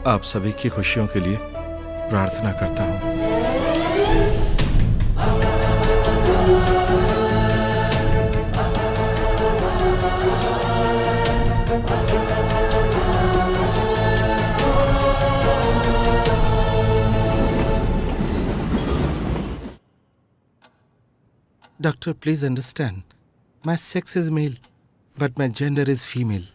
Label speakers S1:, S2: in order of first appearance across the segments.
S1: आप सभी की खुशियों के लिए प्रार्थना करता हूँ। Doctor, please understand. My sex is male, but my gender is female.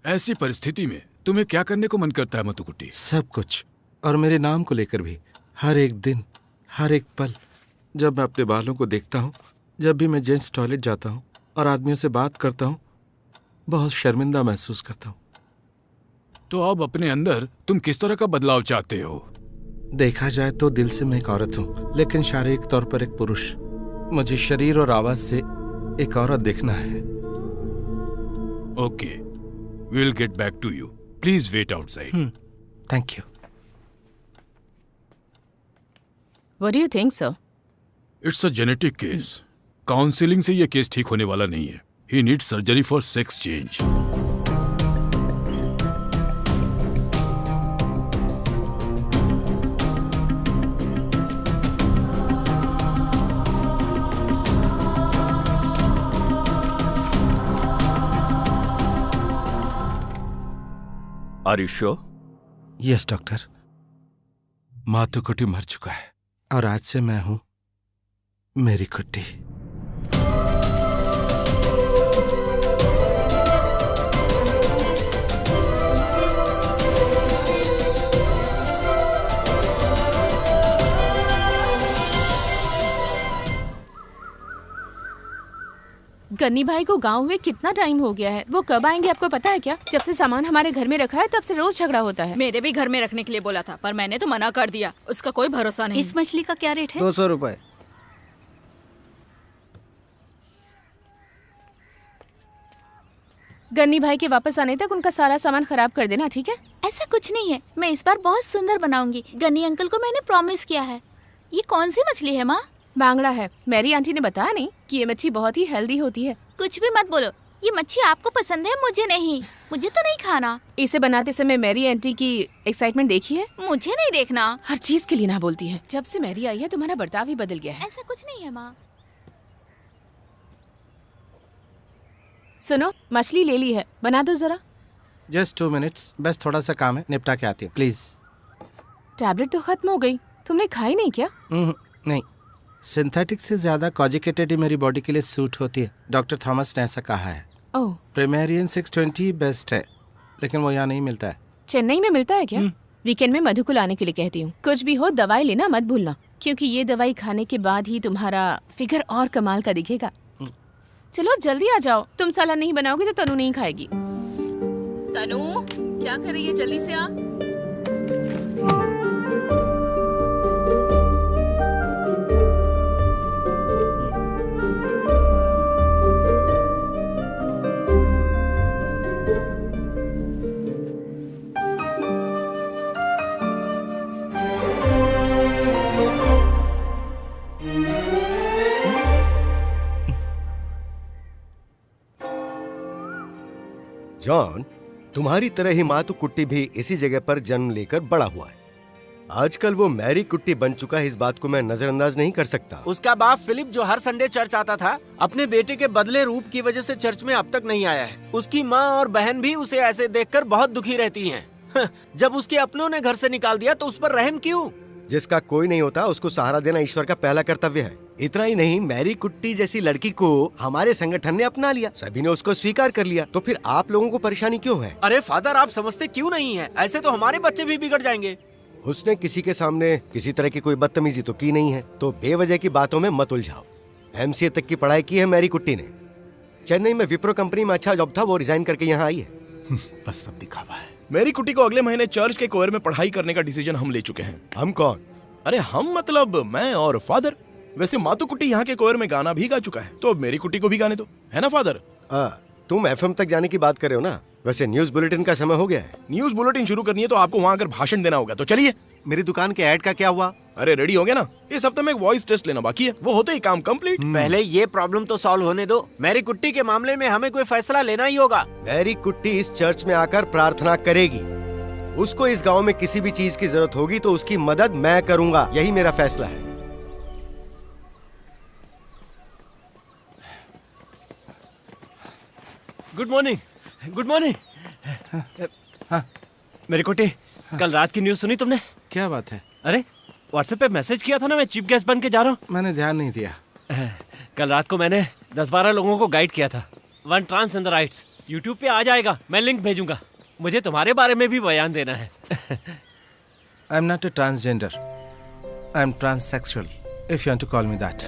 S2: ऐसी परिस्थिति में तुम्हें क्या करने को मन करता है मतुकुट्टी?
S1: सब कुछ, और मेरे नाम को लेकर भी। हर एक दिन, हर एक पल, जब मैं अपने बालों को देखता हूँ, जब भी मैं जेंट्स टॉयलेट जाता हूँ और आदमियों से बात करता हूँ, बहुत शर्मिंदा महसूस करता हूँ।
S2: तो अब अपने अंदर तुम किस तरह का बदलाव चाहते हो?
S1: देखा जाए तो दिल से मैं एक औरत हूँ, लेकिन शारीरिक तौर पर एक पुरुष। मुझे शरीर और आवाज से एक औरत देखना है।
S2: Okay, we will get back to you. Please wait outside.
S1: Thank you.
S3: What do you think, sir?
S2: It's a genetic case. Counselling से यह केस ठीक होने वाला नहीं है। He needs surgery for sex change.
S4: Are you sure?
S1: Yes doctor, Matu Kutty मर चुका है और आज से मैं हूं मेरी कुट्टी।
S3: गन्नी भाई को गांव में कितना टाइम हो गया है? वो कब आएंगे आपको पता है क्या? जब से सामान हमारे घर में रखा है तब से रोज झगड़ा होता है।
S5: मेरे भी घर में रखने के लिए बोला था, पर मैंने तो मना कर दिया। उसका कोई भरोसा नहीं।
S6: इस मछली का क्या रेट है?
S7: 200 रुपए।
S3: गन्नी भाई के वापस आने तक उनका सारा सामान खराब कर देना, ठीक है?
S6: ऐसा कुछ नहीं है, मैं इस बार बहुत सुंदर बनाऊंगी। गन्नी अंकल को मैंने प्रॉमिस किया है। ये कौन सी मछली है माँ?
S3: बांगड़ा है। मेरी आंटी ने बताया नहीं कि ये मच्छी बहुत ही हेल्दी होती है।
S6: कुछ भी मत बोलो, ये मच्छी आपको पसंद है, मुझे नहीं। मुझे तो नहीं खाना।
S3: इसे बनाते समय मेरी आंटी की एक्साइटमेंट देखी है?
S6: मुझे नहीं देखना।
S3: हर चीज के लिए ना बोलती है। जब से मैरी आई है तुम्हारा बर्ताव ही बदल गया है।
S6: ऐसा कुछ नहीं है माँ।
S3: सुनो, मछली ले ली है, बना दो जरा।
S1: जस्ट 2 मिनट्स, बस थोड़ा सा काम है, निपटा के आती हूँ प्लीज।
S3: टैबलेट तो खत्म हो गई, तुमने खाई नहीं क्या?
S1: नहीं, सिंथेटिक से ज्यादा कॉजिकेटेड ही मेरी बॉडी के लिए सूट होती है। डॉक्टर थॉमस ने ऐसा कहा है।
S3: ओह,
S1: प्रीमेरियन 620 बेस्ट है, लेकिन वो यहाँ नहीं मिलता है।
S3: चेन्नई में मिलता है क्या? वीकेंड में मधु को लाने के लिए कहती हूँ। कुछ भी हो दवाई लेना मत भूलना, क्योंकि ये दवाई खाने के बाद ही तुम्हारा फिगर और कमाल का दिखेगा। चलो अब जल्दी आ जाओ। तुम सालन नहीं बनाओगे तो तनु नहीं खाएगी। तनु, क्या कर रही है? जल्दी से आ।
S4: जॉन, तुम्हारी तरह ही मातू कुट्टी भी इसी जगह पर जन्म लेकर बड़ा हुआ है। आजकल वो मैरी कुट्टी बन चुका है, इस बात को मैं नजरअंदाज नहीं कर सकता।
S7: उसका बाप फिलिप जो हर संडे चर्च आता था, अपने बेटे के बदले रूप की वजह से चर्च में अब तक नहीं आया है। उसकी माँ और बहन भी उसे ऐसे देखकर बहुत दुखी रहती हैं। जब उसके अपनों ने घर से निकाल दिया तो उस पर रहम क्यों?
S4: जिसका कोई नहीं होता उसको सहारा देना ईश्वर का पहला कर्तव्य है। इतना ही नहीं, मैरी कुट्टी जैसी लड़की को हमारे संगठन ने अपना लिया, सभी ने उसको स्वीकार कर लिया। तो फिर आप लोगों को परेशानी क्यों है?
S7: अरे फादर, आप समझते क्यों नहीं है? ऐसे तो हमारे बच्चे भी बिगड़ जाएंगे।
S4: उसने किसी के सामने किसी तरह की कोई बदतमीजी तो की नहीं है, तो बेवजह की बातों में मत उलझाओ। MCA तक की पढ़ाई की है मैरी कुट्टी ने। चेन्नई में विप्रो कंपनी में अच्छा जॉब था, वो रिजाइन करके यहाँ आई है। बस सब दिखावा है।
S8: मेरी कुट्टी को अगले महीने चर्च के कोयर में पढ़ाई करने का डिसीजन हम ले चुके हैं।
S4: हम कौन?
S8: अरे हम मतलब मैं और फादर। वैसे मातू कुट्टी यहाँ के कोयर में गाना भी गा चुका है, तो अब मेरी कुट्टी को भी गाने दो, है ना फादर?
S4: तुम FM तक जाने की बात कर रहे हो ना? वैसे न्यूज बुलेटिन का समय हो गया है।
S8: न्यूज बुलेटिन शुरू करनी है तो आपको वहाँ आकर भाषण देना होगा, तो चलिए।
S4: मेरी दुकान के ऐड का क्या हुआ?
S8: अरे रेडी हो गया ना? इस हफ्ते में एक वॉइस टेस्ट लेना बाकी है, वो होते ही काम कंप्लीट।
S7: पहले ये प्रॉब्लम तो सॉल्व होने दो। मैरी कुट्टी के मामले में हमें कोई फैसला लेना ही होगा।
S4: मैरी कुट्टी इस चर्च में आकर प्रार्थना करेगी। उसको इस गांव में किसी भी चीज की जरूरत होगी तो उसकी मदद मैं करूंगा, यही मेरा फैसला है।
S9: Good morning, good morning.
S1: हाँ।
S9: मेरी कुटी, कल रात की न्यूज़ सुनी तुमने?
S1: क्या बात है?
S9: अरे व्हाट्सएप पे मैसेज किया था ना, मैं चीफ गेस्ट बन के जा रहा हूँ।
S1: मैंने ध्यान नहीं दिया।
S9: कल रात को मैंने 10-12 लोगों को गाइड किया था। One trans in the rights YouTube पे आ जाएगा, मैं लिंक भेजूंगा। मुझे तुम्हारे बारे में भी बयान देना है।
S1: I am not a transgender, I am transsexual, if you want to call me that.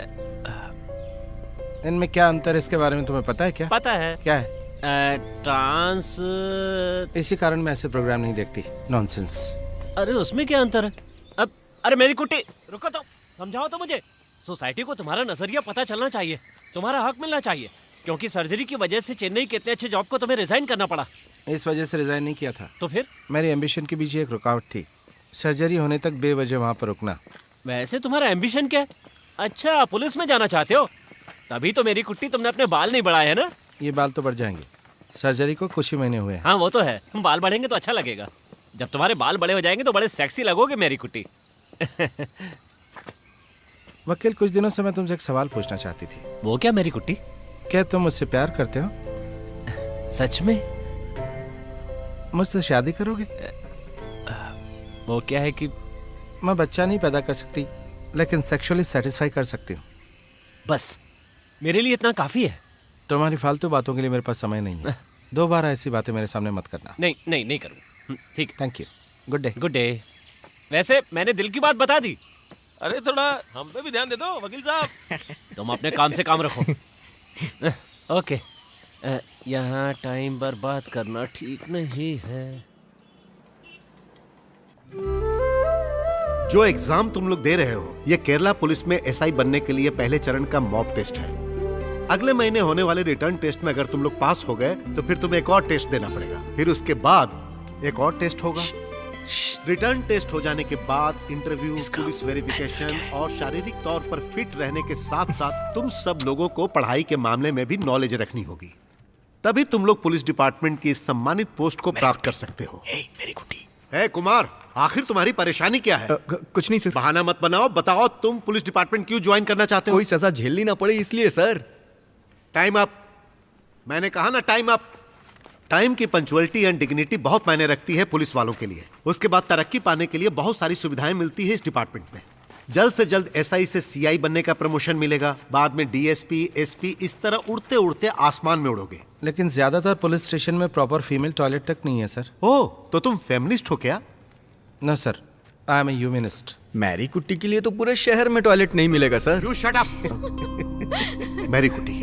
S1: इनमें क्या अंतर है इसके बारे में तुम्हें पता है क्या?
S9: पता है।
S1: क्या है?
S9: ट्रांस।
S1: इसी कारण मैं ऐसे प्रोग्राम नहीं देखती। नॉनसेंस।
S9: अरे उसमें क्या अंतर है? अब अरे मेरी कुटी रुको तो, समझाओ तो मुझे। सोसाइटी को तुम्हारा नजरिया पता चलना चाहिए, तुम्हारा हक मिलना चाहिए, क्योंकि सर्जरी की वजह से चेन्नई के इतने अच्छे जॉब को तुम्हें रिजाइन करना पड़ा।
S1: इस वजह से रिजाइन नहीं किया था।
S9: तो फिर?
S1: मेरी एम्बिशन के पीछे एक रुकावट थी, सर्जरी होने तक बेवजह वहाँ पर रुकना।
S9: वैसे तुम्हारा एम्बिशन क्या है? अच्छा, पुलिस में जाना चाहते हो? तभी तो मेरी कुट्टी तुमने अपने बाल नहीं बढ़ाए है ना?
S1: ये बाल तो बढ़ जाएंगे, सर्जरी को कुछ ही महीने हुए हैं।
S9: हाँ वो तो है, बाल बढ़ेंगे तो अच्छा लगेगा। जब तुम्हारे बाल बड़े हो जाएंगे तो बड़े सेक्सी लगोगे मेरी कुट्टी।
S1: वकील, कुछ दिनों से मैं तुमसे एक सवाल पूछना चाहती थी।
S9: वो क्या मेरी कुट्टी?
S1: क्या तुम मुझसे प्यार करते हो?
S9: सच में?
S1: मुझसे शादी करोगे?
S9: वो क्या है कि
S1: मैं बच्चा नहीं पैदा कर सकती, लेकिन सेक्सुअली सेटिस्फाई कर सकती हूँ।
S9: बस मेरे लिए इतना काफी है।
S1: तुम्हारी फालतू बातों के लिए मेरे पास समय नहीं है। दोबारा ऐसी बातें मेरे सामने मत करना।
S9: नहीं नहीं नहीं करूँगा। ठीक है।
S1: Thank you. Good day.
S9: Good day. वैसे मैंने दिल की बात बता दी।
S8: अरे थोड़ा हम पे भी ध्यान दे दो वकील साहब।
S9: तुम अपने काम से काम रखो। ओके। यहाँ टाइम बर्बाद करना ठीक नहीं है।
S10: जो एग्जाम तुम लोग दे रहे हो, ये केरला पुलिस में एसआई बनने के लिए पहले चरण का मॉक टेस्ट है। अगले महीने होने वाले रिटर्न टेस्ट में अगर तुम लोग पास हो गए तो फिर तुम्हें एक और टेस्ट देना पड़ेगा, फिर उसके बाद एक और टेस्ट होगा। रिटर्न टेस्ट हो जाने के बाद इंटरव्यू, पुलिस वेरिफिकेशन और शारीरिक तौर पर फिट रहने के साथ साथ तुम सब लोगों को पढ़ाई के मामले में भी नॉलेज रखनी होगी। तभी तुम लोग पुलिस डिपार्टमेंट की इस सम्मानित पोस्ट को प्राप्त कर सकते हो।
S9: मेरी कुटी।
S10: कुमार, आखिर तुम्हारी परेशानी क्या है?
S11: कुछ नहीं सर।
S10: बहाना मत बनाओ, बताओ तुम पुलिस डिपार्टमेंट क्यों ज्वाइन करना चाहते हो?
S11: कोई सजा झेलनी ना पड़े इसलिए सर।
S10: Time up. मैंने कहा ना टाइम अप। टाइम की पंचुअलिटी एंड डिग्निटी बहुत मायने रखती है पुलिस वालों के लिए। उसके बाद तरक्की पाने के लिए बहुत सारी सुविधाएं मिलती है इस डिपार्टमेंट में। जल्द से जल्द एसआई से सीआई बनने का प्रमोशन मिलेगा, बाद में डीएसपी, एसपी, इस तरह उड़ते उड़ते आसमान में उड़ोगे।
S1: लेकिन ज्यादातर पुलिस स्टेशन में प्रॉपर फीमेल टॉयलेट तक नहीं है सर।
S10: ओह, तो तुम फेमिनिस्ट हो क्या?
S1: No sir, I am a humanist.
S11: Mary Kutty के लिए तो पूरे शहर में टॉयलेट नहीं मिलेगा sir.
S10: You shut up. Mary Kutty,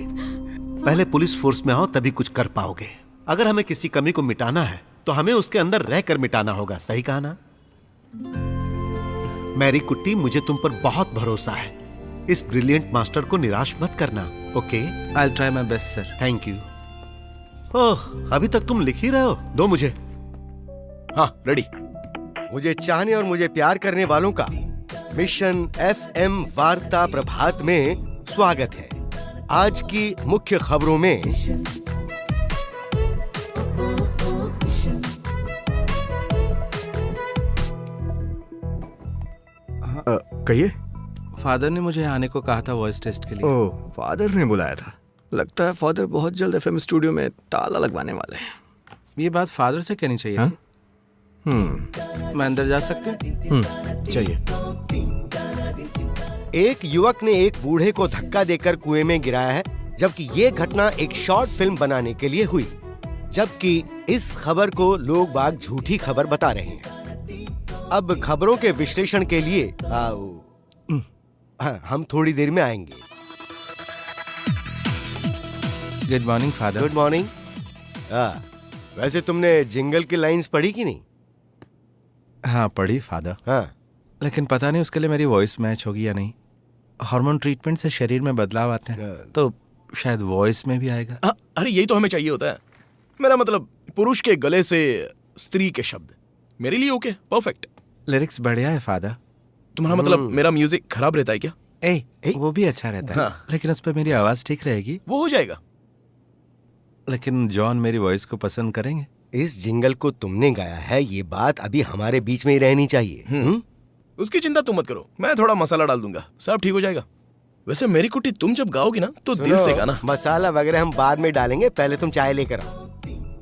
S10: पहले पुलिस फोर्स में आओ तभी कुछ कर पाओगे। अगर हमें किसी कमी को मिटाना है तो हमें उसके अंदर रहकर मिटाना होगा, सही कहा ना? मैरी कुट्टी, मुझे तुम पर बहुत भरोसा है। इस ब्रिलियंट मास्टर को निराश मत करना, okay?
S1: I will try my best sir.
S10: Thank you. Oh, अभी तक तुम लिख ही रहे हो? दो मुझे।
S8: हाँ, रेडी।
S4: मुझे चाहने और मुझे प्यार करने वालों का मिशन FM वार्ता प्रभात में स्वागत है। आज की मुख्य खबरों में
S11: कहिए।
S1: फादर ने मुझे आने को कहा था वॉइस टेस्ट के लिए।
S11: ओह, फादर ने बुलाया था। लगता है फादर बहुत जल्द FM स्टूडियो में ताला लगवाने वाले हैं।
S1: ये बात फादर से कहनी चाहिए थी। मैं अंदर जा सकते हैं?
S11: चाहिए।
S4: एक युवक ने एक बूढ़े को धक्का देकर कुएं में गिराया है, जबकि ये घटना एक शॉर्ट फिल्म बनाने के लिए हुई। जबकि इस खबर को लोग बाग झूठी खबर बता रहे हैं। अब खबरों के विश्लेषण के लिए हम थोड़ी देर में आएंगे।
S1: Good morning father.
S4: Good morning. वैसे तुमने जिंगल की लाइंस पढ़ी कि नहीं?
S1: हाँ पढ़ी फादर।
S4: हाँ,
S1: लेकिन पता नहीं उसके लिए मेरी वॉइस मैच होगी या नहीं। हार्मोन ट्रीटमेंट से शरीर में बदलाव आते हैं, तो शायद वॉइस में भी आएगा।
S8: अरे यही तो हमें चाहिए होता है। मेरा मतलब पुरुष के गले से स्त्री के शब्द मेरे लिए ओके, परफेक्ट।
S1: लिरिक्स बढ़िया है फादर।
S8: तुम्हारा मतलब मेरा म्यूजिक खराब रहता है क्या?
S1: वो भी अच्छा रहता है।
S8: हाँ।
S1: लेकिन उस पर मेरी आवाज ठीक रहेगी।
S8: वो हो जाएगा।
S1: लेकिन जॉन मेरी वॉइस को पसंद करेंगे?
S4: इस जिंगल को तुमने गाया है, ये बात अभी हमारे बीच में ही रहनी चाहिए।
S8: उसकी चिंता तुम मत करो, मैं थोड़ा मसाला डाल दूंगा, सब ठीक हो जाएगा। वैसे मेरी कुटी तुम जब गाओगी ना तो दिल से गाना।
S4: मसाला वगैरह हम बाद में डालेंगे, पहले तुम चाय लेकर आओ।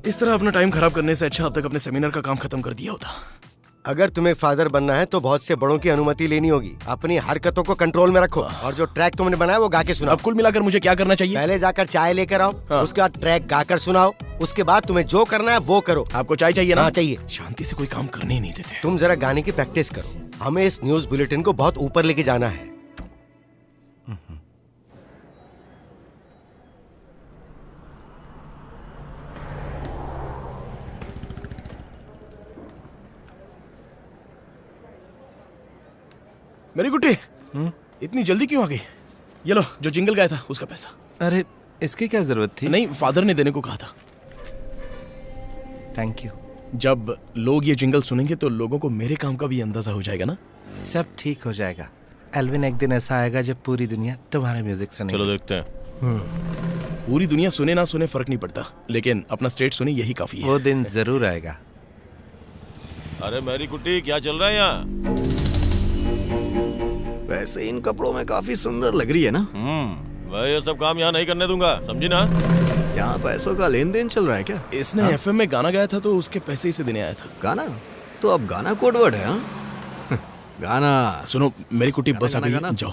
S8: इस तरह अपना टाइम खराब करने से अच्छा अब तक अपने सेमिनार का काम खत्म कर दिया होता।
S4: अगर तुम्हें फादर बनना है तो बहुत से बड़ों की अनुमति लेनी होगी। अपनी हरकतों को कंट्रोल में रखो और जो ट्रैक तुमने बनाया वो गा के सुनाओ।
S8: अब कुल मिलाकर मुझे क्या करना चाहिए?
S4: पहले जाकर चाय लेकर आओ, उसका ट्रैक गाकर सुनाओ, उसके बाद तुम्हें जो करना है वो करो।
S8: आपको चाय चाहिए ना?
S4: हाँ चाहिए।
S8: शांति से कोई काम करने ही नहीं देते।
S4: तुम जरा गाने की प्रैक्टिस करो, हमें इस न्यूज बुलेटिन को बहुत ऊपर लेके जाना है।
S8: मेरी गुट्टी इतनी जल्दी क्यों आ गई? ये लो, जो जिंगल गाया था उसका पैसा।
S1: अरे इसकी क्या जरूरत थी?
S8: नहीं, फादर ने देने को कहा था।
S1: Thank you.
S8: जब लोग ये जिंगल सुनेंगे तो लोगों को मेरे काम का भी अंदाजा हो जाएगा ना।
S1: सब ठीक हो जाएगा एल्विन। एक दिन ऐसा आएगा जब पूरी दुनिया तुम्हारा म्यूजिक सुनेगी।
S8: चलो देखते हैं। पूरी दुनिया सुने ना सुने फर्क नहीं पड़ता, लेकिन अपना स्टेट सुने यही काफी है।
S1: वो दिन जरूर आएगा।
S12: अरे मेरी कुट्टी, क्या चल रहा है यहाँ?
S11: वैसे इन कपड़ों में काफी सुंदर लग रही है ना।
S12: मैं ये सब काम यहाँ नहीं करने दूंगा, समझी ना?
S11: यहाँ पैसों का लेन देन चल रहा है क्या?
S8: इसने एफएम में गाना गाया था तो उसके पैसे इसे देने आया था।
S11: गाना? तो अब गाना कोड वर्ड है? हाँ गाना
S8: सुनो मेरी कुटी, बस अभी जाओ।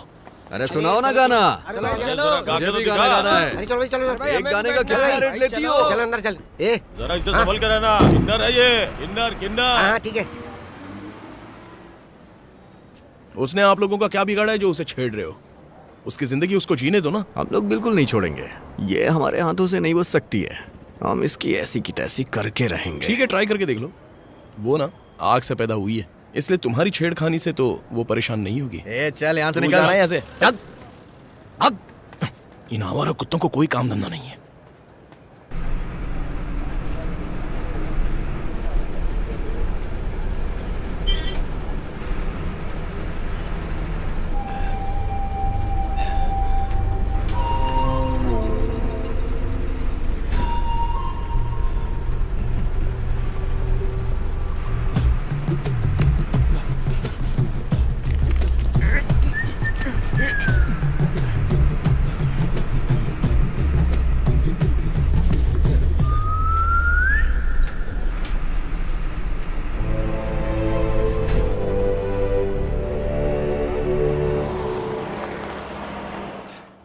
S11: अरे सुनाओ ना गाना।
S12: मुझे
S11: भी गाना गाना है।
S4: चलो चलो,
S11: एक गाने का कितना रेट लेती हो?
S4: चल अंदर चल।
S12: जरा इसे संभल कर रहना। किन्नर है ये, किन्नर किन्नर।
S4: हाँ ठीक है।
S8: उसने आप लोगों का क्या बिगाड़ा है जो उसे छेड़ रहे हो? उसकी जिंदगी उसको जीने दो ना।
S11: हम लोग बिल्कुल नहीं छोड़ेंगे, ये हमारे हाथों से नहीं बच सकती है। हम इसकी ऐसी की तैसी करके रहेंगे।
S8: ठीक है, ट्राई करके देख लो। वो ना आग से पैदा हुई है, इसलिए तुम्हारी छेड़खानी से तो वो परेशान नहीं होगी।
S11: चल यहाँ से
S8: निकल रहा है यहाँ से। अब इन आवारा कुत्तों को कोई काम धंधा नहीं है।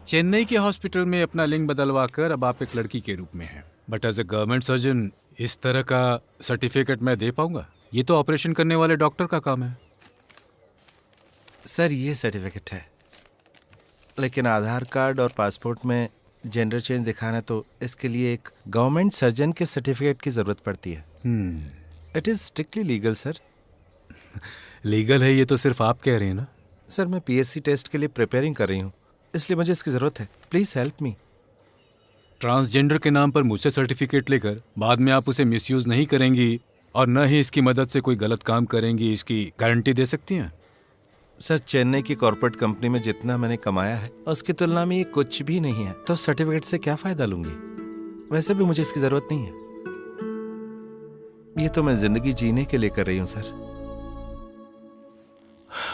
S2: चेन्नई के हॉस्पिटल में अपना लिंग बदलवा कर अब आप एक लड़की के रूप में हैं। But as a government surgeon इस तरह का सर्टिफिकेट मैं दे पाऊंगा? ये तो ऑपरेशन करने वाले डॉक्टर का काम है।
S1: सर ये सर्टिफिकेट है, लेकिन आधार कार्ड और पासपोर्ट में जेंडर चेंज दिखाना तो इसके लिए एक गवर्नमेंट सर्जन के सर्टिफिकेट की जरूरत पड़ती है। It is strictly legal sir.
S2: Legal है ये तो सिर्फ आप कह रहे हैं ना?
S1: सर मैं पीएससी टेस्ट के लिए प्रिपेयरिंग कर रही हूँ, इसलिए मुझे इसकी जरूरत है। Please help me.
S2: ट्रांसजेंडर के नाम पर मुझसे सर्टिफिकेट लेकर बाद में आप उसे मिसयूज नहीं करेंगी और न ही इसकी मदद से कोई गलत काम करेंगी, इसकी गारंटी दे सकती हैं?
S1: सर चेन्नई की कॉर्पोरेट कंपनी में जितना मैंने कमाया है उसकी तुलना में ये कुछ भी नहीं है, तो सर्टिफिकेट से क्या फायदा लूंगी? वैसे भी मुझे इसकी जरूरत नहीं है। ये तो मैं जिंदगी जीने के लिए कर रही हूँ सर।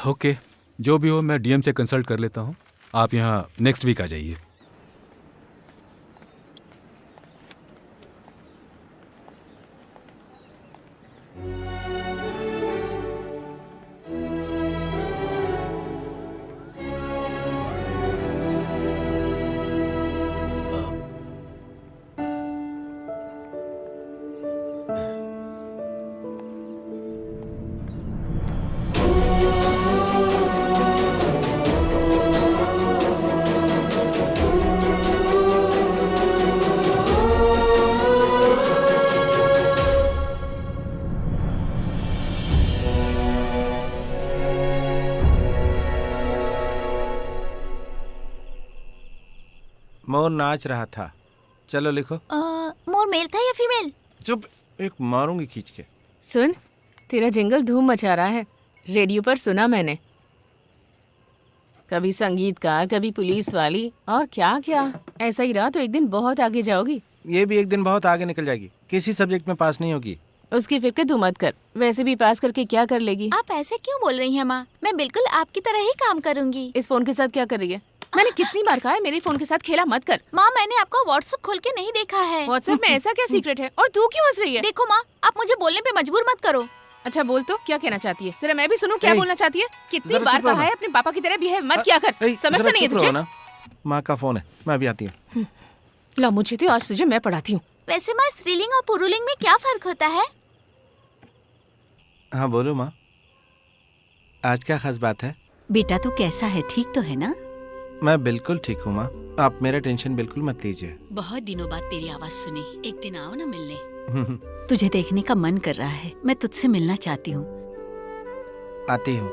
S2: ओके, जो भी हो मैं डीएम से कंसल्ट कर लेता हूँ। आप यहाँ नेक्स्ट वीक आ जाइए।
S1: मोर नाच रहा था। चलो लिखो।
S6: मोर मेल था या फीमेल?
S1: चुप, एक मारूंगी खींच के।
S3: सुन, तेरा जिंगल धूम मचा रहा है। रेडियो पर सुना मैंने। कभी संगीतकार, कभी पुलिस वाली और क्या क्या। ऐसा ही रहा तो एक दिन बहुत आगे जाओगी।
S1: ये भी एक दिन बहुत आगे निकल जाएगी। किसी सब्जेक्ट में पास नहीं होगी।
S3: उसकी फिक्र तू मत कर, वैसे भी पास करके क्या कर लेगी।
S6: आप ऐसे क्यों बोल रही हैं माँ? मैं बिल्कुल आपकी तरह ही काम करूँगी।
S3: इस फोन के साथ क्या कर रही है? मैंने कितनी बार कहा है मेरे फोन के साथ खेला मत कर।
S6: माँ मैंने आपका व्हाट्सएप खोल के नहीं देखा है।
S3: व्हाट्सएप में ऐसा क्या सीक्रेट है और तू क्यों हंस रही है?
S6: देखो माँ, आप मुझे बोलने पे मजबूर मत करो।
S3: अच्छा बोल तो, क्या कहना चाहती है? जरा मैं भी सुनूं क्या
S1: ए,
S3: बोलना चाहती है। कितनी
S1: जरा
S3: बार
S1: चुप रहो
S3: कहा
S1: ना।
S3: है अपने पापा की तरह बिहेव मत किया कर। समझ से नहीं है तुझे?
S1: माँ का फोन है, मैं अभी आती हूँ।
S3: ला मुझे तो आज तुझे मैं पढ़ाती हूँ।
S6: वैसे माँ, स्त्रीलिंग और पुरुलिंग में क्या फर्क होता है?
S1: हाँ बोलो माँ, आज क्या खास बात है?
S13: बेटा तो कैसा है, ठीक तो है ना?
S1: मैं बिल्कुल ठीक हूँ माँ, आप मेरा टेंशन बिल्कुल मत लीजिए।
S13: बहुत दिनों बाद तेरी आवाज सुनी, एक दिन आओ ना मिलने। तुझे देखने का मन कर रहा है, मैं तुझसे मिलना चाहती हूँ।
S1: आती हूँ।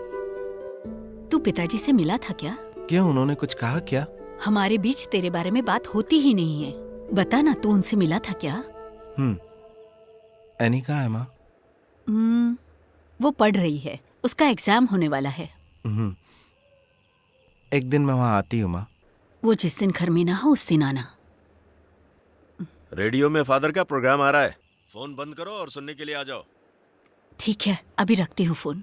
S13: तू पिताजी से मिला था क्या?
S1: क्यों, उन्होंने कुछ कहा क्या?
S13: हमारे बीच तेरे बारे में बात होती ही नहीं है। बता ना, तू उनसे मिला था क्या?
S1: एनी कहाँ है माँ?
S13: वो पढ़ रही है, उसका एग्जाम होने वाला है।
S1: एक दिन मैं वहाँ आती हूँ माँ।
S13: वो जिस दिन घर में ना हो उस दिन आना।
S12: रेडियो में फादर का प्रोग्राम आ रहा है, फोन बंद करो और सुनने के लिए आ जाओ।
S13: ठीक है, अभी रखती हूँ फोन।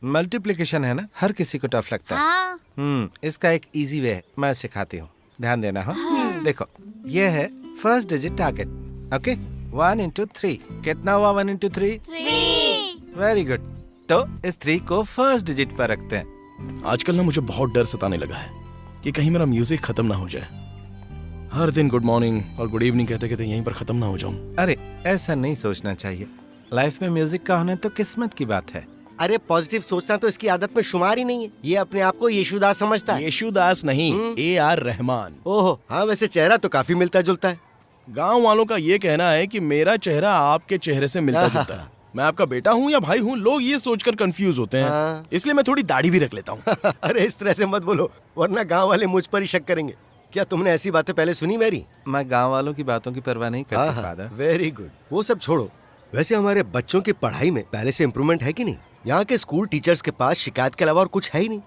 S1: मल्टीप्लिकेशन है ना, हर किसी को टफ लगता है।
S6: हाँ।
S1: इसका एक इजी वे है, मैं सिखाती हूँ, ध्यान देना। हाँ। देखो, ये है first digit target. Okay, 1 into 3 कितना हुआ? 1 into 3?
S6: 3।
S1: Very good. तो इस 3 को फर्स्ट डिजिट पर रखते हैं।
S8: आजकल ना मुझे बहुत डर सताने लगा है कि कहीं मेरा म्यूजिक खत्म ना हो जाए। हर दिन गुड मॉर्निंग और गुड इवनिंग कहते कहते यहीं पर खत्म ना हो जाऊं।
S1: अरे ऐसा नहीं सोचना चाहिए, लाइफ में म्यूजिक का होना तो किस्मत की बात है।
S4: अरे पॉजिटिव सोचना तो इसकी आदत में शुमार ही नहीं है। ये अपने आप को यीशुदास समझता है।
S8: यीशुदास नहीं, AR रहमान।
S4: ओहो हाँ, वैसे चेहरा तो काफी मिलता जुलता है।
S8: गांव वालों का ये कहना है कि मेरा चेहरा आपके चेहरे से मिलता जुलता है। मैं आपका बेटा हूँ या भाई हूँ, लोग ये सोचकर कंफ्यूज होते हैं।
S4: हाँ।
S8: इसलिए मैं थोड़ी दाढ़ी भी रख लेता हूँ।
S4: अरे इस तरह से मत बोलो, वरना गांव वाले मुझ पर ही शक करेंगे। क्या तुमने ऐसी बातें पहले सुनी मेरी?
S1: मैं गांव वालों की बातों की परवाह नहीं करता फादर।
S4: वेरी गुड, वो सब छोड़ो। वैसे हमारे बच्चों की पढ़ाई में पहले से इम्प्रूवमेंट है कि नहीं? यहाँ के स्कूल टीचर्स के पास शिकायत के अलावा और कुछ है ही नहीं।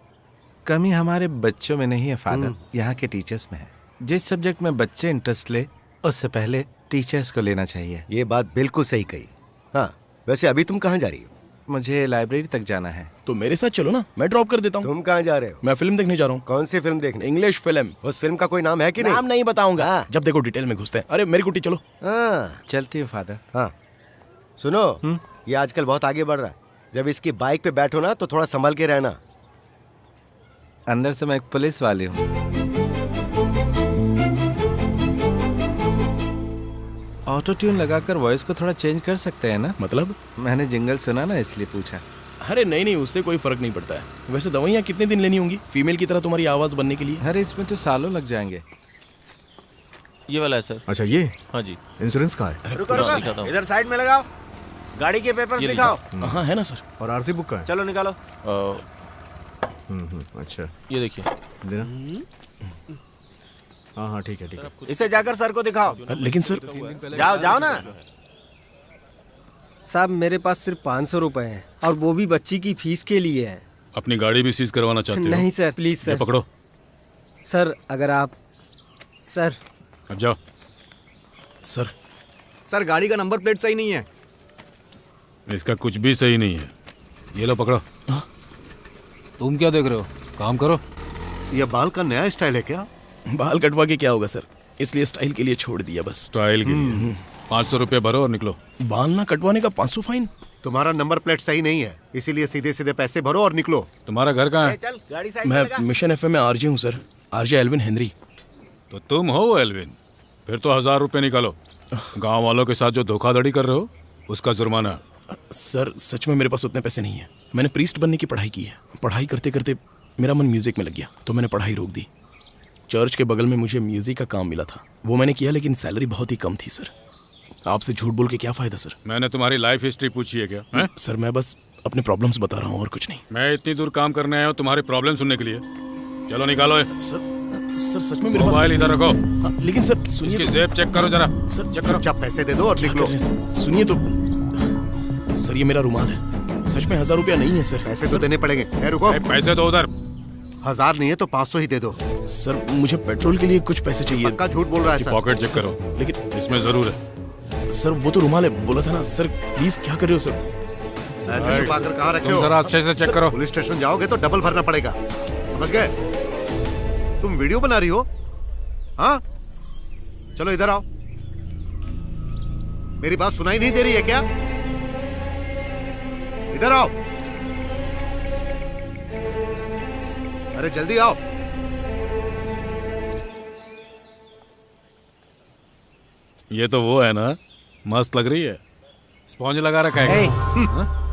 S1: कमी हमारे बच्चों में नहीं है फादर, यहाँ के टीचर्स में है। जिस सब्जेक्ट में बच्चे इंटरेस्ट ले, उससे पहले टीचर्स को लेना चाहिए।
S4: ये बात बिल्कुल सही कही। हाँ, वैसे अभी तुम कहाँ जा रही हो?
S1: मुझे लाइब्रेरी तक जाना है।
S8: तो मेरे साथ चलो ना, मैं ड्रॉप कर देता हूँ।
S4: तुम कहाँ जा रहे हो?
S8: मैं फिल्म देखने जा रहा हूँ।
S4: कौन सी फिल्म देखने?
S8: English film.
S4: उस फिल्म का कोई नाम है कि नहीं?
S8: नाम नहीं बताऊंगा, जब देखो डिटेल में घुसते हैं। अरे मेरी कुटी चलो।
S4: हाँ
S1: चलती हूँ फादर।
S4: हाँ सुनो, ये आजकल बहुत आगे बढ़ रहा है। जब इसकी बाइक पे बैठो ना तो थोड़ा संभल के रहना।
S1: अंदर से मैं एक पुलिस वाली हूँ। ऑटो ट्यून लगाकर वॉइस को थोड़ा चेंज कर सकते हैं ना?
S8: मतलब?
S1: मैंने जिंगल सुना ना, इसलिए पूछा।
S8: अरे नहीं, उससे कोई फर्क नहीं पड़ता है। वैसे दवाइयाँ कितने दिन लेनी होंगी फीमेल की तरह तुम्हारी आवाज बनने के लिए?
S1: अरे इसमें तो सालों लग जाएंगे।
S12: ये वाला है सर।
S11: अच्छा ये
S12: हाँ जी।
S11: इंश्योरेंस का है?
S7: रुको रुको, इधर साइड में लगाओ। गाड़ी के पेपर्स दिखाओ।
S8: हाँ है ना सर।
S11: और आरसी बुक का है?
S7: चलो निकालो।
S11: अच्छा
S12: ये देखिए,
S11: देना। हाँ ठीक है ठीक है।
S7: इसे जाकर सर को दिखाओ।
S8: लेकिन सर
S7: जाओ जाओ ना।
S14: साहब मेरे पास सिर्फ 500 रुपए हैं और वो भी बच्ची की फीस के लिए है।
S2: अपनी गाड़ी भी सीज करवाना चाहते हो?
S14: नहीं सर, प्लीज
S2: ये
S14: सर।
S2: पकड़ो
S14: सर अगर आप सर।
S2: अब जाओ।
S11: सर गाड़ी का नंबर प्लेट सही नहीं है।
S2: इसका कुछ भी सही नहीं है। ये लो पकड़ो। तुम क्या देख रहे हो, काम करो।
S10: ये बाल का नया स्टाइल है क्या?
S8: बाल कटवा के क्या होगा सर, इसलिए स्टाइल के लिए छोड़ दिया बस।
S2: स्टाइल के लिए 500 रुपए भरो और निकलो।
S8: बाल ना कटवाने का 500 फाइन?
S10: तुम्हारा नंबर प्लेट सही नहीं है, इसीलिए सीधे सीधे पैसे भरो और निकलो।
S2: तुम्हारा घर कहाँ है?
S7: चल गाड़ी साइड में लगा।
S8: मैं मिशन FM में आरजे हूँ सर, आरजे एल्विन हेनरी।
S2: तो तुम हो वो एल्विन? फिर तो 1000 रुपए निकालो। गांव वालों के साथ जो धोखाधड़ी कर रहे हो उसका जुर्माना।
S8: सर सच में मेरे पास उतने पैसे नहीं है। मैंने प्रीस्ट बनने की पढ़ाई की है। पढ़ाई करते करते मेरा मन म्यूजिक में लग गया तो मैंने पढ़ाई रोक दी। चर्च के बगल में मुझे म्यूजिक का काम मिला था, वो मैंने किया, लेकिन सैलरी बहुत ही कम थी सर। आपसे झूठ बोल के क्या फायदा सर?
S2: मैंने तुम्हारी लाइफ हिस्ट्री पूछी है क्या है?
S8: सर मैं बस अपने प्रॉब्लम्स बता रहा हूँ और कुछ नहीं।
S2: मैं इतनी दूर काम करने आया हूँ तुम्हारी प्रॉब्लम सुनने के लिए। चलो निकालो ये।
S8: सर सच में मेरे
S2: मोबाइल इधर रखो।
S8: लेकिन सर सुनिए,
S2: इसकी जेब चेक करो जरा।
S8: सर चेक करो।
S10: चुपचाप पैसे दे दो और निकलो।
S8: सुनिए तो सर, ये मेरा रुमाल है, सच में 1000 रुपया नहीं है सर।
S10: पैसे तो देने पड़ेंगे। रुको।
S2: पैसे दो उधर।
S10: 1000 नहीं है तो 500 ही दे दो।
S8: सर मुझे पेट्रोल के लिए कुछ पैसे चाहिए।
S10: पक्का झूठ बोल रहा है सर।
S2: पॉकेट चेक करो,
S8: लेकिन
S2: इसमें जरूर है।
S8: सर वो तो रुमाल है, बोला था ना सर। प्लीज क्या कर रहे हो सर?
S10: ऐसे छुपा कर कहाँ रखे
S2: तुम
S10: हो?
S2: जरा अच्छे से चेक करो।
S10: पुलिस स्टेशन जाओगे तो डबल भरना पड़ेगा, समझ गए? तुम वीडियो बना रही हो? हाँ चलो इधर आओ। मेरी बात सुनाई नहीं दे रही है क्या? इधर आओ। अरे जल्दी आओ।
S2: ये तो वो है ना, मस्त लग रही है। स्पॉन्ज लगा रखा है।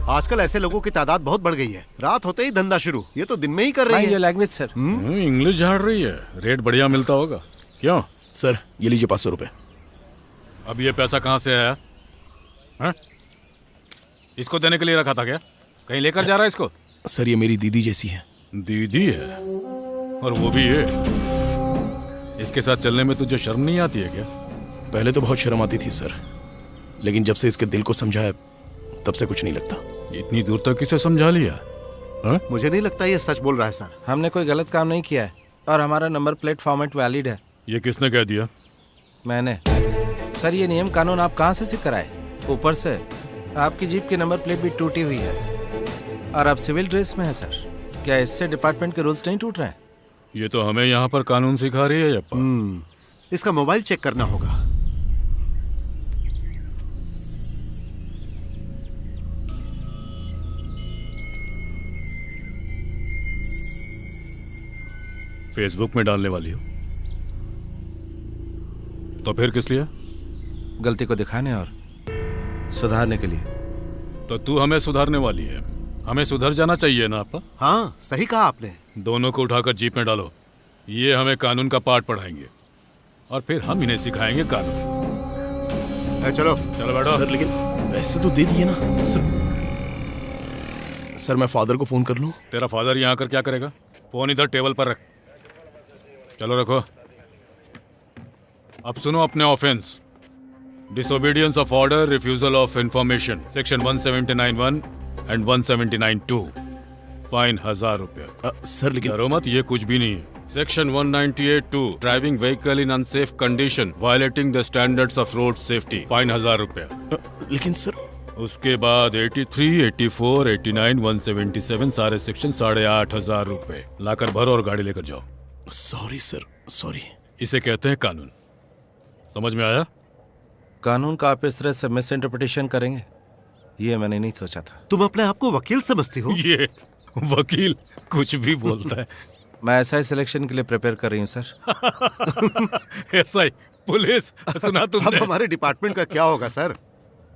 S10: आजकल ऐसे लोगों की तादाद बहुत बढ़ गई है। रात होते ही धंधा शुरू, ये तो दिन में ही कर रही है।
S11: Language sir.
S2: इंग्लिश झाड़ रही है। रेट बढ़िया मिलता होगा क्यों?
S8: सर ये लीजिए 500 रुपए।
S2: अब ये पैसा कहाँ से आया? हाँ? इसको देने के लिए रखा था क्या? कहीं लेकर जा रहा है इसको?
S8: सर ये मेरी दीदी जैसी है।
S2: दीदी है और वो भी ये। इसके साथ चलने में तुझे शर्म नहीं आती है क्या?
S8: पहले तो बहुत शर्म आती थी सर, लेकिन जब से इसके दिल को समझा है तब से कुछ नहीं लगता।
S2: इतनी दूर तक किसे समझा लिया? हा?
S10: मुझे नहीं लगता ये सच बोल रहा है सर।
S1: हमने कोई गलत काम नहीं किया है और हमारा नंबर प्लेट फॉर्मेट वैलिड है।
S2: ये किसने कह दिया?
S1: मैंने। सर ये नियम कानून आप कहाँ से सीख कर आए? ऊपर से आपकी जीप की नंबर प्लेट भी टूटी हुई है और आप सिविल ड्रेस में है सर। क्या इससे डिपार्टमेंट के रूल्स नहीं टूट रहे हैं?
S2: ये तो हमें यहाँ पर कानून सिखा रही है यप्पा।
S10: इसका मोबाइल चेक करना होगा।
S2: फेसबुक में डालने वाली हो तो फिर किस लिए?
S1: गलती को दिखाने और सुधारने के लिए।
S2: तो तू हमें सुधारने वाली है। हमें सुधर जाना चाहिए ना आपा?
S10: हाँ सही कहा आपने।
S2: दोनों को उठाकर जीप में डालो। ये हमें कानून का पाठ पढ़ाएंगे और फिर हम इन्हें सिखाएंगे कानून।
S10: चलो
S2: चलो बैठो।
S8: सर लेकिन पैसे तो दे दिए ना सर मैं फादर को फोन कर लूं?
S2: तेरा फादर यहाँ आकर क्या करेगा? फोन इधर टेबल पर रख। चलो रखो। अब सुनो अपने offence. Disobedience of order, refusal of information, section 179(1) and 179(2). Fine 1000 रुपया।
S8: सर लेकिन
S2: डरो मत, ये कुछ भी नहीं है। Section 198(2) driving vehicle in unsafe condition, violating the standards of road safety. Fine 1000 रुपया।
S8: लेकिन सर
S2: उसके बाद 83, 84, 89, 177 सारे सेक्शन 8500 रुपए लाकर भरो और गाड़ी लेकर जाओ।
S8: Sorry sir, sorry.
S2: इसे कहते हैं कानून। समझ में आया?
S1: कानून का आप इस तरह से मिस इंटरप्रिटेशन करेंगे ये मैंने नहीं सोचा था।
S10: तुम अपने आप को वकील समझती हो?
S2: ये वकील कुछ भी बोलता है।
S1: मैं एसआई सिलेक्शन के लिए प्रिपेयर कर रही हूँ सर।
S2: एसआई पुलिस सुना तुमने?
S10: अब हमारे डिपार्टमेंट का क्या होगा सर?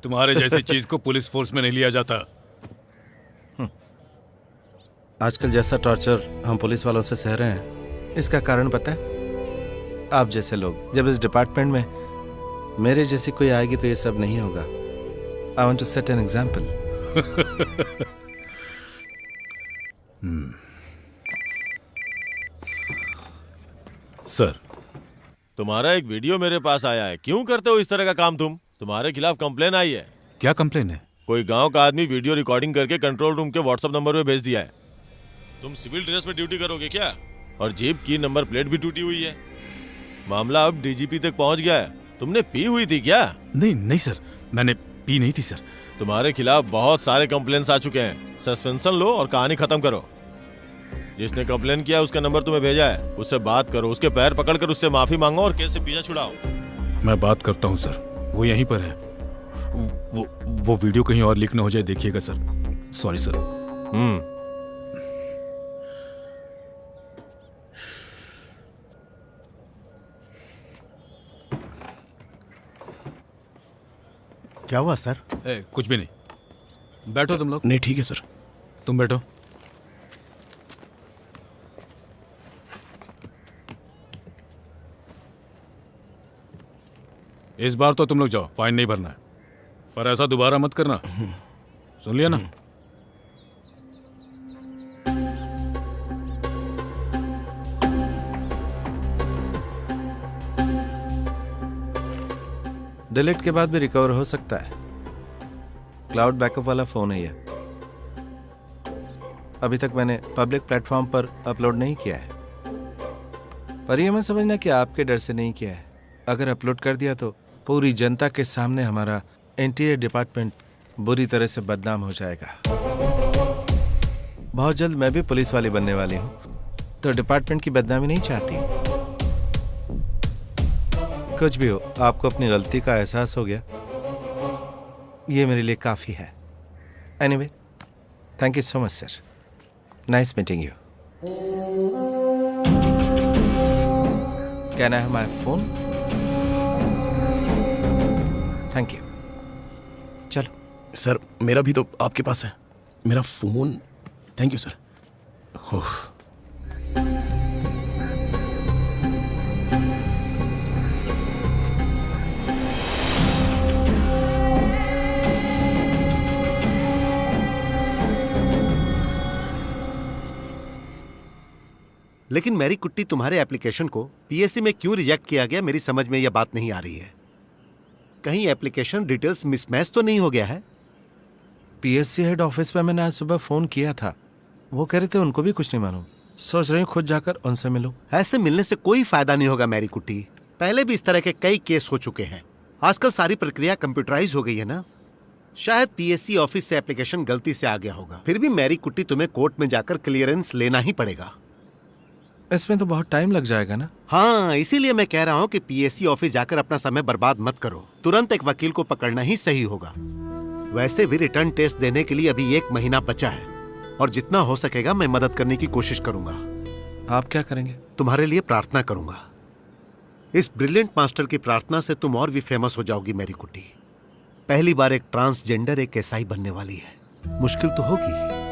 S2: तुम्हारे जैसी चीज को पुलिस फोर्स में नहीं लिया जाता।
S1: आजकल जैसा टॉर्चर हम पुलिस वालों से सह रहे हैं, इसका कारण पता है? आप जैसे लोग। जब इस डिपार्टमेंट में मेरे जैसी कोई आएगी तो ये सब नहीं होगा। I want to set an example.
S2: Sir
S12: तुम्हारा एक वीडियो मेरे पास आया है। क्यों करते हो इस तरह का काम? तुम्हारे खिलाफ कंप्लेन आई है।
S2: क्या कंप्लेन है?
S12: कोई गांव का आदमी वीडियो रिकॉर्डिंग करके कंट्रोल रूम के व्हाट्सएप नंबर पे भेज दिया है। तुम सिविल ड्रेस में ड्यूटी करोगे क्या? और जीप की नंबर प्लेट भी टूटी हुई है। मामला अब डीजीपी तक पहुंच गया है। तुमने पी हुई थी क्या?
S2: नहीं सर, मैंने पी नहीं थी सर।
S12: तुम्हारे खिलाफ बहुत सारे कंप्लेन्स आ चुके हैं। सस्पेंशन लो और कहानी खत्म करो। जिसने कंप्लेन किया उसका नंबर तुम्हें भेजा है, उससे बात करो, उसके पैर पकड़कर उससे माफी मांगो और केस से पीछा छुड़ाओ।
S2: मैं बात करता हूँ सर, वो यहीं पर है। वो वीडियो कहीं और लीक ना हो जाए, देखिएगा सर। Sorry sir.
S10: क्या हुआ सर?
S2: कुछ भी नहीं। बैठो तुम लोग।
S8: नहीं ठीक है सर।
S2: तुम बैठो। इस बार तो तुम लोग जाओ, फाइन नहीं भरना है, पर ऐसा दोबारा मत करना। सुन लिया ना?
S1: डिलीट के बाद भी रिकवर हो सकता है। क्लाउड बैकअप वाला फोन है ये। अभी तक मैंने पब्लिक प्लेटफॉर्म पर अपलोड नहीं किया है, पर यह मत समझना कि आपके डर से नहीं किया है। अगर अपलोड कर दिया तो पूरी जनता के सामने हमारा इंटीरियर डिपार्टमेंट बुरी तरह से बदनाम हो जाएगा। बहुत जल्द मैं भी पुलिस वाली बनने वाली हूँ, तो डिपार्टमेंट की बदनामी नहीं चाहती। कुछ भी हो, आपको अपनी गलती का एहसास हो गया, ये मेरे लिए काफ़ी है। Anyway, thank you so much sir, nice meeting you. Can I have my phone? Thank you. चलो
S8: सर, मेरा भी तो आपके पास है, मेरा phone. Thank you sir. Oh,
S10: लेकिन मैरी कुट्टी, तुम्हारे एप्लीकेशन को पीएससी में क्यों रिजेक्ट किया गया, मेरी समझ में यह बात नहीं आ रही है। कहीं एप्लीकेशन डिटेल्स मिसमैच तो नहीं हो गया है?
S1: पीएससी हेड ऑफिस में मैंने आज सुबह फ़ोन किया था, वो कह रहे थे उनको भी कुछ नहीं मालूम। सोच रही हूँ खुद जाकर उनसे मिलूं।
S10: ऐसे मिलने से कोई फायदा नहीं होगा मैरी कुट्टी, पहले भी इस तरह के कई केस हो चुके हैं। आजकल सारी प्रक्रिया कंप्यूटराइज हो गई है ना। शायद पीएससी ऑफिस से एप्लीकेशन गलती से आ गया होगा, फिर भी मैरी कुट्टी तुम्हें कोर्ट में जाकर क्लियरेंस लेना ही पड़ेगा।
S1: इसमें तो बहुत टाइम लग जाएगा ना।
S10: हाँ, इसीलिए मैं कह रहा हूँ कि पीएससी ऑफिस जाकर अपना समय बर्बाद मत करो, तुरंत एक वकील को पकड़ना ही सही होगा। वैसे भी रिटर्न टेस्ट देने के लिए अभी 1 महीना बचा है, और जितना हो सकेगा मैं मदद करने की कोशिश करूंगा।
S1: आप क्या करेंगे?
S10: तुम्हारे लिए प्रार्थना करूंगा। इस ब्रिलियंट मास्टर की प्रार्थना से तुम और भी फेमस हो जाओगी मैरी कुट्टी। पहली बार एक ट्रांसजेंडर एक एसआई बनने वाली है, मुश्किल तो होगी।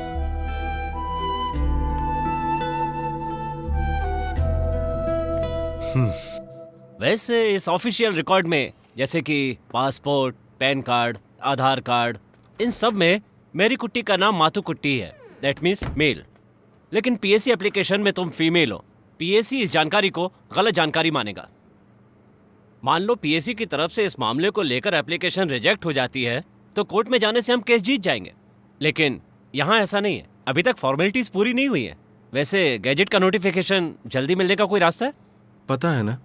S9: वैसे इस ऑफिशियल रिकॉर्ड में जैसे कि पासपोर्ट, पैन कार्ड, आधार कार्ड, इन सब में मेरी कुट्टी का नाम माथु कुट्टी है, दैट मीन्स मेल। लेकिन पीएससी एप्लीकेशन में तुम फीमेल हो। पीएससी इस जानकारी को गलत जानकारी मानेगा। मान लो पीएससी की तरफ से इस मामले को लेकर एप्लीकेशन रिजेक्ट हो जाती है तो कोर्ट में जाने से हम केस जीत जाएंगे, लेकिन यहाँ ऐसा नहीं है। अभी तक फॉर्मेलिटीज पूरी नहीं हुई है। वैसे गैजेट का नोटिफिकेशन जल्दी मिलने का कोई रास्ता है?
S1: पता है ना,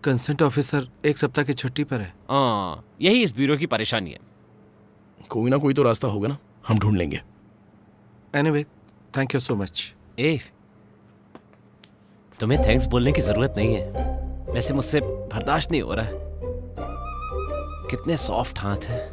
S1: कंसेंट ऑफिसर 1 सप्ताह की छुट्टी पर है।
S9: हाँ, यही इस ब्यूरो की परेशानी है।
S8: कोई ना कोई तो रास्ता होगा ना, हम ढूंढ लेंगे।
S1: Anyway, thank you so much.
S9: तुम्हें थैंक्स बोलने की जरूरत नहीं है, वैसे मुझसे बर्दाश्त नहीं हो रहा है। कितने सॉफ्ट हाथ हैं।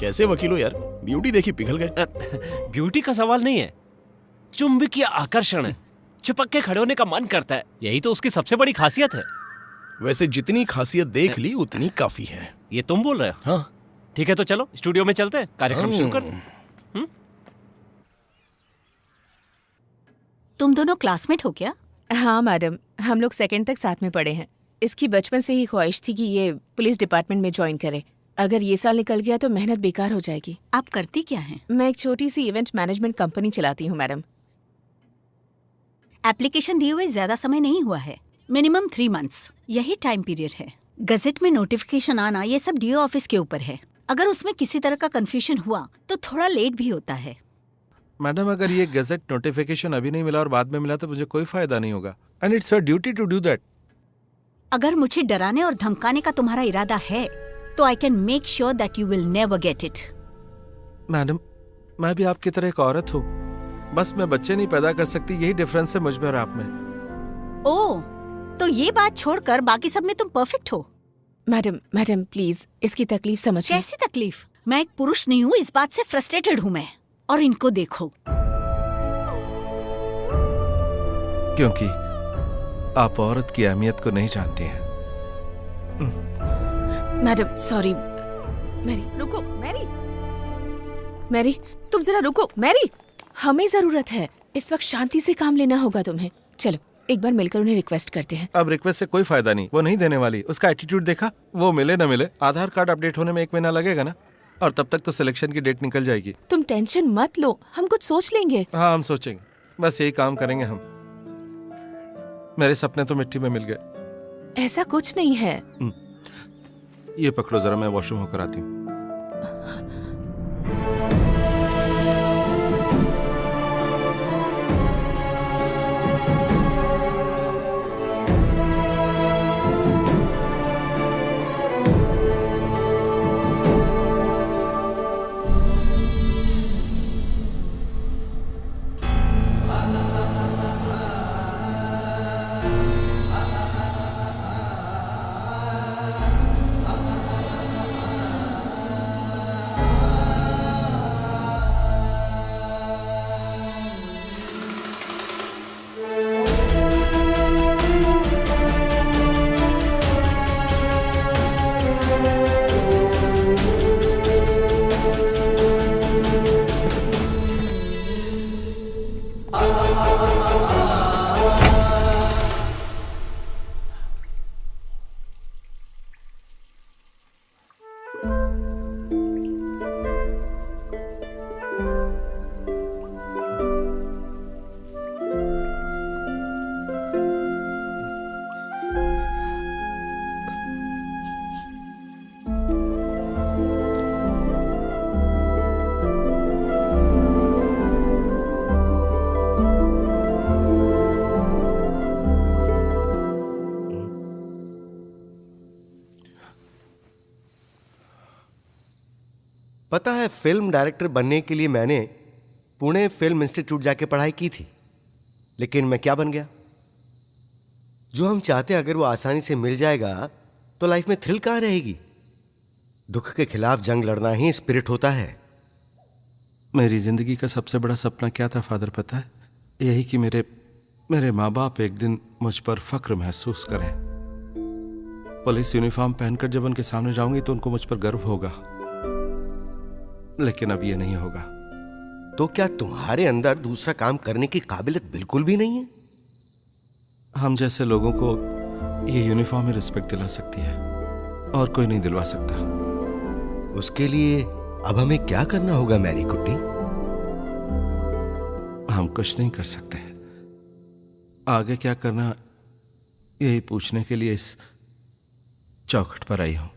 S8: कैसे वकील हो यार, ब्यूटी देखी पिघल गए।
S9: ब्यूटी का सवाल नहीं है, चुंबकीय आकर्षण है। चिपक के खड़े होने का मन करता है, यही तो उसकी सबसे बड़ी खासियत है।
S8: वैसे जितनी खासियत देख ली उतनी काफी है।
S9: ये तुम बोल रहे हो?
S8: हाँ।
S9: ठीक है, तो चलो स्टूडियो में चलते हैं, कार्यक्रम शुरू करते हैं।
S13: तुम दोनों क्लासमेट हो क्या?
S3: हाँ मैडम, हम लोग 2nd तक साथ में पढ़े हैं। इसकी बचपन से ही ख्वाहिश थी कि ये पुलिस डिपार्टमेंट में ज्वाइन करे। अगर ये साल निकल गया तो मेहनत बेकार हो जाएगी।
S13: आप करती क्या हैं?
S3: मैं एक छोटी सी इवेंट मैनेजमेंट कंपनी चलाती हूँ मैडम।
S13: एप्लीकेशन दिए हुए ज्यादा समय नहीं हुआ है, मिनिमम 3 मंथ्स, यही टाइम पीरियड है। गजेट में नोटिफिकेशन आना ये सब डीओ ऑफिस के ऊपर है। अगर उसमें किसी तरह का कंफ्यूजन हुआ तो थोड़ा लेट भी होता है।
S1: मैडम, अगर ये गजेट नोटिफिकेशन अभी नहीं मिला और बाद में मिला तो मुझे कोई फायदा नहीं होगा, and it's your duty to do that.
S13: अगर मुझे डराने और धमकाने का तुम्हारा इरादा है तो I can make sure that you will never get it.
S1: Madam, मैं भी आपकी तरह एक औरत हूँ, बस मैं बच्चे नहीं पैदा कर सकती, यही डिफरेंस है मुझ में और आप में।
S13: ओह, तो ये बात छोड़कर बाकी सब में तुम परफेक्ट हो।
S3: मैडम प्लीज इसकी तकलीफ समझिए।
S13: कैसी तकलीफ? मैं एक पुरुष नहीं हूँ, इस बात से फ्रस्ट्रेटेड हूँ मैं। और इनको देखो।
S1: क्योंकि आप औरत की अहमियत को नहीं जानती हैं।
S3: Madam sorry. मैरी रुको, मैरी तुम जरा रुको। मैरी, हमें जरूरत है, इस वक्त शांति से काम लेना होगा तुम्हें। चलो एक बार मिलकर उन्हें रिक्वेस्ट करते हैं।
S1: अब रिक्वेस्ट से कोई फायदा नहीं, वो नहीं देने वाली। उसका एटीट्यूड देखा, वो मिले न मिले, आधार कार्ड अपडेट होने में 1 महीना लगेगा ना। और तब तक तो सिलेक्शन की डेट निकल जाएगी।
S3: तुम टेंशन मत लो, हम कुछ सोच लेंगे।
S1: हाँ, हम सोचेंगे, बस यही काम करेंगे हम। मेरे सपने तो मिट्टी में मिल गए।
S3: ऐसा कुछ नहीं है।
S1: ये पकड़ो जरा, मैं वॉशरूम होकर आती हूँ।
S4: पता है, फिल्म डायरेक्टर बनने के लिए मैंने पुणे फिल्म इंस्टीट्यूट जाके पढ़ाई की थी, लेकिन मैं क्या बन गया। जो हम चाहते हैं अगर वो आसानी से मिल जाएगा तो लाइफ में थ्रिल कहाँ रहेगी। दुख के खिलाफ जंग लड़ना ही स्पिरिट होता है।
S1: मेरी जिंदगी का सबसे बड़ा सपना क्या था फादर, पता है? यही कि मेरे माँ बाप एक दिन मुझ पर फक्र महसूस करें। पुलिस यूनिफॉर्म पहनकर जब उनके सामने जाऊंगी तो उनको मुझ पर गर्व होगा, लेकिन अब ये नहीं होगा।
S4: तो क्या तुम्हारे अंदर दूसरा काम करने की काबिलियत बिल्कुल भी नहीं है?
S1: हम जैसे लोगों को ये यूनिफॉर्म ही रिस्पेक्ट दिला सकती है, और कोई नहीं दिलवा सकता।
S4: उसके लिए अब हमें क्या करना होगा मैरी कुट्टी?
S1: हम कुछ नहीं कर सकते। आगे क्या करना, यही पूछने के लिए इस चौखट पर आई हूं।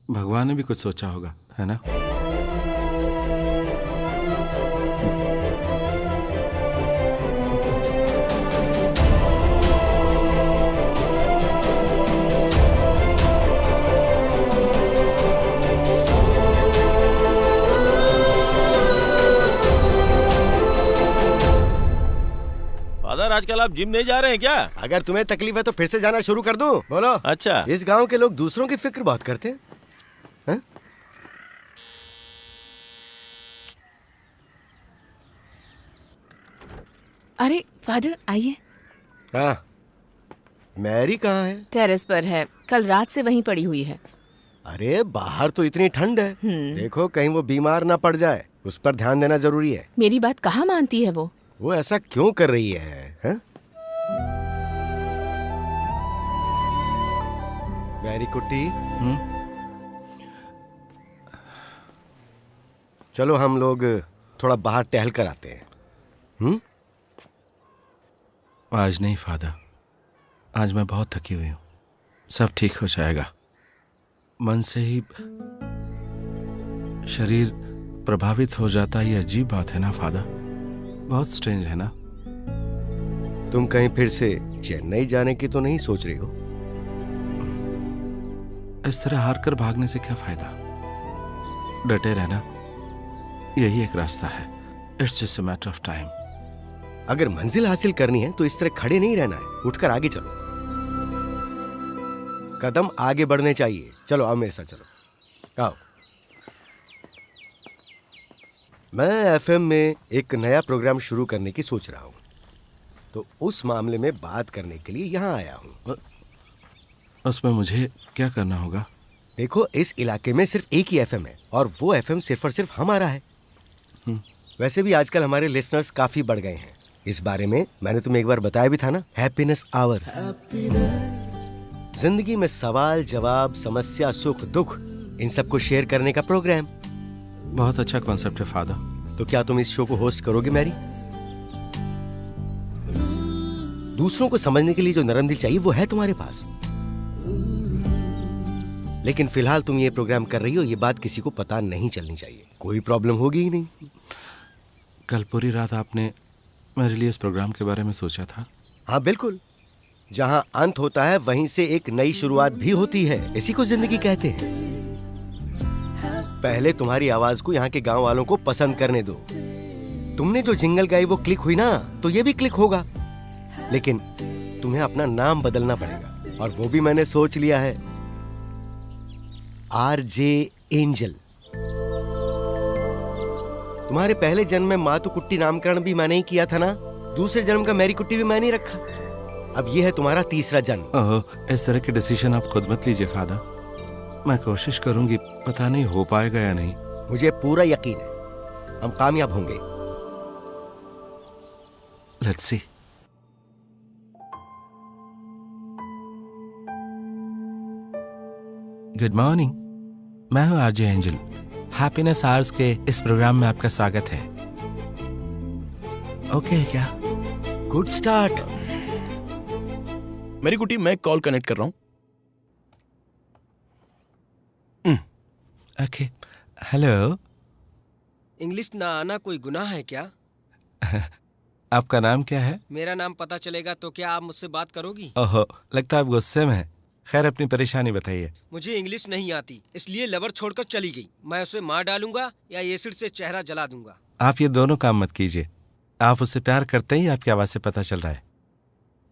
S1: भगवान ने भी कुछ सोचा होगा, है ना?
S12: फादर, आजकल आप जिम नहीं जा रहे हैं क्या?
S4: अगर तुम्हें तकलीफ है तो फिर से जाना शुरू कर दूं? बोलो।
S12: अच्छा,
S4: इस गांव के लोग दूसरों की फिक्र बहुत करते हैं, हैं?
S3: अरे फादर आइए।
S4: हाँ, मैरी कहाँ है?
S3: टेरेस पर है, कल रात से वहीं पड़ी हुई है।
S4: अरे बाहर तो इतनी ठंड है, देखो कहीं वो बीमार ना पड़ जाए, उस पर ध्यान देना जरूरी है।
S3: मेरी बात कहाँ मानती है वो
S4: ऐसा क्यों कर रही है, हैं? मैरी कुट्टी, चलो हम लोग थोड़ा बाहर टहल कर आते हैं।
S1: आज नहीं फादर, आज मैं बहुत थकी हुई हूँ। सब ठीक हो जाएगा। मन से ही शरीर प्रभावित हो जाता है, ये अजीब बात है ना फादर? बहुत स्ट्रेंज है ना?
S4: तुम कहीं फिर से चेन्नई जाने की तो नहीं सोच रही हो?
S1: इस तरह हार कर भागने से क्या फायदा? डटे रहना यही एक रास्ता है। It's just a matter of time.
S4: अगर मंजिल हासिल करनी है तो इस तरह खड़े नहीं रहना है, उठकर आगे चलो। कदम आगे बढ़ने चाहिए। चलो आओ मेरे साथ, चलो आओ। मैं एफएम में एक नया प्रोग्राम शुरू करने की सोच रहा हूँ, तो उस मामले में बात करने के लिए यहाँ आया हूँ।
S1: उसमें मुझे क्या करना होगा?
S4: देखो, इस इलाके में सिर्फ एक ही एफएम है, और वो एफएम सिर्फ और सिर्फ हमारा है। वैसे भी आजकल हमारे लिसनर्स काफी बढ़ गए हैं। इस बारे में मैंने तुम्हें एक बार बताया भी था ना, हैप्पीनेस आवर। जिंदगी में सवाल जवाब, समस्या, सुख दुख इन सबको शेयर करने का प्रोग्राम।
S1: बहुत अच्छा कॉन्सेप्ट है फादर।
S4: तो क्या तुम इस शो को होस्ट करोगे मैरी? दूसरों को समझने के लिए जो नरम दिल चाहिए वो है तुम्हारे पास। लेकिन फिलहाल तुम ये प्रोग्राम कर रही हो, ये बात किसी को पता नहीं चलनी चाहिए। कोई प्रॉब्लम होगी ही नहीं।
S1: कल पूरी रात आपने मेरे लिए इस प्रोग्राम के बारे में सोचा था?
S4: हाँ बिल्कुल। जहां अंत होता है वहीं से एक नई शुरुआत भी होती है। इसी को जिंदगी कहते हैं। पहले तुम्हारी आवाज को यहाँ के गांव वालों को पसंद करने दो। तुमने जो जिंगल गाई वो क्लिक हुई ना, तो ये भी क्लिक होगा। लेकिन तुम्हें अपना नाम बदलना पड़ेगा, और वो भी मैंने सोच लिया है, RJ एंजल। तुम्हारे पहले जन्म में मातू कुट्टी नामकरण भी मैंने ही किया था ना। दूसरे जन्म का मैरी कुट्टी भी मैंने ही रखा। अब ये है तुम्हारा तीसरा जन्म।
S1: ओह, इस तरह के डिसीजन आप खुद मत लीजिए फादर। मैं कोशिश करूंगी, पता नहीं हो पाएगा या नहीं।
S4: मुझे पूरा यकीन है हम कामयाब होंगे।
S1: Let's see. गुड मॉर्निंग, मैं हूं RJ एंजल। हैप्पीनेस आवर्स के इस प्रोग्राम में आपका स्वागत है। ओके क्या?
S4: Good start.
S8: मेरी कुटी, मैं कॉल कनेक्ट कर रहा हूँ।
S1: Okay, hello.
S14: इंग्लिश ना आना कोई गुनाह है क्या?
S1: आपका नाम क्या है?
S14: मेरा नाम पता चलेगा तो क्या आप मुझसे बात करोगी?
S1: ओहो, लगता है आप गुस्से में हैं। खैर, अपनी परेशानी बताइए।
S14: मुझे इंग्लिश नहीं आती, इसलिए लवर छोड़कर चली गई। मैं उसे मार डालूंगा या एसिड से चेहरा जला दूंगा।
S1: आप ये दोनों काम मत कीजिए। आप उससे प्यार करते ही आपकी आवाज से पता चल रहा है।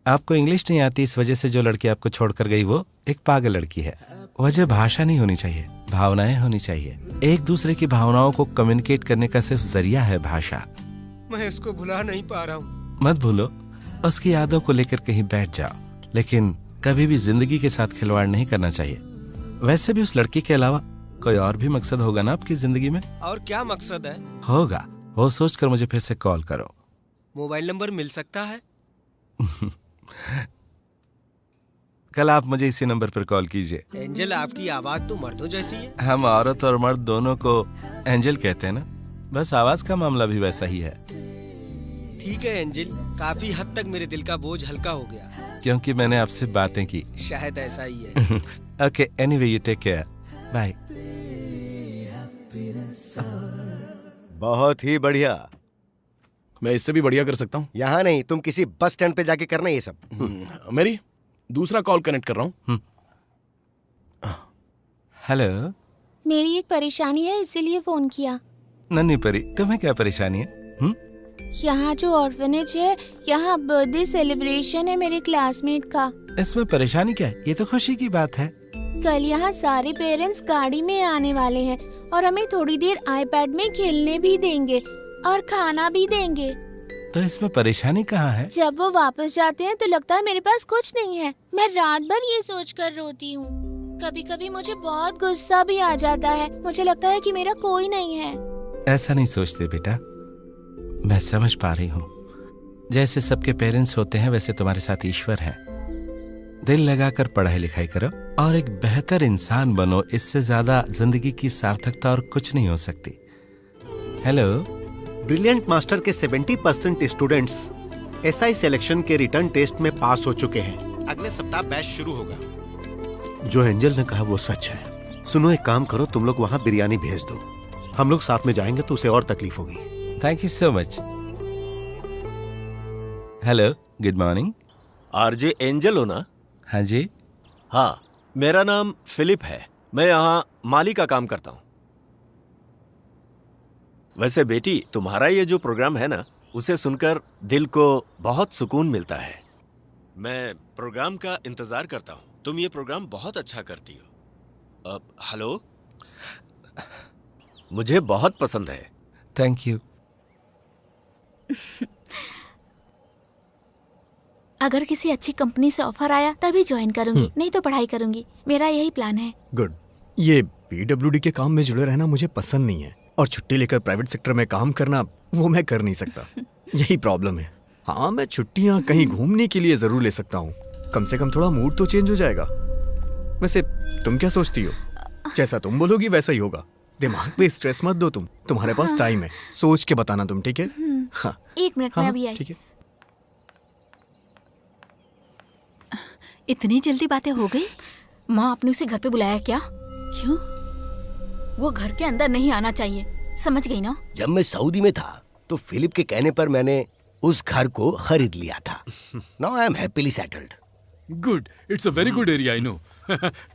S1: आपको इंग्लिश नहीं आती, इस वजह से जो लड़की आपको छोड़कर गई वो एक पागल लड़की है। वजह भाषा नहीं होनी चाहिए, भावनाएं होनी चाहिए। एक दूसरे की भावनाओं को कम्युनिकेट करने का सिर्फ जरिया है भाषा।
S14: मैं उसको भुला नहीं पा रहा हूँ।
S1: मत भूलो, उसकी यादों को लेकर कहीं बैठ जाओ, लेकिन कभी भी जिंदगी के साथ खिलवाड़ नहीं करना चाहिए। वैसे भी उस लड़की के अलावा कोई और भी मकसद होगा ना आपकी जिंदगी में?
S14: और क्या मकसद है?
S1: होगा, वो सोचकर मुझे फिर से कॉल करो।
S14: मोबाइल नंबर मिल सकता है?
S1: कल आप मुझे इसी नंबर पर कॉल कीजिए।
S14: एंजल, आपकी आवाज तो मर्दों जैसी है।
S1: हम औरत और मर्द दोनों को एंजल कहते हैं ना, बस आवाज का मामला भी वैसा ही है।
S14: ठीक है एंजल, काफी हद तक मेरे दिल का बोझ हल्का हो गया।
S1: क्योंकि मैंने आपसे बातें की।
S14: शायद ऐसा ही है।
S1: Okay, anyway you take care, bye.
S4: बहुत ही बढ़िया।
S8: मैं इससे भी बढ़िया कर सकता हूँ।
S4: यहाँ नहीं, तुम किसी बस स्टैंड पे जाके करना ये सब।
S8: मेरी दूसरा कॉल कनेक्ट कर रहा हूँ।
S1: हेलो।
S6: मेरी एक परेशानी है, इसीलिए फोन किया।
S1: नन्ही परी, तुम्हें क्या परेशानी है?
S6: यहाँ जो ऑर्फनेज है, यहाँ बर्थडे सेलिब्रेशन है मेरे क्लासमेट का।
S1: इसमें परेशानी क्या है? ये तो खुशी की बात है।
S6: कल यहाँ सारे पेरेंट्स गाड़ी में आने वाले हैं और हमें थोड़ी देर आईपैड में खेलने भी देंगे और खाना भी देंगे।
S1: तो इसमें परेशानी कहाँ है?
S6: जब वो वापस जाते हैं तो लगता है मेरे पास कुछ नहीं है। मैं रात भर ये सोचकर रोती हूँ। कभी कभी मुझे बहुत गुस्सा भी आ जाता है। मुझे लगता है कि मेरा कोई नहीं है।
S1: ऐसा नहीं सोचते बेटा, मैं समझ पा रही हूँ। जैसे सबके पेरेंट्स होते हैं वैसे तुम्हारे साथ ईश्वर है। दिल लगाकर पढ़ाई लिखाई करो और एक बेहतर इंसान बनो। इससे ज्यादा जिंदगी की सार्थकता और कुछ नहीं हो सकती। हेलो।
S10: ब्रिलियंट मास्टर के 70% स्टूडेंट्स SI सिलेक्शन के रिटर्न टेस्ट में पास हो चुके हैं। अगले सप्ताह बैच शुरू होगा। जो एंजल ने कहा वो सच है। सुनो, एक काम करो, तुम लोग वहाँ बिरयानी भेज दो। हम लोग साथ में जाएंगे तो उसे और तकलीफ होगी।
S1: Thank you so much. Hello, good morning.
S7: RJ angel हो ना?
S1: हाँ जी।
S7: हाँ, मेरा नाम फिलिप है। मैं यहाँ माली का काम करता हूँ। वैसे बेटी, तुम्हारा ये जो प्रोग्राम है ना, उसे सुनकर दिल को बहुत सुकून मिलता है।
S15: मैं प्रोग्राम का इंतजार करता हूँ। तुम ये प्रोग्राम बहुत अच्छा करती हो। हेलो।
S7: मुझे बहुत पसंद है।
S1: Thank you.
S6: अगर किसी अच्छी कंपनी से ऑफर आया तभी ज्वाइन करूंगी, नहीं तो पढ़ाई करूंगी। मेरा यही प्लान है।
S11: गुड। ये PWD के काम में जुड़े रहना मुझे पसंद नहीं है, और छुट्टी लेकर प्राइवेट सेक्टर में काम करना वो मैं कर नहीं सकता। यही प्रॉब्लम है। हाँ, मैं छुट्टियाँ कहीं घूमने के लिए जरूर ले सकता हूँ। कम से कम थोड़ा मूड तो चेंज हो जाएगा। वैसे तुम क्या सोचती हो? जैसा तुम बोलोगी वैसा ही होगा। दिमाग पे स्ट्रेस मत दो तुम, तुम्हारे पास टाइम है, सोच के बताना तुम, ठीक है? हाँ
S6: 1 मिनट में अभी आई।
S11: ठीक है।
S13: इतनी जल्दी बातें हो गई?
S5: माँ, आपने उसे घर पे बुलाया क्या?
S13: क्यों?
S5: वो घर के अंदर नहीं आना चाहिए, समझ गई ना?
S4: जब मैं सऊदी में था तो फिलिप के कहने पर मैंने उस घर को खरीद लिया था। Now I am happily settled.
S2: Good, it's a very good area, I know.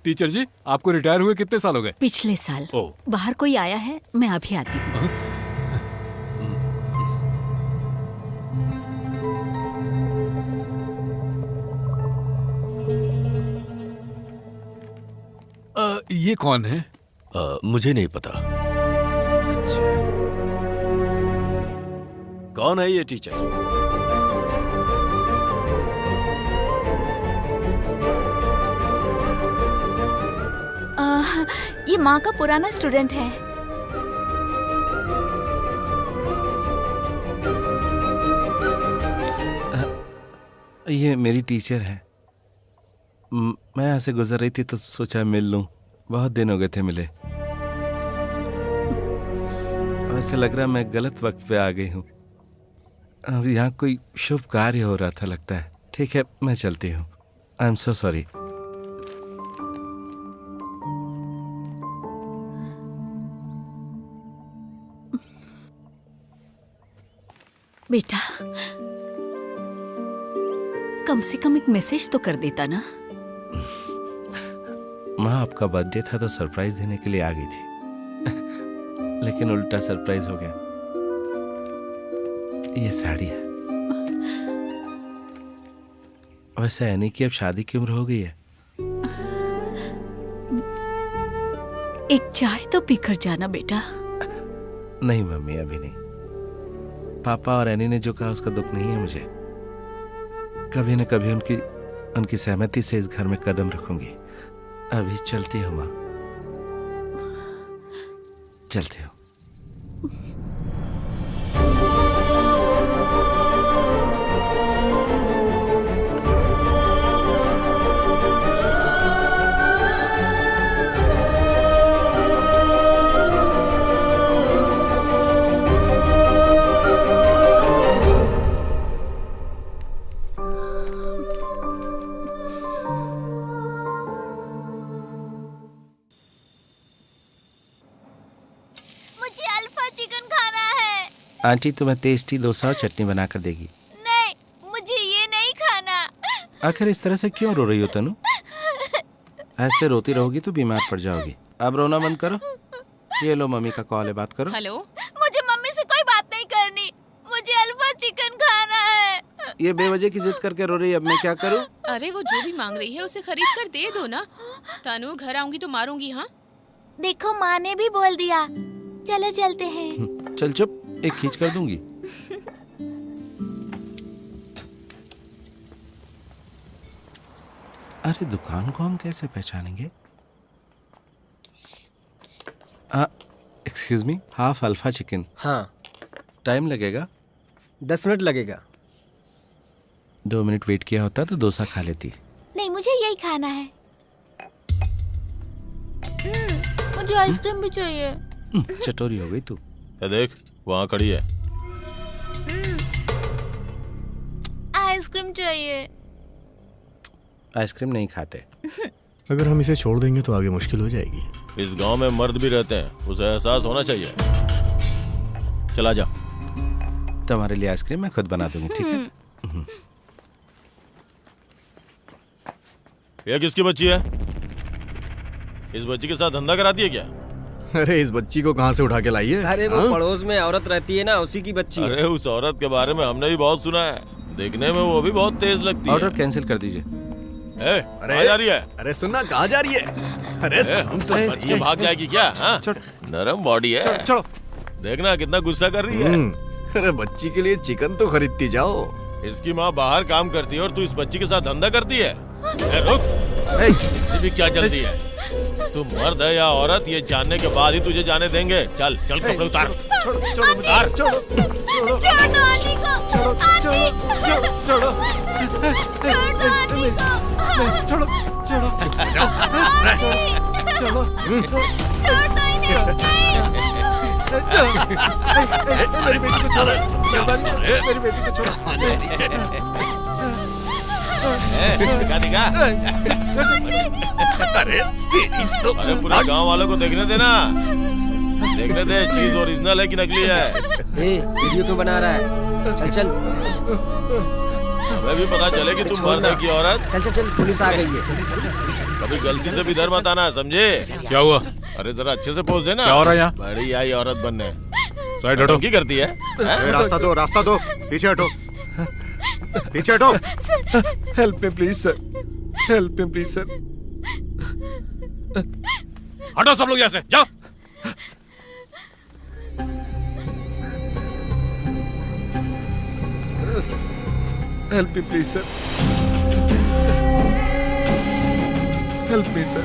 S2: Teacher ji, आपको रिटायर हुए कितने साल हो गए?
S13: पिछले साल।
S2: ओह।
S13: बाहर कोई आया है, मैं अभी आती हूँ।
S2: ये कौन है?
S15: मुझे नहीं पता। कौन है ये टीचर?
S5: ये माँ का पुराना स्टूडेंट है।
S1: ये मेरी टीचर है। मैं यहाँ से गुजर रही थी तो सोचा मिल लूं, बहुत दिन हो गए थे मिले। ऐसा लग रहा मैं गलत वक्त पे आ गई हूँ। अब यहाँ कोई शुभ कार्य हो रहा था लगता है। ठीक है, मैं चलती हूँ। I am so sorry.
S13: बेटा, कम से कम एक मैसेज तो कर देता ना।
S1: माँ, आपका बर्थडे था तो सरप्राइज देने के लिए आ गई थी लेकिन उल्टा सरप्राइज हो गया। ये साड़ी है। वैसे एनी की अब शादी की उम्र हो गई है।
S13: एक चाय तो पीकर जाना बेटा।
S1: नहीं मम्मी, अभी नहीं। पापा और एनी ने जो कहा उसका दुख नहीं है मुझे। कभी न कभी उनकी सहमति से इस घर में कदम रखूंगी। अभी चलती हो माँ, चलते हो। आंटी तुम्हें टेस्टी डोसा और चटनी बनाकर देगी।
S6: नहीं, मुझे ये नहीं खाना।
S1: आखिर इस तरह से क्यों रो रही हो तनु? ऐसे रोती रहोगी तो बीमार पड़ जाओगी। अब रोना बंद करो। ये लो मम्मी का कॉल है, बात करो।
S3: हेलो,
S6: मुझे मम्मी से कोई बात नहीं करनी, मुझे अल्फा चिकन खाना है।
S1: ये बेवजह की जिद करके रो रही है, अब मैं क्या करूं?
S3: अरे वो जो भी मांग रही है उसे खरीद कर दे दो ना। तनु, घर आऊंगी तो मारूंगी। हाँ
S6: देखो, माँ ने भी बोल दिया। चलो चलते हैं।
S1: चल चुप, एक खींच कर दूंगी। अरे दुकान को हम कैसे पहचानेंगे? Excuse me, half alpha chicken.
S14: हाँ।
S1: टाइम लगेगा?
S14: 10 मिनट लगेगा।
S1: 2 मिनट वेट किया होता तो डोसा खा लेती।
S6: नहीं, मुझे यही खाना है। मुझे आइसक्रीम भी चाहिए।
S1: चटोरी हो गई तू।
S12: देख, वहाँ खड़ी है।
S6: आइसक्रीम चाहिए।
S1: आइसक्रीम नहीं खाते।
S11: अगर हम इसे छोड़ देंगे तो आगे मुश्किल हो जाएगी।
S12: इस गांव में मर्द भी रहते हैं, उसे एहसास होना चाहिए। चला जा।
S1: तुम्हारे लिए आइसक्रीम मैं खुद बना दूंगी, ठीक है?
S12: ये किसकी बच्ची है? इस बच्ची के साथ धंधा कराती है क्या?
S11: अरे इस बच्ची को कहाँ से उठा के लाई है?
S14: अरे वो पड़ोस में औरत रहती है ना, उसी की बच्ची है।
S12: अरे उस औरत के बारे में हमने भी बहुत सुना है। देखने में वो भी बहुत तेज लगती है।
S1: ऑर्डर कैंसिल कर दीजिए।
S12: कहाँ जा रही है?
S11: अरे सुनना, कहाँ जा रही है? अरे
S12: तो सच में भाग जाएगी क्या? हाँ? नरम बॉडी है।
S11: छोड़ो।
S12: देखना कितना गुस्सा कर रही है।
S11: अरे बच्ची के लिए चिकन तो खरीदती जाओ।
S12: इसकी माँ बाहर काम करती है और तू इस बच्ची के साथ धंधा करती है। रुक, ये भी क्या चलती है? तू मर्द है या औरत, ये जानने के बाद ही तुझे जाने देंगे। चल चल, कपड़े उतार।
S1: छोड़ो छोड़ो
S12: उतार।
S1: छोड़ो छोड़ो
S6: छोड़ दो आंटी को।
S1: छोड़ो छोड़ो छोड़ो
S6: छोड़ दो आंटी को।
S1: छोड़ो छोड़ो मेरी बेटी को छोड़ो, मेरी बेटी को छोड़ो।
S12: दिखा। अरे पूरे गांव वालों को देखने देना, देखने दे चीज ओरिजिनल है कि नकली है।
S14: वीडियो क्यों बना रहा है? चल चल,
S12: हमें भी पता चले कि तुम मर्द है की औरत।
S14: चल चल चल, पुलिस आ गई है।
S12: कभी गलती से भी इधर मत आना, समझे?
S2: क्या हुआ?
S12: अरे जरा अच्छे से पोज देना।
S2: क्या हो रहा है यहाँ?
S12: बड़ी आई औरत बनने।
S2: साइड हटो।
S12: की करती है?
S10: रास्ता दो, रास्ता दो, पीछे हटो, पीछे हटो।
S1: Help me please sir, help me please sir.
S2: हटो सब लोग यहाँ से, जाओ।
S1: Help me please sir, help me sir.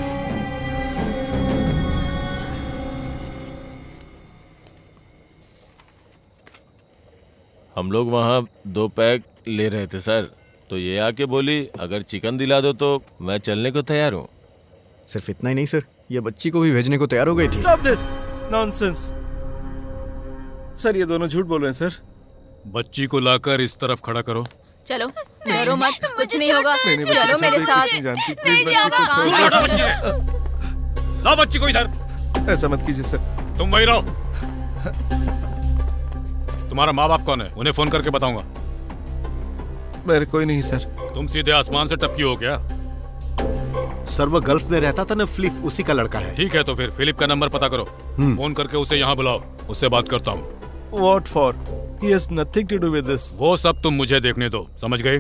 S12: हम लोग वहाँ 2 पैक ले रहे थे सर, तो ये आके बोली अगर चिकन दिला दो तो मैं चलने को तैयार हूँ।
S11: सिर्फ इतना ही नहीं सर, ये बच्ची को भी भेजने को तैयार हो गई थी।
S1: Stop this nonsense. सर ये दोनों झूठ बोल रहे हैं सर।
S2: बच्ची को लाकर इस तरफ खड़ा करो।
S5: चलो डरो मत, कुछ नहीं होगा।
S1: नहीं,
S5: चलो मेरे साथ।
S1: नहीं जानती,
S5: नहीं
S1: प्लीज बच्ची को
S5: जाऊंगा।
S1: छोड़
S2: हटो बच्ची को। लाओ बच्ची को इधर।
S1: ऐसा मत कीजिए सर।
S2: तुम वही रहो। तुम्हारा माँ बाप कौन है? उन्हें फोन करके बताऊंगा।
S1: मेरे कोई नहीं सर।
S2: तुम सीधे आसमान से टपकी हो क्या?
S10: सर वो गल्फ में रहता था ना, फिलिप, उसी का लड़का है।
S2: ठीक है तो फिर फिलिप का नंबर पता करो, फोन करके उसे यहाँ बुलाओ, उससे बात करता हूँ।
S1: What for? He has nothing to do with this.
S2: वो सब तुम मुझे देखने दो, समझ गए?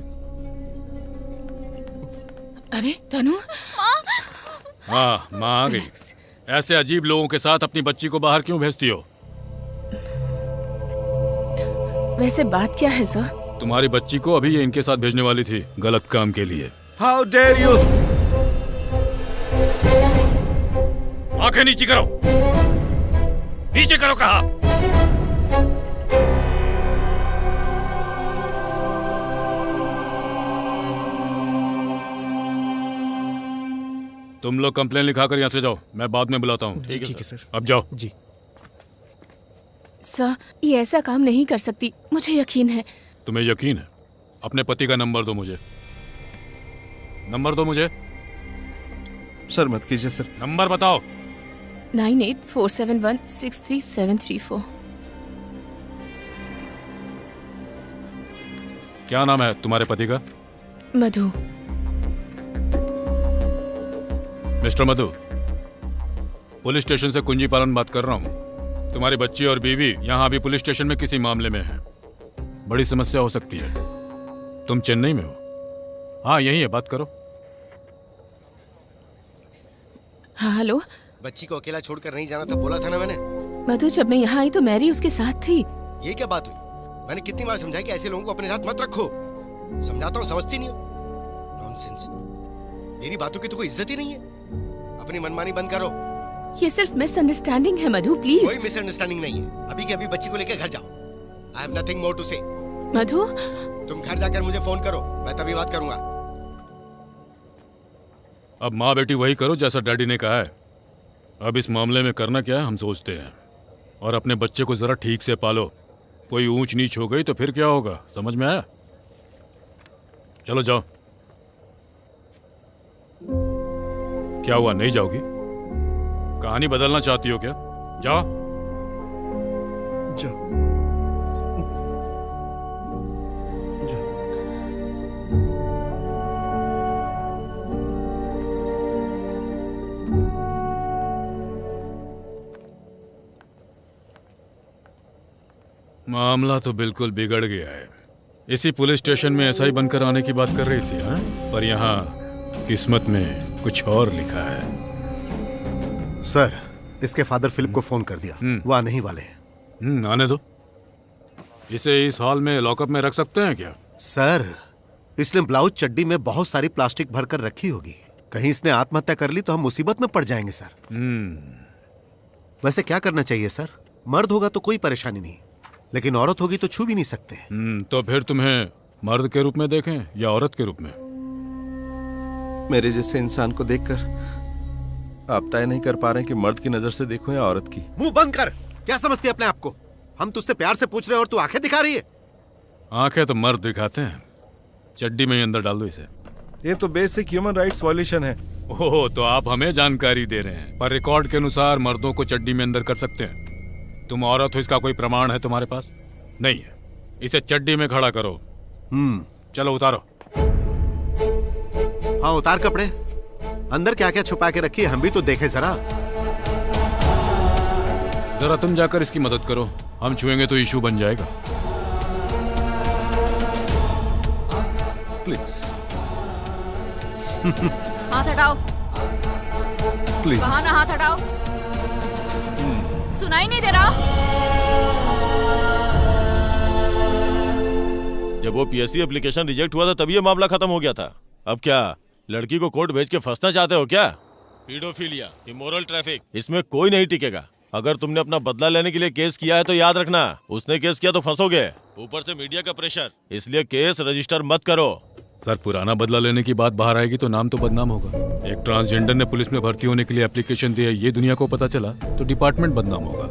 S3: अरे तनु,
S2: हाँ माँ आ गई। ऐसे अजीब लोगों के साथ अपनी बच्ची को बाहर क्यों भेजती हो?
S3: वैसे बात क्या है सर?
S2: तुम्हारी बच्ची को अभी ये इनके साथ भेजने वाली थी, गलत काम के लिए।
S1: How dare you?
S2: आंखें नीचे करो, नीचे करो कहा। तुम लोग कंप्लेन लिखाकर यहाँ से जाओ, मैं बाद में बुलाता हूँ।
S11: ठीक है सर।
S2: अब जाओ।
S11: जी
S3: सर ये ऐसा काम नहीं कर सकती, मुझे यकीन है।
S2: तुम्हें यकीन है? अपने पति का नंबर दो मुझे, नंबर दो मुझे।
S1: सर मत कीजिए सर।
S2: नंबर बताओ।
S3: 9847163734।
S2: क्या नाम है तुम्हारे पति का?
S3: मधु।
S2: मिस्टर मधु, पुलिस स्टेशन से कुंजी पालन बात कर रहा हूँ। तुम्हारी बच्ची और बीवी यहाँ अभी पुलिस स्टेशन में किसी मामले में है। बड़ी समस्या हो सकती है। तुम चेन्नई में हो? हाँ यही है, बात करो।
S3: हाँ हेलो।
S4: बच्ची को अकेला छोड़कर नहीं जाना था, बोला था ना मैंने।
S3: मधु जब मैं यहाँ आई तो मैरी उसके साथ थी।
S4: ये क्या बात हुई? मैंने कितनी बार समझाया कि ऐसे लोगों को अपने साथ मत रखो। समझाता हूँ, समझती नहीं हो। नॉनसेंस। मेरी बातों की तो कोई इज्जत ही नहीं है। अपनी मनमानी बंद करो।
S3: ये सिर्फ मिसअंडरस्टैंडिंग है मधु, प्लीज।
S4: कोई मिसअंडरस्टैंडिंग नहीं है। अभी के अभी बच्ची को लेकर घर जाओ। I have nothing more to say.
S3: Madhu
S4: तुम घर जाकर मुझे फोन करो, मैं तभी बात करूंगा।
S2: अब माँ बेटी वही करो जैसा डैडी ने कहा है। अब इस मामले में करना क्या है हम सोचते हैं, और अपने बच्चे को जरा ठीक से पालो। कोई ऊंच नीच हो गई तो फिर क्या होगा, समझ में आया? चलो जाओ। क्या हुआ, नहीं जाओगी? कहानी बदलना चाहती हो क्या? जाओ।
S1: जाओ।
S2: मामला तो बिल्कुल बिगड़ गया है। इसी पुलिस स्टेशन में एसआई बनकर आने की बात कर रही थी, हाँ? पर यहाँ किस्मत में कुछ और लिखा है।
S10: सर इसके फादर फिलिप को फोन कर दिया, वो आने ही वाले हैं।
S2: आने दो। इसे इस हॉल में लॉकअप में रख सकते हैं क्या?
S10: सर इसने ब्लाउज चड्डी में बहुत सारी प्लास्टिक भरकर रखी होगी। कहीं इसने आत्महत्या कर ली तो हम मुसीबत में पड़ जाएंगे सर। वैसे क्या करना चाहिए सर? मर्द होगा तो कोई परेशानी नहीं, लेकिन औरत होगी तो छू भी नहीं सकते।
S2: तो फिर तुम्हें मर्द के रूप में देखें या औरत के रूप में?
S1: मेरे जैसे इंसान को देखकर आप तय नहीं कर पा रहे हैं कि मर्द की नजर से देखूं या औरत की।
S10: मुंह बंद कर। क्या समझती है अपने आप को? हम तुझसे प्यार से पूछ रहे हैं और तू आंखें दिखा रही है।
S2: आंखें तो मर्द दिखाते हैं। चड्डी में ही अंदर डाल दो इसे।
S1: ये तो बेसिक ह्यूमन राइट्स वॉल्यूशन है।
S2: ओह, तो आप हमें जानकारी दे रहे हैं, पर रिकॉर्ड के अनुसार मर्दों को चड्डी में अंदर कर सकते हैं। तुम औरत हो, इसका कोई प्रमाण है तुम्हारे पास? नहीं है। इसे चड्डी में खड़ा करो। चलो उतारो।
S10: हाँ उतार कपड़े। अंदर क्या क्या छुपा के रखी है हम भी तो देखे जरा।
S2: जरा तुम जाकर इसकी मदद करो, हम छुएंगे तो इशू बन जाएगा।
S1: प्लीज
S5: हाथ हटाओ।
S1: प्लीज।
S5: कहा ना हाथ हटाओ। सुनाई नहीं दे रहा?
S12: जब वो पीएससी एप्लीकेशन रिजेक्ट हुआ था तभी ये मामला खत्म हो गया था। अब क्या लड़की को कोर्ट भेज के फंसना चाहते हो क्या? पीडोफिलिया, इमोरल ट्रैफिक, इसमें कोई नहीं टिकेगा। अगर तुमने अपना बदला लेने के लिए केस किया है तो याद रखना, उसने केस किया तो फंसोगे। ऊपर से मीडिया का प्रेशर, इसलिए केस रजिस्टर मत करो।
S2: सर, पुराना बदला लेने की बात बाहर आएगी तो नाम तो बदनाम होगा। एक ट्रांसजेंडर ने पुलिस में भर्ती होने के लिए एप्लीकेशन दिया, ये दुनिया को पता चला तो डिपार्टमेंट बदनाम होगा।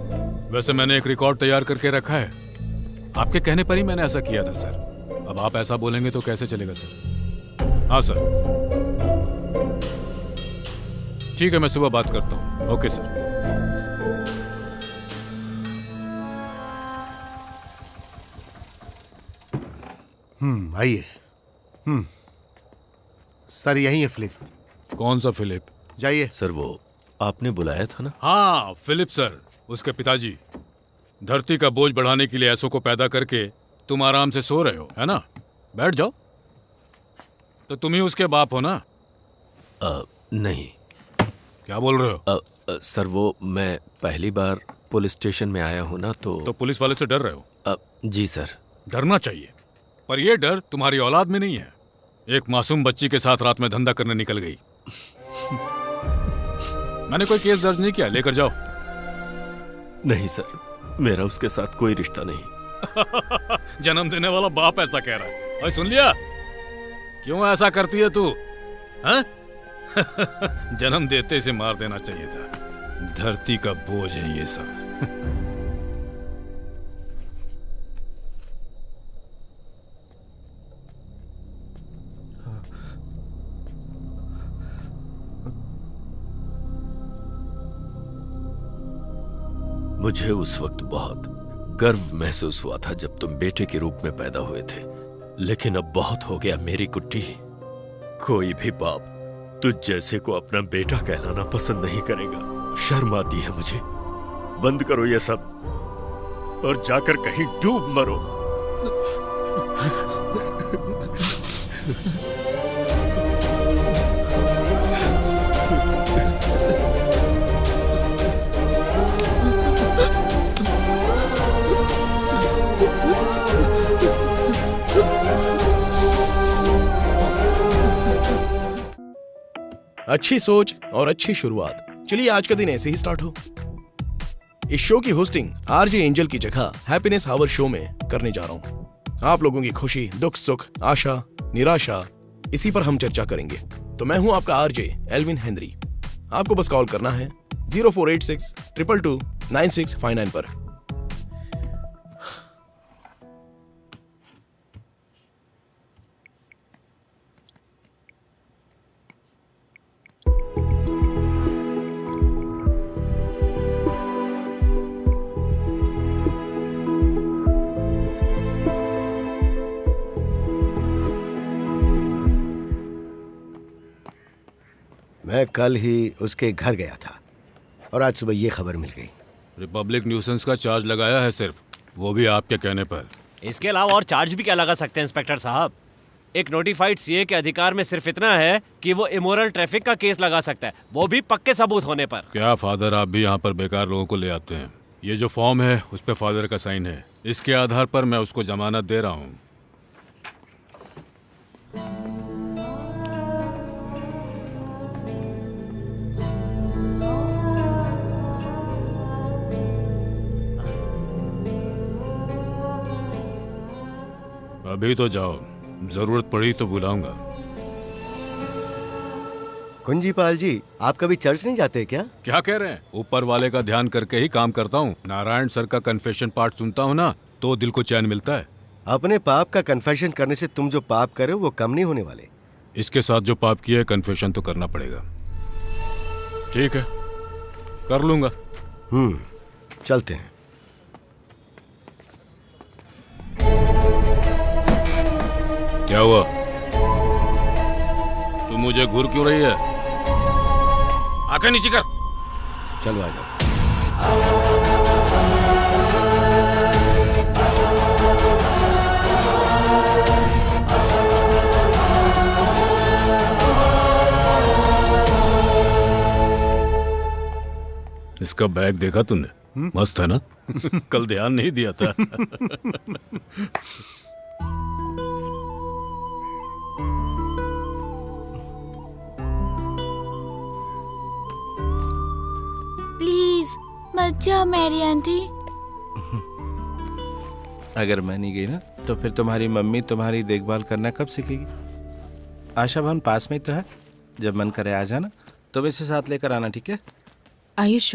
S2: वैसे मैंने एक रिकॉर्ड तैयार करके रखा है, आपके कहने पर ही मैंने ऐसा किया था सर। अब आप ऐसा बोलेंगे तो कैसे चलेगा सर? हाँ सर, ठीक है, मैं सुबह बात करता हूँ। Okay sir.
S10: आइए। सर यही है फिलिप।
S2: कौन सा फिलिप?
S10: जाइए।
S15: सर वो आपने बुलाया था ना?
S2: हाँ फिलिप सर, उसके पिताजी। धरती का बोझ बढ़ाने के लिए ऐसों को पैदा करके तुम आराम से सो रहे हो, है ना? बैठ जाओ। तो तुम ही उसके बाप हो ना?
S15: नहीं।
S2: क्या बोल रहे हो?
S15: सर वो मैं पहली बार पुलिस स्टेशन में आया हूँ ना, तो
S2: पुलिस वाले से डर रहे हो?
S15: जी सर।
S2: डरना चाहिए, पर यह डर तुम्हारी औलाद में नहीं है। एक मासूम बच्ची के साथ रात में धंधा करने निकल गई। मैंने कोई केस दर्ज नहीं किया, लेकर जाओ।
S15: नहीं सर, मेरा उसके साथ कोई रिश्ता नहीं।
S2: जन्म देने वाला बाप ऐसा कह रहा है। और सुन लिया, क्यों ऐसा करती है तू? हाँ? जन्म देते से मार देना चाहिए था। धरती का बोझ है ये सब।
S15: मुझे उस वक्त बहुत गर्व महसूस हुआ था जब तुम बेटे के रूप में पैदा हुए थे, लेकिन अब बहुत हो गया मेरी कुट्टी। कोई भी बाप तुझ जैसे को अपना बेटा कहलाना पसंद नहीं करेगा। शर्म आती है मुझे। बंद करो ये सब और जाकर कहीं डूब मरो।
S8: अच्छी सोच और अच्छी शुरुआत। चलिए आज का दिन ऐसे ही स्टार्ट हो। इस शो की होस्टिंग आरजे एंजल की जगह हैप्पीनेस हावर शो में करने जा रहा हूँ। आप लोगों की खुशी, दुख, सुख, आशा, निराशा, इसी पर हम चर्चा करेंगे। तो मैं हूँ आपका आरजे एल्विन हेनरी। आपको बस कॉल करना है 0486 222 9659 पर।
S4: मैं कल ही उसके घर गया था और आज सुबह ये खबर मिल गई।
S2: रिपब्लिक न्यूसेंस का चार्ज लगाया है सिर्फ, वो भी आपके कहने पर।
S9: इसके अलावा और चार्ज भी क्या लगा सकते हैं इंस्पेक्टर साहब? एक नोटिफाइड सीए के अधिकार में सिर्फ इतना है कि वो इमोरल ट्रैफिक का केस लगा सकता है, वो भी पक्के सबूत होने पर।
S2: क्या फादर, आप भी यहाँ पर बेकार लोगों को ले आते हैं? ये जो फॉर्म है उस पर फादर का साइन है, इसके आधार पर मैं उसको जमानत दे रहा हूँ। अभी तो जाओ, जरूरत पड़ी तो बुलाऊंगा।
S4: कुंजीपाल जी, आप कभी चर्च नहीं जाते क्या?
S2: क्या कह रहे हैं? ऊपर वाले का ध्यान करके ही काम करता हूँ। नारायण सर का कन्फेशन पार्ट सुनता हूँ ना, तो दिल को चैन मिलता है।
S4: अपने पाप का कन्फेशन करने से तुम जो पाप करे वो कम नहीं होने वाले।
S2: इसके साथ जो पाप किया है, कन्फेशन तो करना पड़ेगा। ठीक है, कर लूंगा।
S4: चलते हैं।
S2: क्या हुआ? तू मुझे घूर क्यों रही है? आंखें नीचे कर।
S4: चलो आ जाओ।
S2: इसका बैग देखा तूने? मस्त है ना? कल ध्यान नहीं दिया था।
S6: प्लीज मत जाओ मेरी आंटी।
S1: अगर मैं नहीं गई ना तो फिर तुम्हारी मम्मी तुम्हारी देखभाल करना कब सीखेगी? आशा भवन पास में ही तो है, जब मन करे आ जाना। तुम इसे साथ लेकर आना, ठीक है?
S3: आयुष,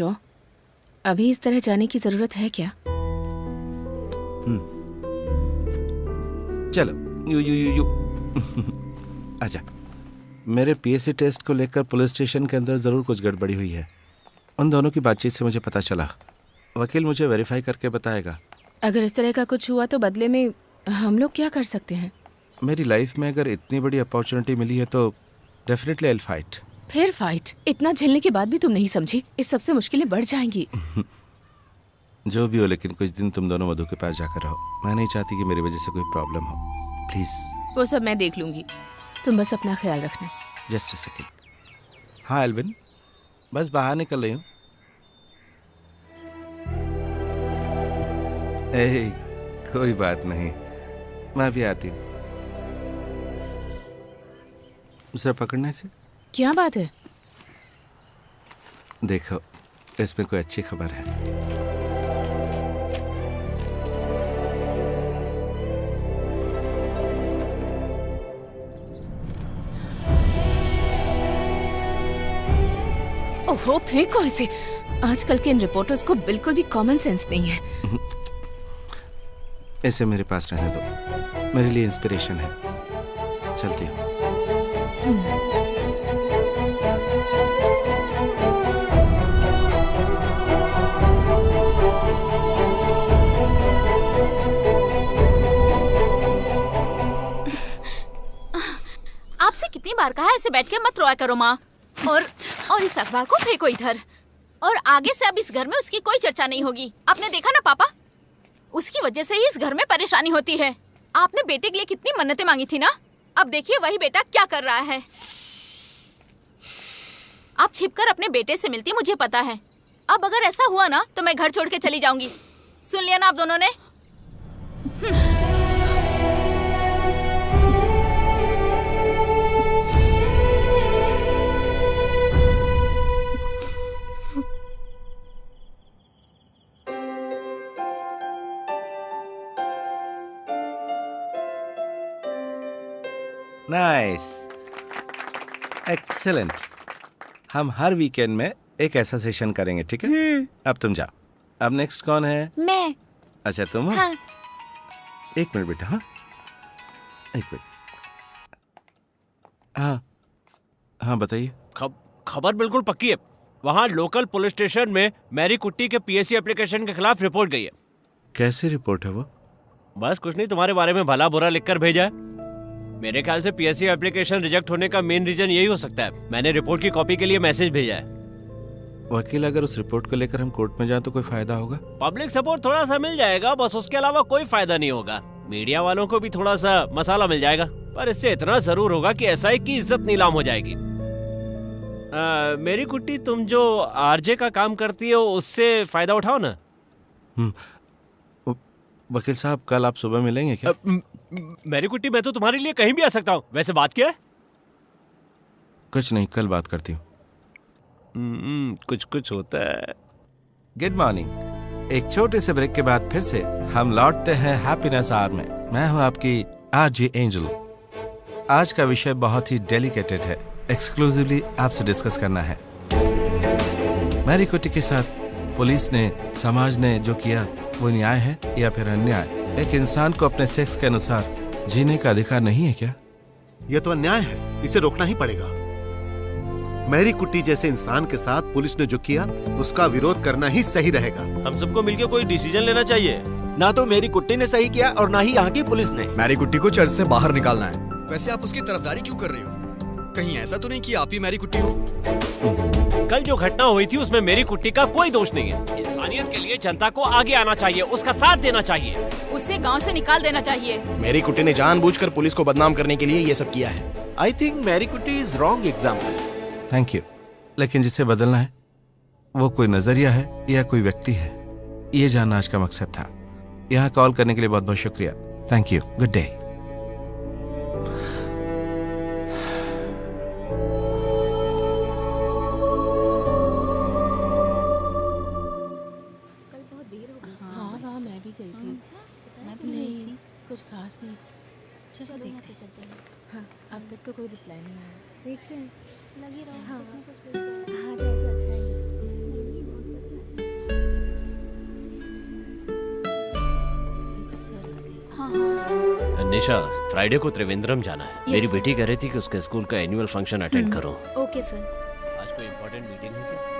S3: अभी इस तरह जाने की जरूरत है क्या?
S1: चलो यू अच्छा, मेरे पीएससी टेस्ट को लेकर पुलिस स्टेशन के अंदर जरूर कुछ गड़बड़ी हुई है। उन दोनों की बातचीत से मुझे पता चला। वकील मुझे वेरीफाई करके बताएगा।
S3: अगर इस तरह का कुछ हुआ तो बदले में हम लोग क्या कर सकते हैं?
S1: मेरी लाइफ में अगर इतनी बड़ी अपॉर्चुनिटी मिली है तो डेफिनेटली आई विल फाइट।
S3: फिर फाइट? इतना झेलने के बाद भी तुम नहीं समझी? इस सबसे मुश्किलें बढ़ जाएंगी।
S1: जो भी हो, लेकिन कुछ दिन तुम दोनों मधु के पास जाकर रहो। मैं नहीं चाहती कि मेरी वजह से कोई प्रॉब्लम हो। प्लीज।
S3: वो सब मैं देख लूंगी, तुम बस अपना ख्याल रखना।
S1: Just a second. हाँ एल्विन, बस बाहर निकल रही हूँ। कोई बात नहीं, मैं भी आती हूँ। उसे पकड़ने से
S3: क्या बात है?
S1: देखो, इसमें कोई अच्छी खबर है।
S3: ओहो, फेंको इसे। आजकल के इन रिपोर्टर्स को बिल्कुल भी कॉमन सेंस नहीं है।
S1: इसे मेरे पास रहने दो, मेरे लिए इंस्पिरेशन है। चलती हूँ।
S5: आपसे कितनी बार कहा है ऐसे बैठ के मत रोया करो माँ। और इस अखबार को फेंको इधर। और आगे से अब इस घर में उसकी कोई चर्चा नहीं होगी। आपने देखा ना पापा, उसकी वजह से ही इस घर में परेशानी होती है। आपने बेटे के लिए कितनी मन्नतें मांगी थी ना, अब देखिए वही बेटा क्या कर रहा है। आप छिपकर अपने बेटे से मिलती, मुझे पता है। अब अगर ऐसा हुआ ना तो मैं घर छोड़ के चली जाऊंगी। सुन लिया ना आप दोनों ने?
S1: Nice, excellent. हम हर वीकेंड में एक ऐसा सेशन करेंगे, ठीक है? अब तुम जाओ। अब नेक्स्ट कौन है?
S6: मैं।
S1: अच्छा तुम हो?
S6: हाँ।
S1: एक मिनट बेटा। हाँ एक मिनट। हाँ बताइए।
S9: खबर बिल्कुल पक्की है। वहाँ लोकल पुलिस स्टेशन में मैरी कुट्टी के पीएससी एप्लीकेशन के खिलाफ रिपोर्ट गई है।
S1: कैसी रिपोर्ट है वो?
S9: बस कुछ नहीं, तुम्हारे बारे में भला बुरा लिखकर भेजा है। मेरे ख्याल से पीएससी एप्लीकेशन रिजेक्ट होने का मेन रीजन यही हो सकता है। मैंने रिपोर्ट की कॉपी के लिए मैसेज भेजा है।
S1: वकील, अगर उस रिपोर्ट को लेकर हम कोर्ट में जाएं तो कोई फायदा होगा?
S9: पब्लिक सपोर्ट थोड़ा सा मिल जाएगा, बस उसके अलावा कोई फायदा नहीं होगा। मीडिया वालों को भी थोड़ा सा मसाला मिल जाएगा, पर इससे इतना जरूर होगा कि एसआई की इज्जत नीलाम हो जाएगी। मेरी कुट्टी, तुम जो आरजे का काम करती हो उससे फायदा उठाओ ना।
S1: वकील साहब, कल आप सुबह मिलेंगे क्या?
S9: मेरी कुट्टी, मैं तो तुम्हारे लिए कहीं भी आ सकता हूँ। वैसे बात क्या है?
S1: कुछ नहीं, कल बात करती हूँ।
S9: कुछ कुछ होता है।
S1: Good morning. एक छोटे से ब्रेक के बाद फिर से हम लौटते हैं हैप्पीनेस आवर में। मैं हूँ आपकी आरजे एंजल। आज का विषय बहुत ही डेलिकेटेड है। एक्सक्लूसिवली आपसे डिस्कस करना है। मैरी कुट्टी के साथ पुलिस ने, समाज ने जो किया वो न्याय है या फिर अन्याय? एक इंसान को अपने सेक्स के अनुसार जीने का अधिकार नहीं है क्या?
S10: यह तो अन्याय है, इसे रोकना ही पड़ेगा। मैरी कुट्टी जैसे इंसान के साथ पुलिस ने जो किया उसका विरोध करना ही सही रहेगा।
S12: हम सबको मिलकर कोई डिसीजन लेना चाहिए।
S7: ना तो मेरी कुट्टी ने सही किया और ना ही यहाँ की पुलिस ने।
S11: मैरी कुट्टी को चर्च से बाहर निकालना है।
S16: वैसे आप उसकी तरफदारी क्यों कर रहे हो? कहीं ऐसा तो नहीं कि आप ही मैरी कुट्टी हो?
S9: कल जो घटना हुई थी उसमें मेरी कुट्टी का कोई दोष नहीं है। इंसानियत के लिए जनता को आगे आना चाहिए, उसका साथ देना चाहिए।
S5: उसे गांव से निकाल देना चाहिए।
S8: मेरी कुट्टी ने जानबूझकर पुलिस को बदनाम करने के लिए ये सब किया है।
S7: आई थिंक मैरी कुट्टी is wrong example.
S1: Thank you, लेकिन जिसे बदलना है वो कोई नजरिया है या कोई व्यक्ति है, ये जानना आज का मकसद था। यहाँ कॉल करने के लिए बहुत बहुत शुक्रिया। Thank you, good day.
S3: हाँ, मैं भी गई थी। नहीं, कुछ खास नहीं। चलो देखते हैं। हाँ, अब तक तो कोई रिप्लाई नहीं आया। देखते हैं, लगी रहो। हाँ, कुछ हाँ जाए तो अच्छा ही।
S9: निशा, फ्राइडे को त्रिवेंद्रम जाना है।
S5: Yes,
S9: मेरी
S5: sir.
S9: बेटी कह रही थी कि उसके स्कूल का एनुअल फंक्शन अटेंड करो।
S5: Okay sir.
S9: आज कोई इम्पोर्टेंट मीटिंग है क्या?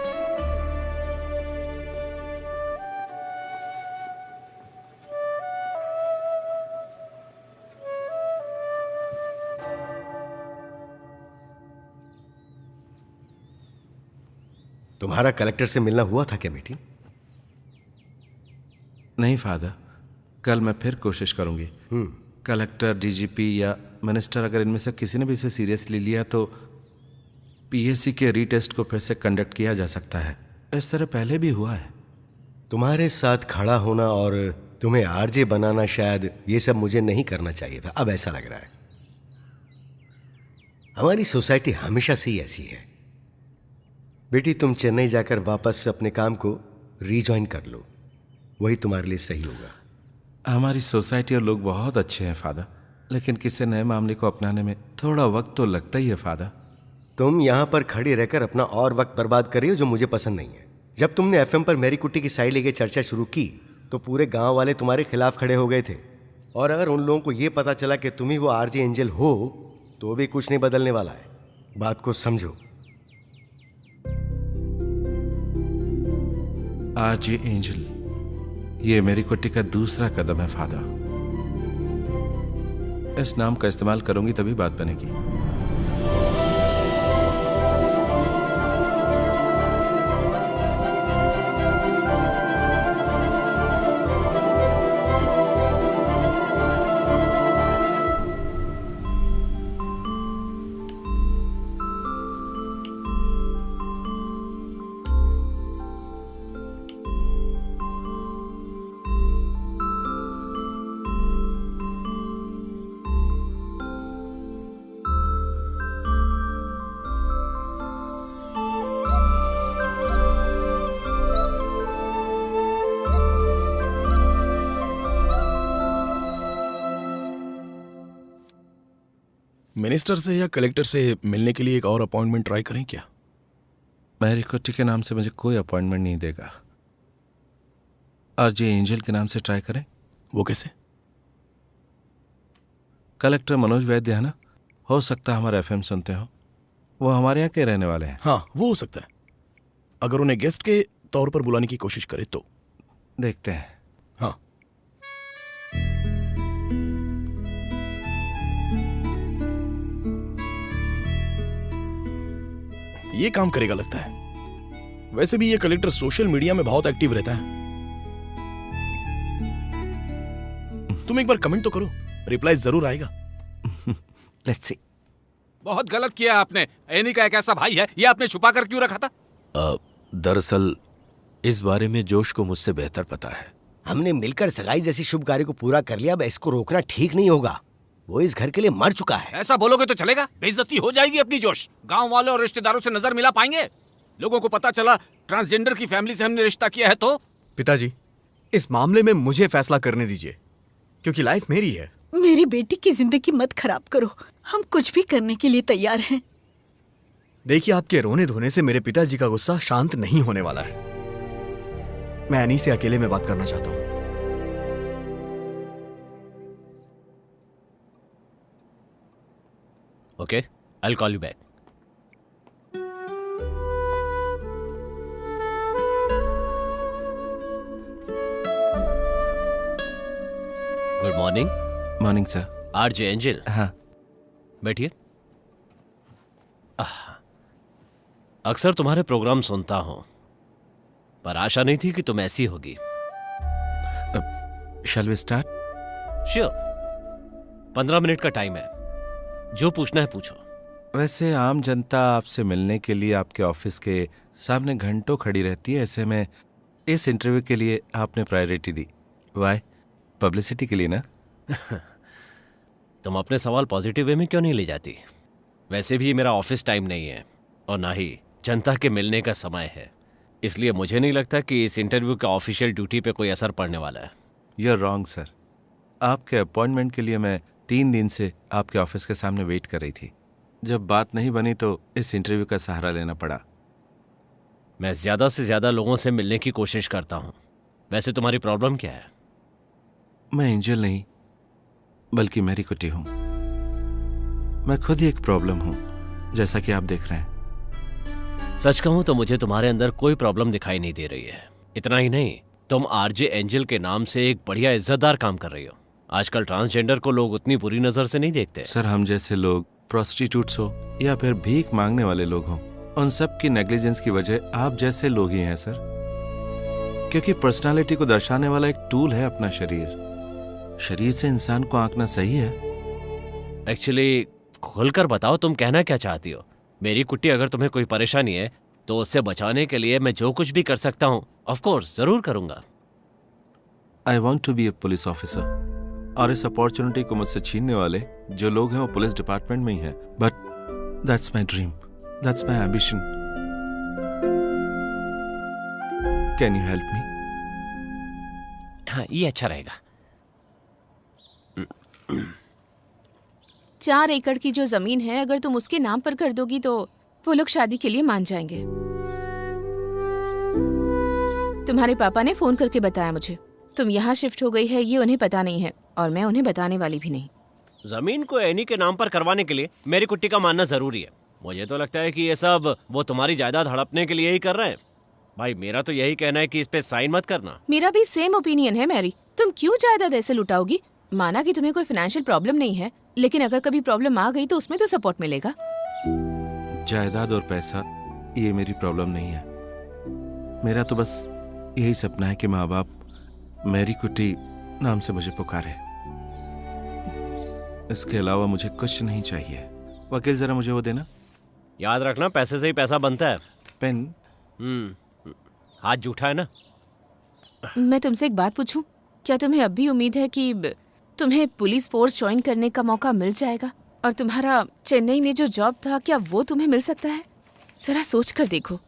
S4: तुम्हारा कलेक्टर से मिलना हुआ था क्या बेटी?
S1: नहीं फादर, कल मैं फिर कोशिश करूंगी। कलेक्टर, डीजीपी या मिनिस्टर, अगर इनमें से किसी ने भी इसे सीरियसली लिया तो पीएससी के रीटेस्ट को फिर से कंडक्ट किया जा सकता है। इस तरह पहले भी हुआ है।
S4: तुम्हारे साथ खड़ा होना और तुम्हें आरजे बनाना, शायद ये सब मुझे नहीं करना चाहिए था। अब ऐसा लग रहा है। हमारी सोसाइटी हमेशा से ही ऐसी है। बेटी, तुम चेन्नई जाकर वापस अपने काम को रीजॉइन कर लो, वही तुम्हारे लिए सही होगा।
S1: हमारी सोसाइटी और लोग बहुत अच्छे हैं फादर, लेकिन किसी नए मामले को अपनाने में थोड़ा वक्त तो लगता ही है फादर।
S4: तुम यहाँ पर खड़ी रहकर अपना और वक्त बर्बाद कर रही हो, जो मुझे पसंद नहीं है। जब तुमने एफएम पर मैरी कुट्टी की साइड लेके चर्चा शुरू की तो पूरे गांव वाले तुम्हारे खिलाफ खड़े हो गए थे, और अगर उन लोगों को ये पता चला कि तुम ही वो आरजे एंजल हो तो भी कुछ नहीं बदलने वाला है। बात को समझो।
S1: आरजे एंजल, ये मेरी कुट्टी का दूसरा कदम है फादर। इस नाम का इस्तेमाल करूंगी तभी बात बनेगी।
S8: मिनिस्टर से या कलेक्टर से मिलने के लिए एक और अपॉइंटमेंट ट्राई करें क्या?
S1: मैरी कुट्टी के नाम से मुझे कोई अपॉइंटमेंट नहीं देगा। आरजे एंजल के नाम से ट्राई करें।
S8: वो कैसे?
S1: कलेक्टर मनोज वैद्य है ना, हो सकता है हमारा एफएम सुनते हो। वो हमारे यहाँ के रहने वाले हैं।
S8: हाँ, वो हो सकता है। अगर उन्हें गेस्ट के तौर पर बुलाने की कोशिश करे तो
S1: देखते हैं।
S8: हाँ, ये काम करेगा लगता है। वैसे भी ये कलेक्टर सोशल मीडिया में बहुत एक्टिव रहता है। तुम एक बार कमेंट तो करो, रिप्लाई जरूर आएगा।
S1: Let's see.
S2: बहुत गलत किया आपने। एनी का एक ऐसा भाई है, ये आपने छुपा कर क्यों रखा था?
S15: दरअसल इस बारे में जोश को मुझसे बेहतर पता है।
S4: हमने मिलकर सगाई जैसी शुभ कार्य को पूरा कर लिया, अब इसको रोकना ठीक नहीं होगा। वो इस घर के लिए मर चुका है।
S2: ऐसा बोलोगे तो चलेगा? बेइज्जती हो जाएगी अपनी जोश। गांव वालों और रिश्तेदारों से नजर मिला पाएंगे? लोगों को पता चला ट्रांसजेंडर की फैमिली से हमने रिश्ता किया है तो?
S11: पिताजी, इस मामले में मुझे फैसला करने दीजिए, क्योंकि लाइफ मेरी है।
S13: मेरी बेटी की जिंदगी मत खराब करो, हम कुछ भी करने के लिए तैयार हैं।
S11: देखिए, आपके रोने धोने से मेरे पिताजी का गुस्सा शांत नहीं होने वाला है। मैं एनी से अकेले में बात करना चाहता हूँ।
S9: Okay, I will call you back. Good morning.
S1: Morning sir.
S9: RJ angel.
S1: हाँ।
S9: बैठिए। अक्सर तुम्हारे प्रोग्राम सुनता हूं, पर आशा नहीं थी कि तुम ऐसी होगी।
S1: Shall we start?
S9: Sure. 15 minute का टाइम है, जो पूछना है पूछो।
S1: वैसे आम जनता आपसे मिलने के लिए आपके ऑफिस के सामने घंटों खड़ी रहती है, ऐसे में इस इंटरव्यू के लिए आपने प्रायोरिटी दी। वाई? पब्लिसिटी के लिए ना?
S9: तुम अपने सवाल पॉजिटिव वे में क्यों नहीं ले जाती? वैसे भी ये मेरा ऑफिस टाइम नहीं है और ना ही जनता के मिलने का समय है, इसलिए मुझे नहीं लगता कि इस इंटरव्यू का ऑफिशियल ड्यूटी पे कोई असर पड़ने वाला है।
S1: You are wrong sir. आपके अपॉइंटमेंट के लिए मैं 3 दिन से आपके ऑफिस के सामने वेट कर रही थी। जब बात नहीं बनी तो इस इंटरव्यू का सहारा लेना पड़ा।
S9: मैं ज्यादा से ज्यादा लोगों से मिलने की कोशिश करता हूँ। वैसे तुम्हारी प्रॉब्लम क्या है?
S1: मैं एंजल नहीं बल्कि मैरी कुट्टी हूँ। मैं खुद ही एक प्रॉब्लम हूँ, जैसा कि आप देख रहे हैं।
S9: सच कहूं तो मुझे तुम्हारे अंदर कोई प्रॉब्लम दिखाई नहीं दे रही है। इतना ही नहीं, तुम आरजे एंजल के नाम से एक बढ़िया इज्जतदार काम कर रही हो। आजकल ट्रांसजेंडर को लोग उतनी बुरी नजर से नहीं देखते।
S1: सर, हम जैसे लोग, प्रोस्टिट्यूट्स हो या फिर भीख मांगने वाले लोग हों, उन सब की नेग्लिजेंस की वजह आप जैसे लोग ही हैं सर। क्योंकि पर्सनालिटी को दर्शाने वाला एक टूल है अपना शरीर। शरीर से इंसान को आंकना सही है?
S9: एक्चुअली खुलकर बताओ, तुम कहना क्या चाहती हो? मेरी कुट्टी, अगर तुम्हें कोई परेशानी है तो उससे बचाने के लिए मैं जो कुछ भी कर सकता हूँ ऑफ कोर्स जरूर करूंगा।
S1: I want to be a police officer, और इस अपॉर्चुनिटी को मुझसे छीनने वाले जो लोग हैं वो पुलिस डिपार्टमेंट में ही हैं। But that's my dream, that's my ambition. Can you help me?
S9: हाँ, ये अच्छा रहेगा।
S3: 4 एकड़ की जो जमीन है, अगर तुम उसके नाम पर कर दोगी तो वो लोग शादी के लिए मान जाएंगे। तुम्हारे पापा ने फोन करके बताया मुझे तुम यहाँ शिफ्ट हो गई है, ये उन्हें पता नहीं है और मैं उन्हें बताने वाली भी नहीं।
S9: जमीन को एनी के नाम पर करवाने के लिए मेरी कुट्टी का मानना जरूरी है। मुझे तो लगता है कि ये सब वो तुम्हारी जायदाद हड़पने के लिए ही कर रहे हैं। भाई, मेरा तो यही कहना है कि इस पे साइन मत करना।
S3: मेरा भी सेम ओपिनियन है मैरी। तुम क्यों जायदाद ऐसे लुटाओगी? माना कि तुम्हें कोई फाइनेंशियल प्रॉब्लम नहीं है, लेकिन अगर कभी प्रॉब्लम आ गई तो उसमें तो सपोर्ट मिलेगा।
S1: जायदाद और पैसा ये मेरी प्रॉब्लम नहीं है। मेरा तो बस यही सपना है कि माँ बाप मैरी कुट्टी नाम से मुझे पुकारे। इसके अलावा मुझे कुछ नहीं चाहिए। वकील, जरा मुझे वो देना।
S9: याद रखना, पैसे से ही पैसा बनता है।
S1: पेन?
S9: हाथ जूठा है ना।
S3: मैं तुमसे एक बात पूछूं? क्या तुम्हें अब भी उम्मीद है कि तुम्हें पुलिस फोर्स ज्वाइन करने का मौका मिल जाएगा? और तुम्हारा चेन्नई में जो जॉब था, क्या वो तुम्हें मिल सकता है? जरा सोच कर देखो,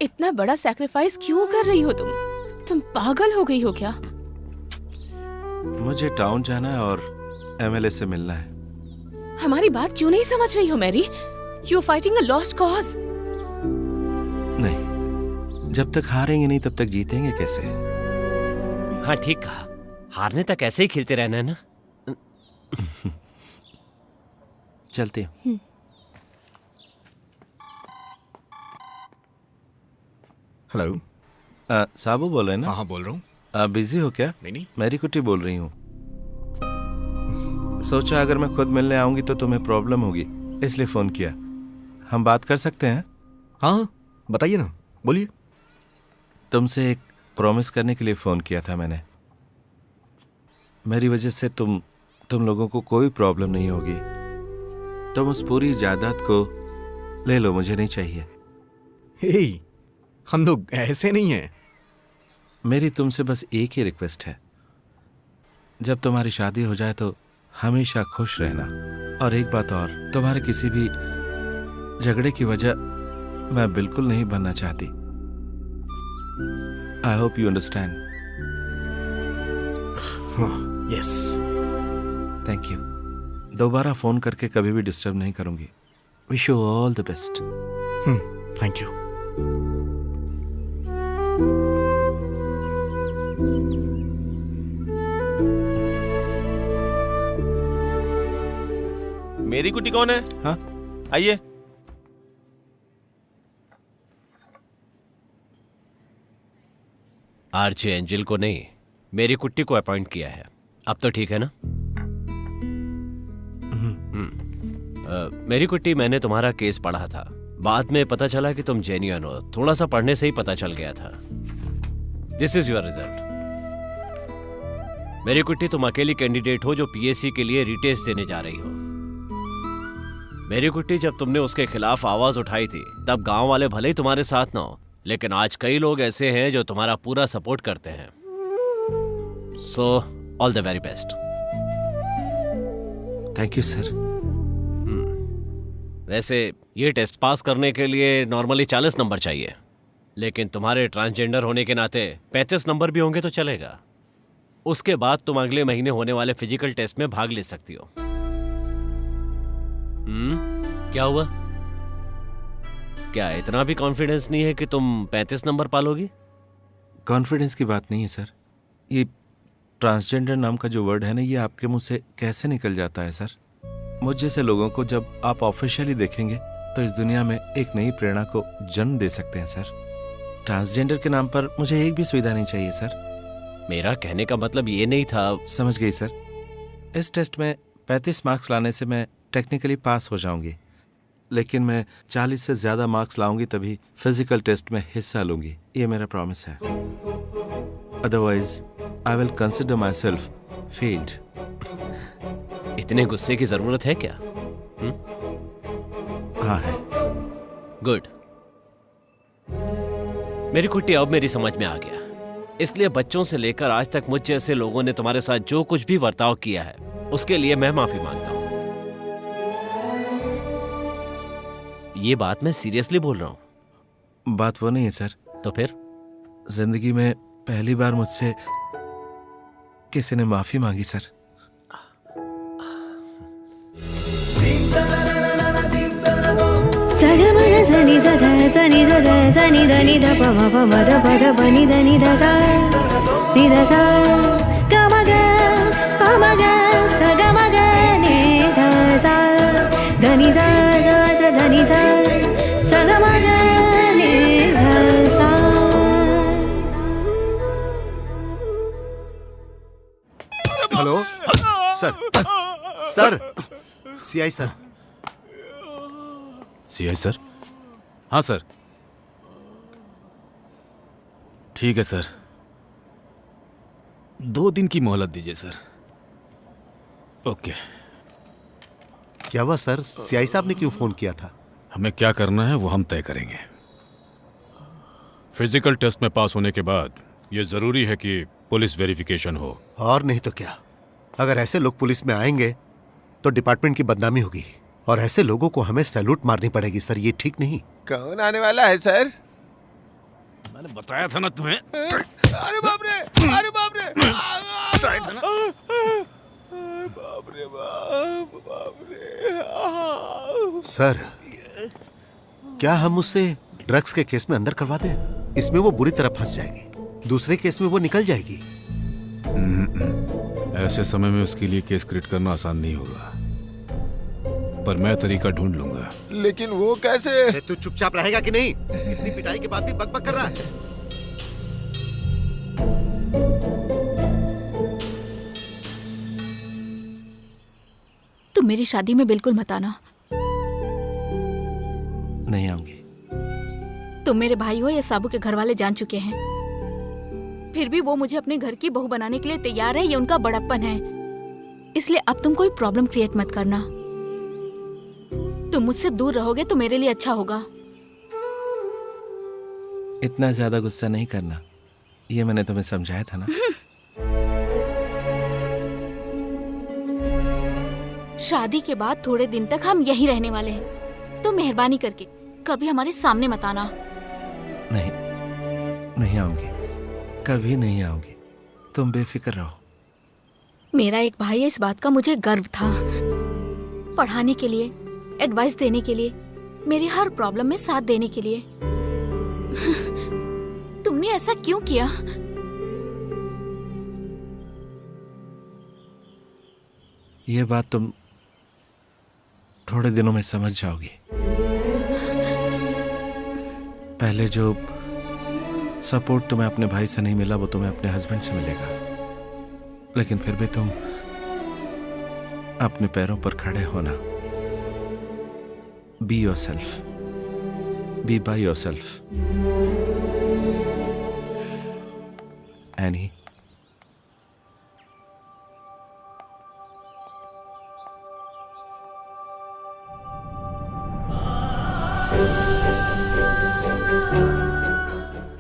S3: इतना बड़ा सैक्रिफाइस क्यों कर रही हो तुम पागल हो गई हो क्या?
S1: मुझे टाउन जाना है और एमएलए से मिलना है।
S3: हमारी बात क्यों नहीं समझ रही हो Mary? You fighting a lost cause.
S1: नहीं, जब तक हारेंगे नहीं तब तक जीतेंगे कैसे?
S9: हाँ, ठीक कहा। हारने तक ऐसे ही खेलते रहना है ना।
S1: चलते हैं।
S11: हेलो।
S1: साबू बोल रहे हैं ना?
S16: हाँ बोल रहा हूँ।
S1: आप बिजी हो क्या?
S16: नहीं।
S1: मैरी कुट्टी बोल रही हूँ। सोचा अगर मैं खुद मिलने आऊंगी तो तुम्हें प्रॉब्लम होगी, इसलिए फोन किया। हम बात कर सकते हैं?
S11: हाँ, बताइए ना, बोलिए।
S1: तुमसे एक प्रॉमिस करने के लिए फोन किया था मैंने। मेरी वजह से तुम लोगों को कोई प्रॉब्लम नहीं होगी। तुम उस पूरी जायदाद को ले लो, मुझे नहीं चाहिए।
S11: हे, हम लोग ऐसे नहीं हैं।
S1: मेरी तुमसे बस एक ही रिक्वेस्ट है, जब तुम्हारी शादी हो जाए तो हमेशा खुश रहना। और एक बात और, तुम्हारे किसी भी झगड़े की वजह मैं बिल्कुल नहीं बनना चाहती। I hope you understand.
S11: Yes.
S1: Thank you. दोबारा फोन करके कभी भी डिस्टर्ब नहीं करूंगी। Wish you all the best.
S11: Thank you.
S12: मेरी कुटी कौन है?
S1: हाँ
S12: आइए।
S9: आरजे एंजल को नहीं, मेरी कुट्टी को अपॉइंट किया है। अब तो ठीक है ना? मेरी कुट्टी, मैंने तुम्हारा केस पढ़ा था। बाद में पता चला कि तुम जेन्युइन हो। थोड़ा सा पढ़ने से ही पता चल गया था। This is your result. मेरी कुट्टी, तुम अकेली कैंडिडेट हो जो पीएससी के लिए रीटेस्ट देने जा रही हो। मेरी कुट्टी, जब तुमने उसके खिलाफ आवाज उठाई थी तब गांव वाले भले ही तुम्हारे साथ ना हो, लेकिन आज कई लोग ऐसे हैं जो तुम्हारा पूरा सपोर्ट करते हैं। So all the very best.
S1: Thank you sir.
S9: वैसे ये टेस्ट पास करने के लिए नॉर्मली 40 नंबर चाहिए, लेकिन तुम्हारे ट्रांसजेंडर होने के नाते 35 नंबर भी होंगे तो चलेगा। उसके बाद तुम अगले महीने होने वाले फिजिकल टेस्ट में भाग ले सकती हो। क्या हुआ? क्या इतना भी कॉन्फिडेंस नहीं है कि तुम 35 नंबर पालोगी?
S1: कॉन्फिडेंस की बात नहीं है सर। ये ट्रांसजेंडर नाम का जो वर्ड है ना, ये आपके मुंह से कैसे निकल जाता है सर? मुझ जैसे लोगों को जब आप ऑफिशियली देखेंगे तो इस दुनिया में एक नई प्रेरणा को जन्म दे सकते हैं सर। ट्रांसजेंडर के नाम पर मुझे एक भी सुविधा नहीं चाहिए सर।
S9: मेरा कहने का मतलब ये नहीं था।
S1: समझ गई सर। इस टेस्ट में 35 मार्क्स लाने से मैं टेक्निकली पास हो जाऊंगी, लेकिन मैं 40 से ज्यादा मार्क्स लाऊंगी तभी फिजिकल टेस्ट में हिस्सा लूंगी। ये मेरा प्रॉमिस है। Otherwise I will consider my self failed.
S9: इतने गुस्से की जरूरत है क्या?
S1: हाँ है।
S9: गुड। मेरी कुट्टी, अब मेरी समझ में आ गया। इसलिए बच्चों से लेकर आज तक मुझ जैसे लोगों ने तुम्हारे साथ जो कुछ भी बर्ताव किया है उसके लिए मैं माफी मांगता हूं। ये बात मैं सीरियसली बोल रहा हूं।
S1: बात वो नहीं है सर।
S9: तो फिर?
S1: जिंदगी में पहली बार मुझसे किसी ने माफी मांगी sir.
S10: Hello sir. Sir, CI sir.
S2: CI sir? हाँ सर। ठीक है सर, 2 दिन की मोहलत दीजिए सर। ओके।
S10: क्या हुआ सर? सीआई साहब ने क्यों फोन किया था?
S2: हमें क्या करना है वो हम तय करेंगे। फिजिकल टेस्ट में पास होने के बाद ये जरूरी है कि पुलिस वेरिफिकेशन हो।
S10: और नहीं तो क्या। अगर ऐसे लोग पुलिस में आएंगे तो डिपार्टमेंट की बदनामी होगी, और ऐसे लोगों को हमें सैल्यूट मारनी पड़ेगी सर। ये ठीक नहीं।
S17: कौन आने वाला है सर?
S2: मैंने बताया था ना तुम्हें।
S17: अरे बाप रे, अरे बाप रे,
S2: बताया था ना।
S17: बाप रे बाप, बाप रे।
S10: सर, क्या हम उससे ड्रग्स के केस में अंदर करवा दें? इसमें वो बुरी तरह फंस जाएगी, दूसरे केस में वो निकल जाएगी।
S2: ऐसे समय में उसके लिए केस क्रिएट करना आसान नहीं होगा, पर मैं तरीका ढूंढ लूंगा।
S17: लेकिन वो कैसे?
S10: तू चुपचाप रहेगा कि नहीं? इतनी पिटाई के बाद भी बकबक कर रहा है।
S5: तुम मेरी शादी में बिल्कुल मत आना।
S1: नहीं आऊंगी।
S5: तुम मेरे भाई हो, ये साबू के घर वाले जान चुके हैं। फिर भी वो मुझे अपने घर की बहू बनाने के लिए तैयार है। ये उनका बड़प्पन है। इसलिए अब तुम कोई प्रॉब्लम क्रिएट मत करना। तुम मुझसे दूर रहोगे तो मेरे लिए अच्छा होगा।
S1: इतना ज्यादा गुस्सा नहीं करना, ये मैंने तुम्हें समझाया था ना।
S5: शादी के बाद थोड़े दिन तक हम यहीं रहने वाले हैं, तो मेहरबानी करके कभी हमारे सामने मत आना।
S1: नहीं, नहीं आऊंगी, कभी नहीं आऊंगी। तुम बेफिक्र रहो।
S5: मेरा एक भाई है, इस बात का मुझे गर्व था। पढ़ाने के लिए, एडवाइस देने के लिए मेरी हर प्रॉब्लम में साथ देने के लिए। तुमने ऐसा क्यों किया?
S1: ये बात तुम थोड़े दिनों में समझ जाओगी। पहले जो सपोर्ट तुम्हें अपने भाई से नहीं मिला वो तुम्हें अपने हस्बैंड से मिलेगा, लेकिन फिर भी तुम अपने पैरों पर खड़े होना। Be yourself, be by yourself. Any,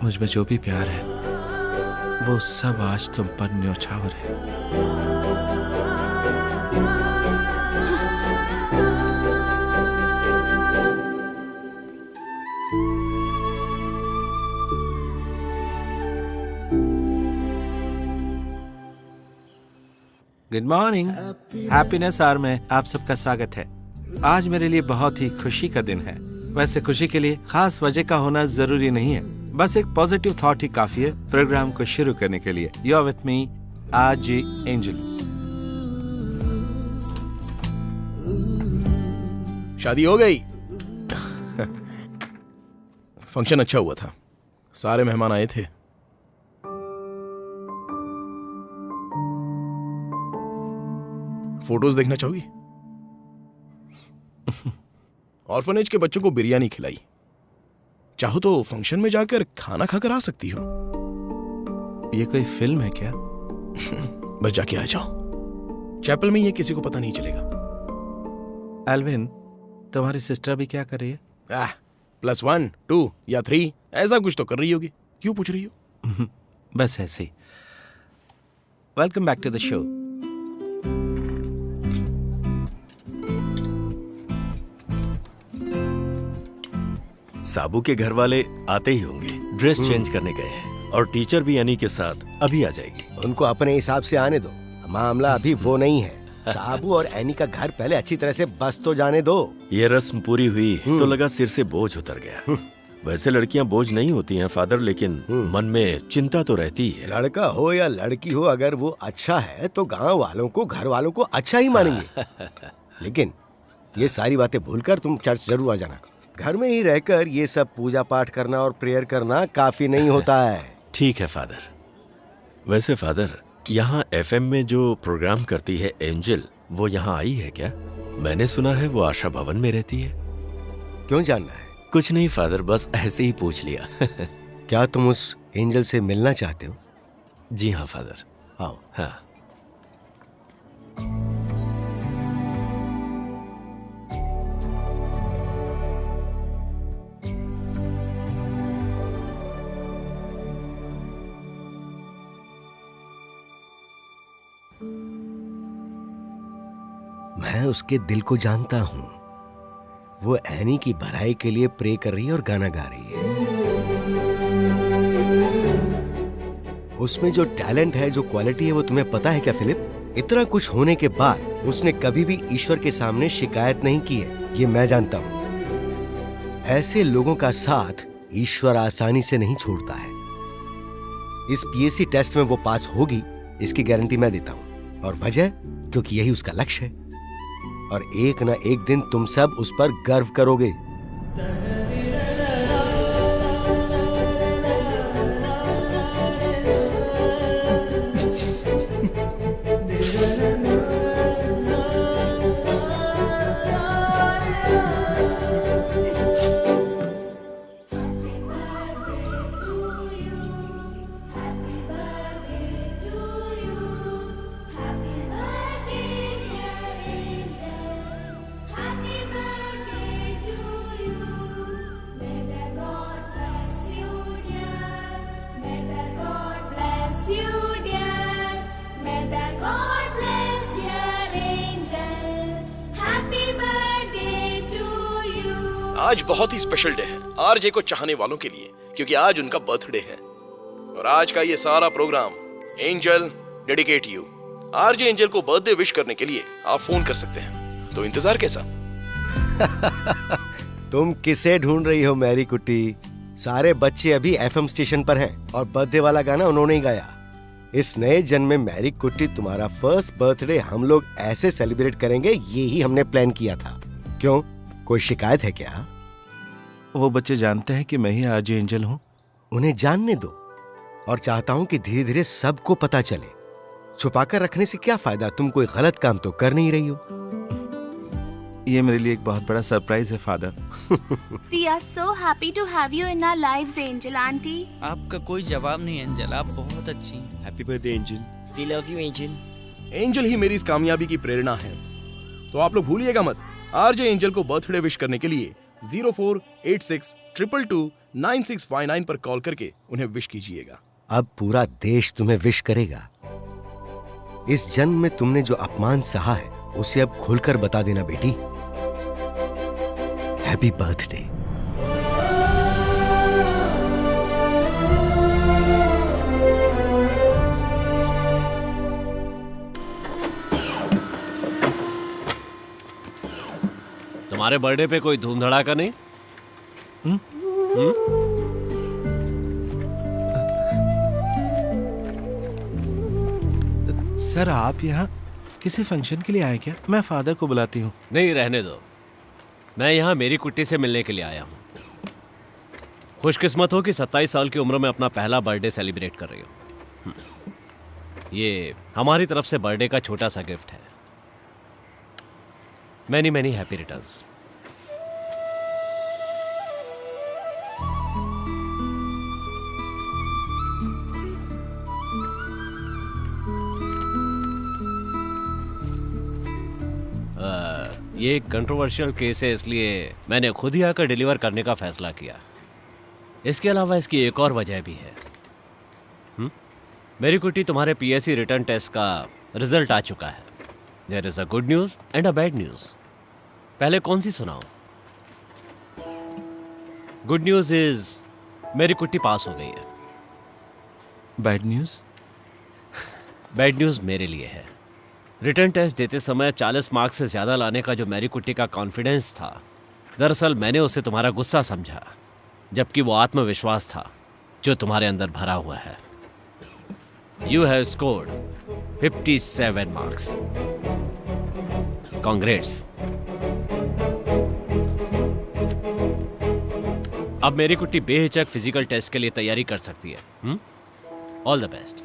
S1: मुझ में जो भी प्यार है वो सब आज तुम पर न्योछावर है। गुड मॉर्निंग, हैप्पीनेस आवर में आप सबका स्वागत है। आज मेरे लिए बहुत ही खुशी का दिन है। वैसे खुशी के लिए खास वजह का होना जरूरी नहीं है, बस एक पॉजिटिव थॉट ही काफी है प्रोग्राम को शुरू करने के लिए। You are with me RJ Angel.
S8: शादी हो गई। फंक्शन अच्छा हुआ था, सारे मेहमान आए थे। फोटोज देखना चाहोगी? ऑर्फनेज के बच्चों को बिरयानी खिलाई। चाहो तो फंक्शन में जाकर खाना खाकर आ सकती हो।
S1: ये कोई फिल्म है क्या?
S8: बस जाके आ जाओ। चैपल में ये किसी को पता नहीं चलेगा।
S1: एल्विन, तुम्हारी सिस्टर भी क्या कर रही है?
S8: +1, 2 या 3 ऐसा कुछ तो कर रही होगी। क्यों पूछ रही हो?
S1: बस ऐसे ही। Welcome back to the show.
S15: Sabu के घर वाले आते ही होंगे, ड्रेस चेंज करने गए हैं और टीचर भी एनी के साथ अभी आ जाएगी।
S4: उनको अपने हिसाब से आने दो, मामला अभी वो नहीं है। साबू और एनी का घर पहले अच्छी तरह से बस तो जाने दो।
S15: ये रस्म पूरी हुई तो लगा सिर से बोझ उतर गया। वैसे लड़कियां बोझ नहीं होती हैं फादर, लेकिन मन में चिंता तो रहती है।
S4: लड़का हो या लड़की हो, अगर वो अच्छा है तो गांव वालों को, घर वालों को अच्छा ही मानेंगे। लेकिन ये सारी बातें भूलकर तुम चर्च जरूर आ जाना। घर में ही रहकर ये सब पूजा पाठ करना और प्रेयर करना काफी नहीं होता है।
S15: ठीक है फादर। वैसे फादर, यहाँ FM में जो प्रोग्राम करती है एंजल, वो यहाँ आई है क्या? मैंने सुना है वो आशा भवन में रहती है।
S4: क्यों जानना है?
S15: कुछ नहीं फादर, बस ऐसे ही पूछ लिया।
S4: क्या तुम उस एंजल से मिलना चाहते हो?
S15: जी हाँ फादर।
S4: आओ।
S15: हाँ।
S4: मैं उसके दिल को जानता हूं। वो एनी की भलाई के लिए प्रे कर रही है और गाना गा रही है। उसमें जो टैलेंट है, जो क्वालिटी है, वो तुम्हें पता है क्या फिलिप? इतना कुछ होने के बाद उसने कभी भी ईश्वर के सामने शिकायत नहीं की है, ये मैं जानता हूं। ऐसे लोगों का साथ ईश्वर आसानी से नहीं छोड़ता है। इस PSC टेस्ट में वो पास होगी, इसकी गारंटी मैं देता हूं। और वजह, क्योंकि यही उसका लक्ष्य है। और एक ना एक दिन तुम सब उस पर गर्व करोगे।
S8: आज बहुत ही स्पेशल डे है आरजे को चाहने वालों के लिए, क्योंकि आज उनका बर्थडे है। और आज का ये सारा program Angel dedicate you. RJ Angel को बर्थडे विश करने के लिए आप फोन कर सकते हैं। तो इंतजार कैसा?
S4: तुम किसे ढूंढ रही हो मैरी कुट्टी? सारे बच्चे अभी एफएम स्टेशन पर हैं और बर्थडे वाला गाना उन्होंने ही गाया। इस नए जन्म में मैरी कुट्टी तुम्हारा फर्स्ट बर्थडे हम लोग ऐसे सेलिब्रेट करेंगे, ये ही हमने प्लान किया था। क्यों, कोई शिकायत है क्या?
S1: वो बच्चे जानते हैं कि मैं ही आरजे एंजल हूँ।
S4: उन्हें जानने दो, और चाहता हूँ कि धीरे धीरे सबको पता चले। छुपाकर रखने से क्या फायदा, तुम कोई गलत काम तो कर नहीं रही हो।
S1: ये मेरे लिए एक बहुत बड़ा सरप्राइज है father.
S6: We are so happy to have you in our lives, Angel Auntie.
S18: आपका कोई जवाब नहीं एंजल, आप बहुत अच्छी हैं। Happy birthday Angel. We love you Angel.
S8: Angel ही मेरी इस कामयाबी की प्रेरणा है। तो आप लोग भूलिएगा मत, आरजे एंजल को बर्थडे विश करने के लिए 0486229659 पर कॉल करके उन्हें विश कीजिएगा।
S4: अब पूरा देश तुम्हें विश करेगा। इस जन्म में तुमने जो अपमान सहा है उसे अब खुलकर बता देना बेटी। Happy birthday.
S9: तुम्हारे बर्थडे पे कोई धूम धड़ाका नहीं?
S1: सर आप यहाँ किसी फंक्शन के लिए आए क्या? मैं फादर को बुलाती हूँ।
S9: नहीं, रहने दो। मैं यहाँ मेरी कुट्टी से मिलने के लिए आया हूँ। खुशकिस्मत हो कि 27 साल की उम्र में अपना पहला बर्थडे सेलिब्रेट कर रही हो। ये हमारी तरफ से बर्थडे का छोटा सा गिफ्ट है। Many many happy returns. ये एक कंट्रोवर्शियल केस है, इसलिए मैंने खुद ही आकर डिलीवर करने का फैसला किया। इसके अलावा इसकी एक और वजह भी है। मेरी कुट्टी, तुम्हारे पीएससी रिटर्न टेस्ट का रिजल्ट आ चुका है। There is a good news and a bad news. पहले कौन सी सुनाऊं? गुड न्यूज इज मेरी कुट्टी पास हो गई है।
S1: Bad news?
S9: बैड न्यूज मेरे लिए है। रिटर्न टेस्ट देते समय 40 मार्क्स से ज्यादा लाने का जो मैरी कुट्टी का कॉन्फिडेंस था, दरअसल मैंने उसे तुम्हारा गुस्सा समझा, जबकि वो आत्मविश्वास था जो तुम्हारे अंदर भरा हुआ है। You have scored 57 marks. Congrats. अब मेरी कुट्टी बेहिचक फिजिकल टेस्ट के लिए तैयारी कर सकती है। All the best.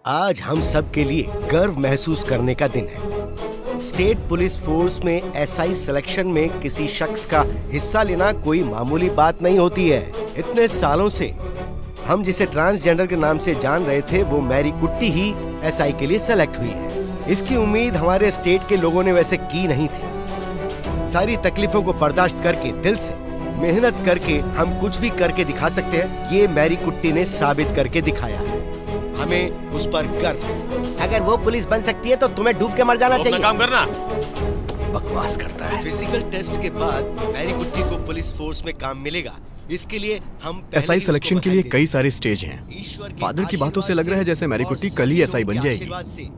S4: आज हम सब के लिए गर्व महसूस करने का दिन है। स्टेट पुलिस फोर्स में एसआई सिलेक्शन में किसी शख्स का हिस्सा लेना कोई मामूली बात नहीं होती है। इतने सालों से हम जिसे ट्रांसजेंडर के नाम से जान रहे थे, वो मैरी कुट्टी ही एसआई के लिए सेलेक्ट हुई है। इसकी उम्मीद हमारे स्टेट के लोगों ने वैसे की नहीं थी। सारी तकलीफों को बर्दाश्त करके, दिल से मेहनत करके हम कुछ भी करके दिखा सकते हैं, ये मैरी कुट्टी ने साबित करके दिखाया है। हमें उस पर गर्व है। अगर वो पुलिस बन सकती है तो तुम्हें डूब के मर जाना चाहिए।
S12: काम करना।
S11: बकवास करता है।
S4: फिजिकल टेस्ट के बाद मैरी कुट्टी को पुलिस फोर्स में काम मिलेगा। इसके लिए हम
S11: एसआई सिलेक्शन के लिए कई सारे स्टेज हैं। फादर की बातों से लग रहा है जैसे मैरी कुट्टी कल ही एसआई बन जाएगी।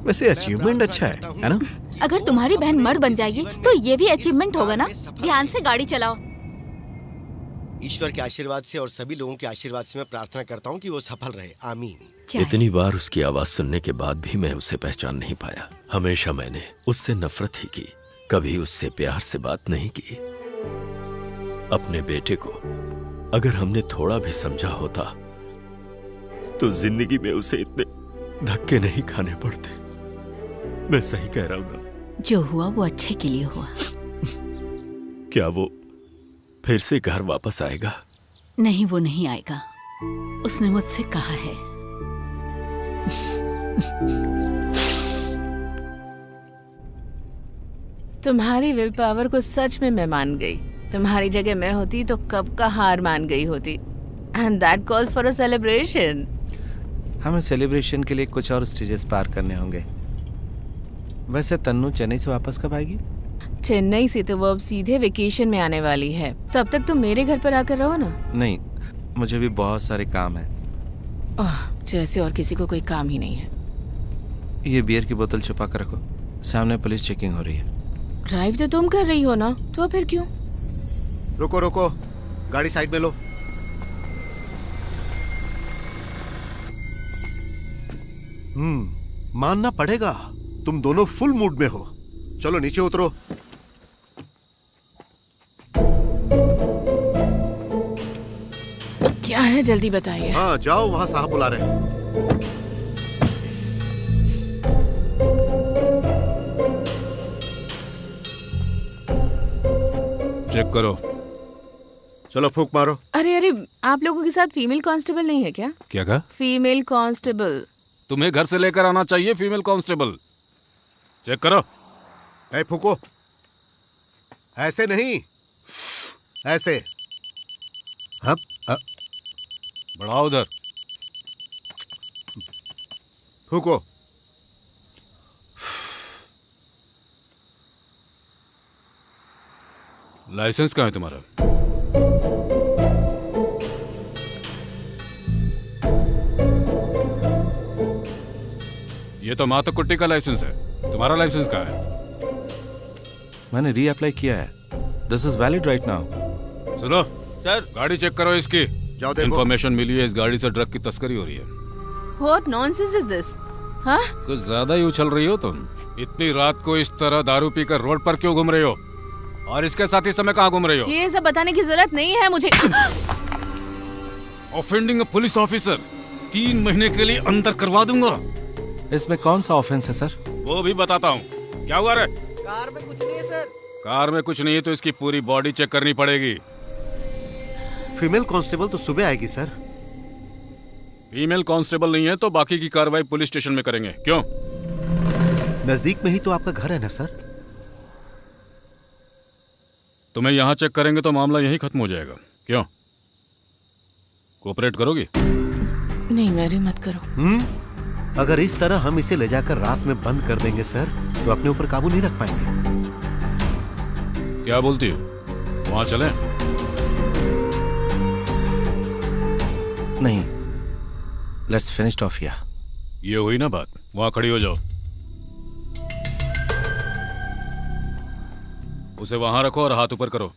S11: वैसे अचीवमेंट अच्छा है ना?
S5: अगर तुम्हारी बहन मर्द बन जाएगी तो ये भी अचीवमेंट होगा ना। ध्यान से गाड़ी चलाओ।
S4: ईश्वर के आशीर्वाद से और सभी लोगों के आशीर्वाद से मैं प्रार्थना करता हूँ कि वो सफल रहे। आमीन।
S15: इतनी बार उसकी आवाज सुनने के बाद भी मैं उसे पहचान नहीं पाया। हमेशा मैंने उससे नफरत ही की, कभी उससे प्यार से बात नहीं की। अपने बेटे को अगर हमने थोड़ा भी समझा होता तो जिंदगी में उसे इतने धक्के नहीं खाने पड़ते। मैं सही कह रहा हूं ना?
S13: जो हुआ वो अच्छे के लिए हुआ।
S15: क्या वो फिर से घर वापस आएगा?
S13: नहीं, वो नहीं आएगा। उसने मुझसे कहा है।
S3: तुम्हारी विल पावर को सच में मैं मान गई। तुम्हारी जगह मैं होती तो कब का हार मान गई होती। And that calls for a celebration.
S1: हमें सेलिब्रेशन के लिए कुछ और स्टेजेस पार करने होंगे। वैसे तन्नू चेन्नई से वापस कब आएगी?
S3: चेन्नई से तो वो अब सीधे वेकेशन में आने वाली है। तब तक तुम मेरे घर पर आकर रहो ना।
S1: नहीं, मुझे भी बहुत सारे काम है।
S3: जैसे और किसी को कोई काम ही नहीं है।
S1: ये बियर की बोतल छुपा कर रखो, सामने पुलिस चेकिंग हो रही है।
S3: ड्राइव तो तुम कर रही हो ना, तो फिर क्यों?
S10: रुको रुको, गाड़ी साइड में लो। मानना पड़ेगा, तुम दोनों फुल मूड में हो। चलो नीचे उतरो।
S3: क्या है, जल्दी बताइए।
S10: हाँ जाओ, वहां साहब बुला रहे हैं।
S2: चेक करो।
S10: चलो फूंक मारो।
S3: अरे अरे, आप लोगों के साथ फीमेल कांस्टेबल नहीं है क्या?
S2: क्या कहा?
S3: Female constable.
S2: तुम्हें घर से लेकर आना चाहिए फीमेल कांस्टेबल। चेक करो।
S10: ए फूको, ऐसे नहीं, ऐसे। हाँ
S2: बढ़ाओ उधर।
S10: फूको।
S2: लाइसेंस कहाँ है तुम्हारा? ये तो माता कुट्टी का लाइसेंस है, तुम्हारा लाइसेंस कहाँ है?
S1: मैंने रीअप्लाई किया है। This is valid right now.
S2: सुनो सर, गाड़ी चेक करो इसकी।
S10: जाओ देखो।
S2: इन्फॉर्मेशन मिली है इस गाड़ी से ड्रग की तस्करी हो रही है।
S3: What nonsense is this? हाँ?
S2: कुछ ज्यादा ही उछल रही हो तुम। इतनी रात को इस तरह दारू पीकर रोड पर क्यों घूम रही हो? और इसके साथ इस समय कहाँ घूम रही हो?
S3: ये सब बताने की जरूरत नहीं है मुझे।
S2: ऑफेंडिंग अ पुलिस ऑफिसर 3 महीने के लिए अंदर करवा दूंगा।
S1: इसमें कौन सा ऑफेंस है सर?
S2: वो भी बताता हूँ। क्या हुआ रे?
S14: कार में कुछ नहीं है सर।
S2: कार में कुछ नहीं है तो इसकी पूरी बॉडी चेक करनी पड़ेगी।
S10: फीमेल कांस्टेबल तो सुबह आएगी सर।
S2: फीमेल कांस्टेबल नहीं है तो बाकी की कार्रवाई पुलिस स्टेशन में करेंगे। क्यों?
S10: नजदीक में ही तो आपका घर है ना सर।
S2: तुम्हें यहाँ चेक करेंगे तो मामला यहीं खत्म हो जाएगा। क्यों? कोऑपरेट करोगी?
S3: नहीं मैरी, मत करो।
S10: अगर इस तरह हम इसे ले जाकर रात में बंद कर देंगे सर, तो अपने ऊपर काबू नहीं रख पाएंगे।
S2: क्या बोलती हो? वहां चलें?
S1: नहीं, लेट्स फिनिश ऑफ हियर।
S2: ये हुई ना बात, वहां खड़ी हो जाओ। उसे वहां रखो और हाथ ऊपर करो।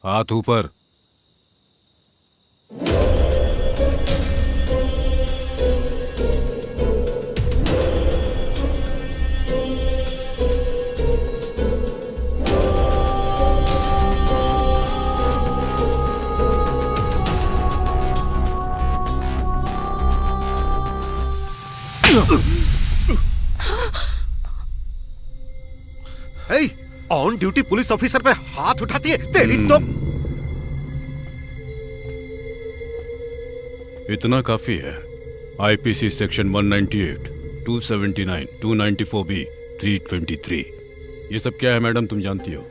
S2: हाथ ऊपर।
S10: ऑन ड्यूटी पुलिस ऑफिसर पे हाथ उठाती है तेरी तो।
S2: इतना काफी है। IPC section 198, 279, 294B, 323। ये सब क्या है मैडम, तुम जानती हो?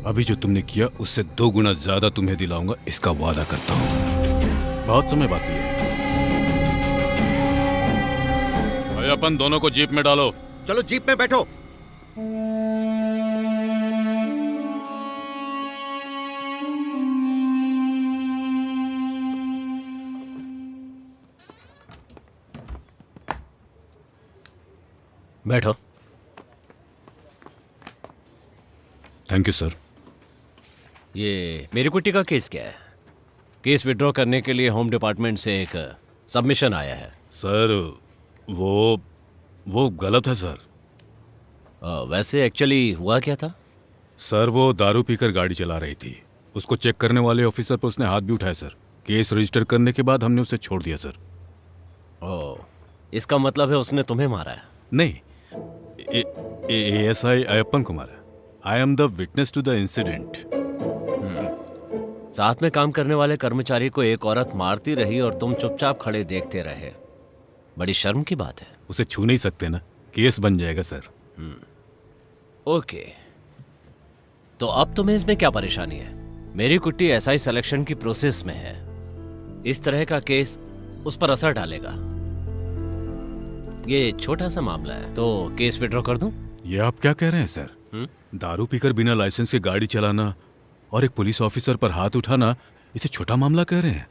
S2: अभी जो तुमने किया उससे 2 गुना ज्यादा तुम्हें दिलाऊंगा, इसका वादा करता हूं। बहुत समय बाकी है। भाई अपन दोनों को जीप में डालो।
S10: चलो जीप में बैठो।
S9: बैठो।
S2: Thank you sir.
S9: ये मेरी कुट्टी का केस क्या है? केस विड्रॉ करने के लिए होम डिपार्टमेंट से एक सबमिशन आया है।
S2: सर वो गलत है सर।
S9: वैसे एक्चुअली हुआ क्या था?
S2: सर वो दारू पीकर गाड़ी चला रही थी। उसको चेक करने वाले ऑफिसर पर उसने हाथ भी उठाया सर। केस रजिस्टर करने के बाद हमने उसे छोड़ दिया सर।
S9: ओह, इसका मतलब है उसने तुम्हें मारा है?
S2: नहीं, ASI Ayyappan Kumar. I am the witness to the incident.
S9: साथ में काम करने वाले कर्मचारी को एक औरत मारती रही और तुम चुपचाप खड़े देखते रहे। बड़ी शर्म की बात है।
S2: उसे छू नहीं सकते ना, केस बन जाएगा सर।
S9: ओके, तो अब तुम्हें इसमें क्या परेशानी है? मेरी कुट्टी SI सिलेक्शन की प्रोसेस में है। इस तरह का केस उस पर असर डालेगा। ये छोटा सा मामला है, तो केस विड्रॉ कर दूं?
S2: ये आप क्या कह रहे हैं सर? दारू पीकर बिना लाइसेंस के गाड़ी चलाना और एक पुलिस ऑफिसर पर हाथ उठाना, इसे छोटा मामला कह रहे हैं?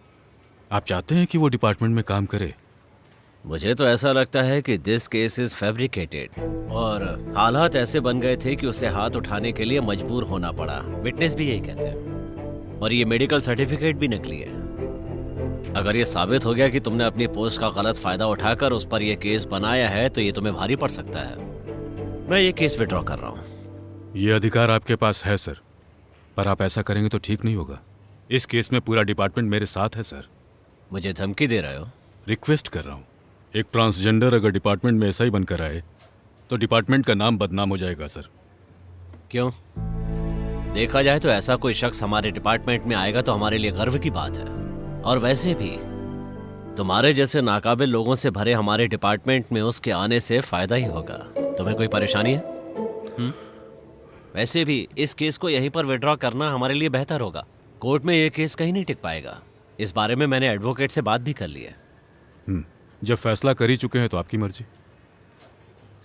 S2: आप चाहते हैं कि वो डिपार्टमेंट में काम करे?
S9: मुझे तो ऐसा लगता है कि दिस केस इज फैब्रिकेटेड और हालात ऐसे बन गए थे कि उसे हाथ उठाने के लिए मजबूर होना पड़ा। विटनेस भी यही कहते हैं और ये मेडिकल सर्टिफिकेट भी नकली है। अगर ये साबित हो गया कि तुमने अपनी पोस्ट का गलत फायदा उठाकर उस पर यह केस बनाया है तो ये तुम्हें भारी पड़ सकता है। मैं ये केस विड्रॉ कर रहा हूँ।
S2: ये अधिकार आपके पास है सर, पर आप ऐसा करेंगे तो ठीक नहीं होगा। इस केस में पूरा डिपार्टमेंट मेरे साथ है सर।
S9: मुझे धमकी दे रहे हो?
S2: रिक्वेस्ट कर रहा हूँ। एक ट्रांसजेंडर अगर डिपार्टमेंट में ऐसा ही बनकर आए तो डिपार्टमेंट का नाम बदनाम हो जाएगा सर।
S9: क्यों? देखा जाए तो ऐसा कोई शख्स हमारे डिपार्टमेंट में आएगा तो हमारे लिए गर्व की बात है। और वैसे भी तुम्हारे जैसे नाकाबिल लोगों से भरे हमारे डिपार्टमेंट में उसके आने से फायदा ही होगा। तुम्हें कोई परेशानी है? वैसे भी इस केस को यहीं पर विड्रॉ करना हमारे लिए बेहतर होगा। कोर्ट में ये केस कहीं नहीं टिक पाएगा। इस बारे में मैंने एडवोकेट से बात भी कर ली है।
S2: जब फैसला कर ही चुके हैं तो आपकी मर्जी।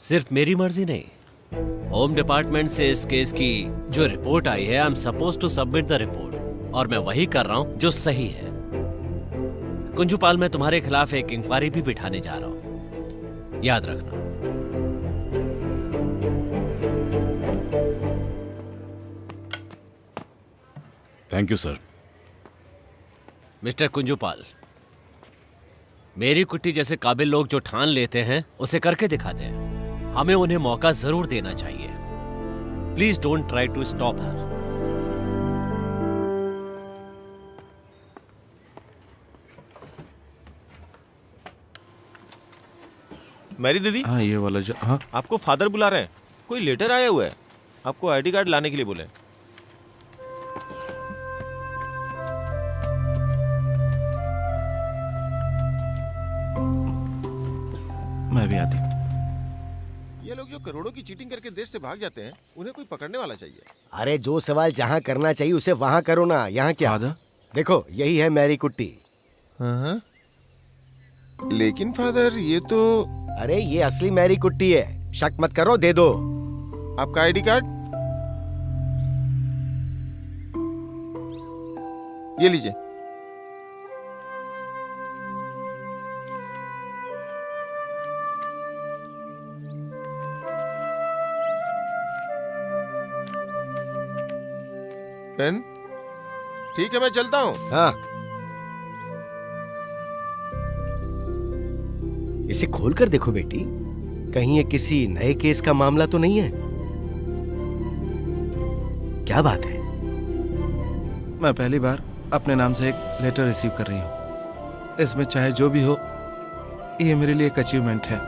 S9: सिर्फ मेरी मर्जी नहीं, होम डिपार्टमेंट से इस केस की जो रिपोर्ट आई है, I am suppose to submit the report और मैं वही कर रहा हूं जो सही है। कुंजूपाल, मैं तुम्हारे खिलाफ एक इंक्वायरी भी बिठाने जा रहा हूं, याद रखना।
S2: Thank you sir.
S9: मिस्टर कुंजूपाल, मेरी कुट्टी जैसे काबिल लोग जो ठान लेते हैं उसे करके दिखाते हैं। हमें उन्हें मौका जरूर देना चाहिए। Please don't try to stop her.
S12: मेरी दीदी।
S1: हाँ, ये वाला जो, हाँ
S12: आपको फादर बुला रहे हैं। कोई लेटर आया हुआ है, आपको आईडी कार्ड लाने के लिए बोले।
S1: मैं भी आती हूँ।
S12: ये लोग जो करोड़ों की चीटिंग करके देश से भाग जाते हैं, उन्हें कोई पकड़ने वाला चाहिए।
S4: अरे जो सवाल जहाँ करना चाहिए उसे वहाँ करो ना, यहाँ क्या? देखो, यही है मैरी कुट्टी।
S17: हाँ? लेकिन फादर, ये तो...
S4: अरे ये असली मैरी कुट्टी है, शक मत करो, दे दो।
S17: आपका आईडी कार्ड ये लीजिए। पेन? ठीक है, मैं चलता हूँ।
S4: हाँ, इसे खोल कर देखो बेटी, कहीं ये किसी नए केस का मामला तो नहीं है? क्या बात है?
S1: मैं पहली बार अपने नाम से एक लेटर रिसीव कर रही हूँ। इसमें चाहे जो भी हो, ये मेरे लिए एक अचीवमेंट है।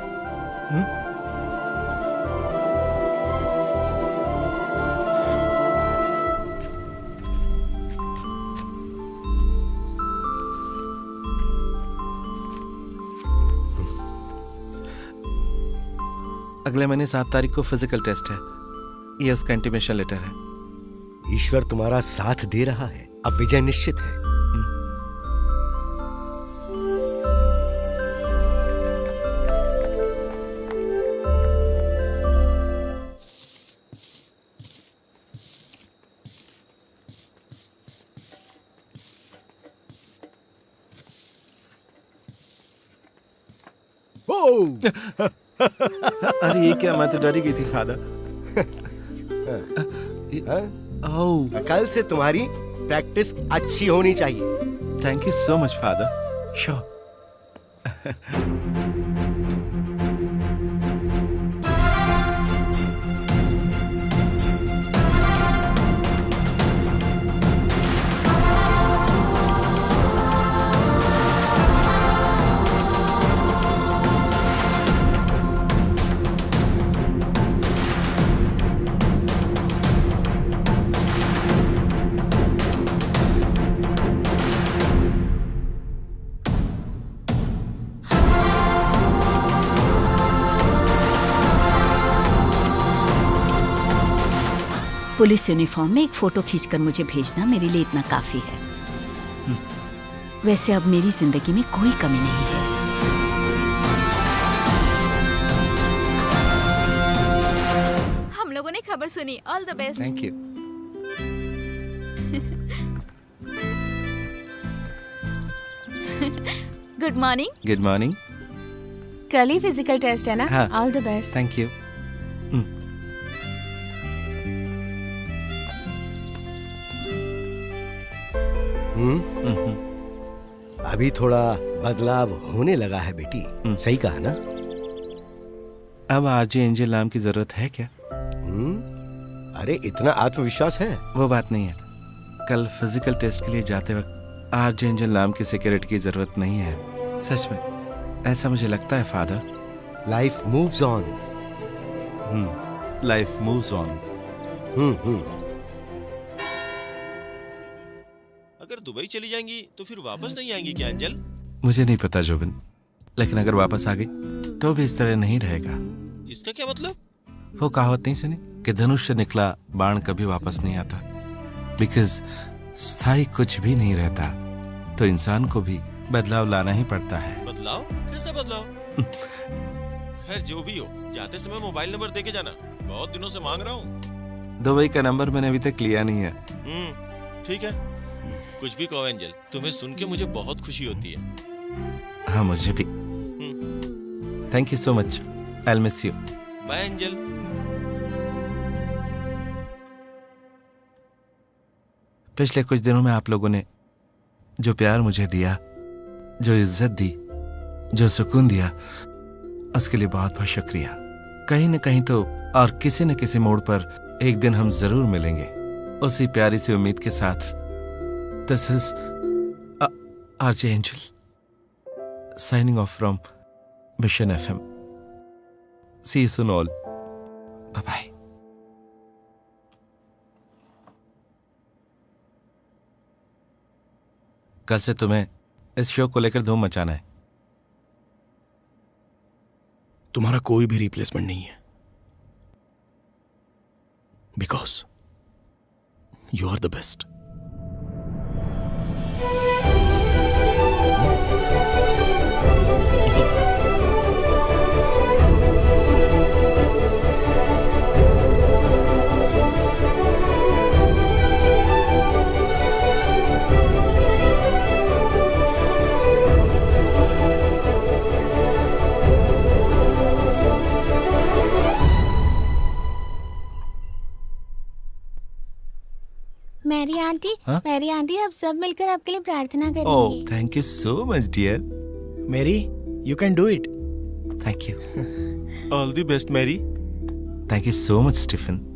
S1: अगले महीने 7 तारीख को फिजिकल टेस्ट है। ये उसका इंटीमेशन लेटर है।
S4: ईश्वर तुम्हारा साथ दे रहा है, अब विजय निश्चित है।
S1: अरे ये क्या, मैं तो डरी गई थी फादर।
S4: कल से तुम्हारी प्रैक्टिस अच्छी होनी चाहिए।
S1: Thank you so much father. Sure.
S13: Police uniform में एक फोटो खींचकर मुझे भेजना मेरे लिए इतना काफी है। वैसे अब मेरी जिंदगी में कोई कमी नहीं है।
S5: हम लोगों ने खबर सुनी। All the best.
S1: Thank you.
S5: Good morning.
S1: Good morning.
S3: कल ही फिजिकल टेस्ट है ना?
S1: हाँ।
S3: All the best.
S1: Thank you.
S4: अभी थोड़ा बदलाव होने लगा है बेटी, सही कहा ना?
S1: अब आरजे एंजल नाम की जरूरत है क्या?
S4: अरे इतना आत्मविश्वास है?
S1: वो बात नहीं है। कल फिजिकल टेस्ट के लिए जाते वक्त आरजे एंजल नाम की सिक्योरिटी की जरूरत नहीं है। सच में ऐसा मुझे लगता है father.
S4: Life moves on.
S1: Life moves on.
S12: अगर दुबई चली जाएंगी तो फिर वापस नहीं आएंगी क्या एंजल?
S1: मुझे नहीं पता जोबिन, लेकिन अगर वापस आ गई तो भी इस तरह नहीं रहेगा।
S12: इसका क्या मतलब?
S1: वो कहावत नहीं सुनी कि धनुष से निकला बाण कभी वापस नहीं आता। बिकॉज स्थायी कुछ भी नहीं रहता, तो इंसान को भी बदलाव लाना ही पड़ता है।
S12: बदलाव? कैसा बदलाव? खैर जो भी हो, जाते समय मोबाइल नंबर देके जाना, बहुत दिनों से मांग रहा हूँ।
S1: दुबई का नंबर मैंने अभी तक लिया नहीं है।
S12: ठीक है, कुछ भी कहो एंजल, तुम्हें सुन के मुझे बहुत खुशी होती है।
S1: हाँ मुझे भी। Thank you so much. I will miss you.
S12: Bye Angel.
S1: पिछले कुछ दिनों में आप लोगों ने जो प्यार मुझे दिया, जो इज्जत दी, जो सुकून दिया, उसके लिए बहुत बहुत शुक्रिया। कहीं न कहीं तो और किसी न किसी मोड़ पर एक दिन हम जरूर मिलेंगे, उसी प्यारी सी उम्मीद के साथ। This is RJ Angel signing off from Mission FM. See you soon all. Bye bye. कल से तुम्हें इस शो को लेकर धूम मचाना है।
S8: तुम्हारा कोई भी रिप्लेसमेंट नहीं है, because you are the best.
S6: मेरी आंटी,
S1: हाँ?
S6: मेरी आंटी अब सब मिलकर आपके लिए प्रार्थना
S1: ओह
S6: करेंगी।
S1: Thank you so much dear.
S8: Mary, you can do it.
S1: Thank you.
S12: All the best Mary.
S1: Thank you so much Stephen.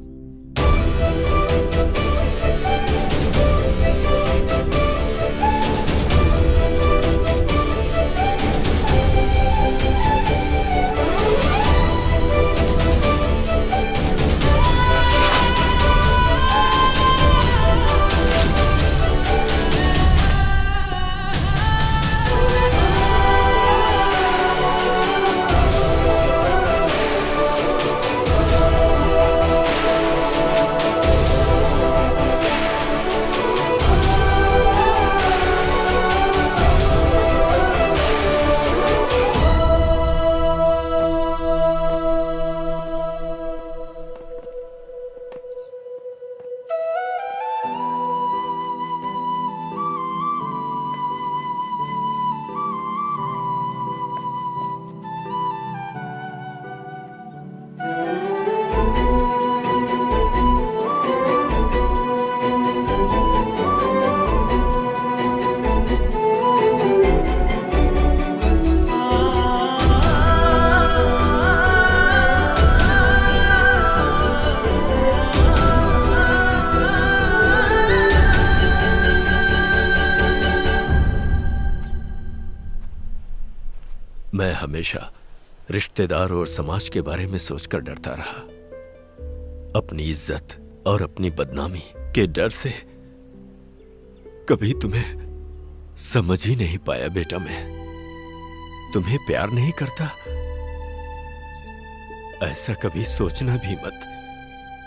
S15: मैं हमेशा रिश्तेदार और समाज के बारे में सोचकर डरता रहा। अपनी इज्जत और अपनी बदनामी के डर से कभी तुम्हें समझ ही नहीं पाया बेटा। मैं तुम्हें प्यार नहीं करता, ऐसा कभी सोचना भी मत।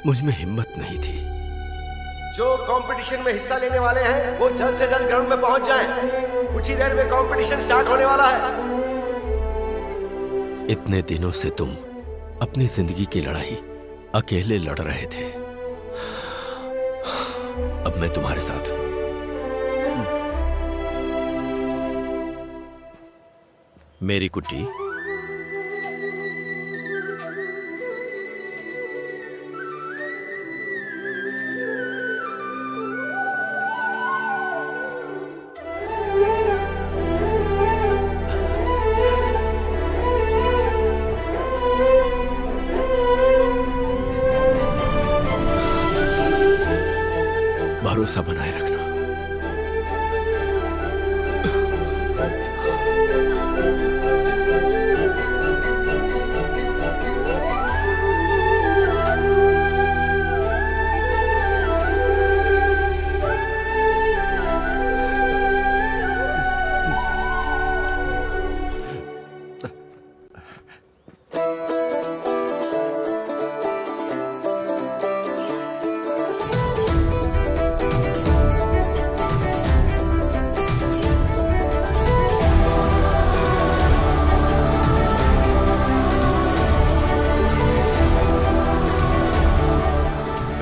S15: मुझ में हिम्मत नहीं थी।
S4: जो कंपटीशन में हिस्सा लेने वाले हैं वो जल्द से जल्द ग्राउंड में पहुंच जाएं। कुछ ही देर में कंपटीशन स्टार्ट होने वाला है।
S15: इतने दिनों से तुम अपनी जिंदगी की लड़ाई अकेले लड़ रहे थे, अब मैं तुम्हारे साथ हूं। मेरी कुट्टी, भरोसा बनाए रखना।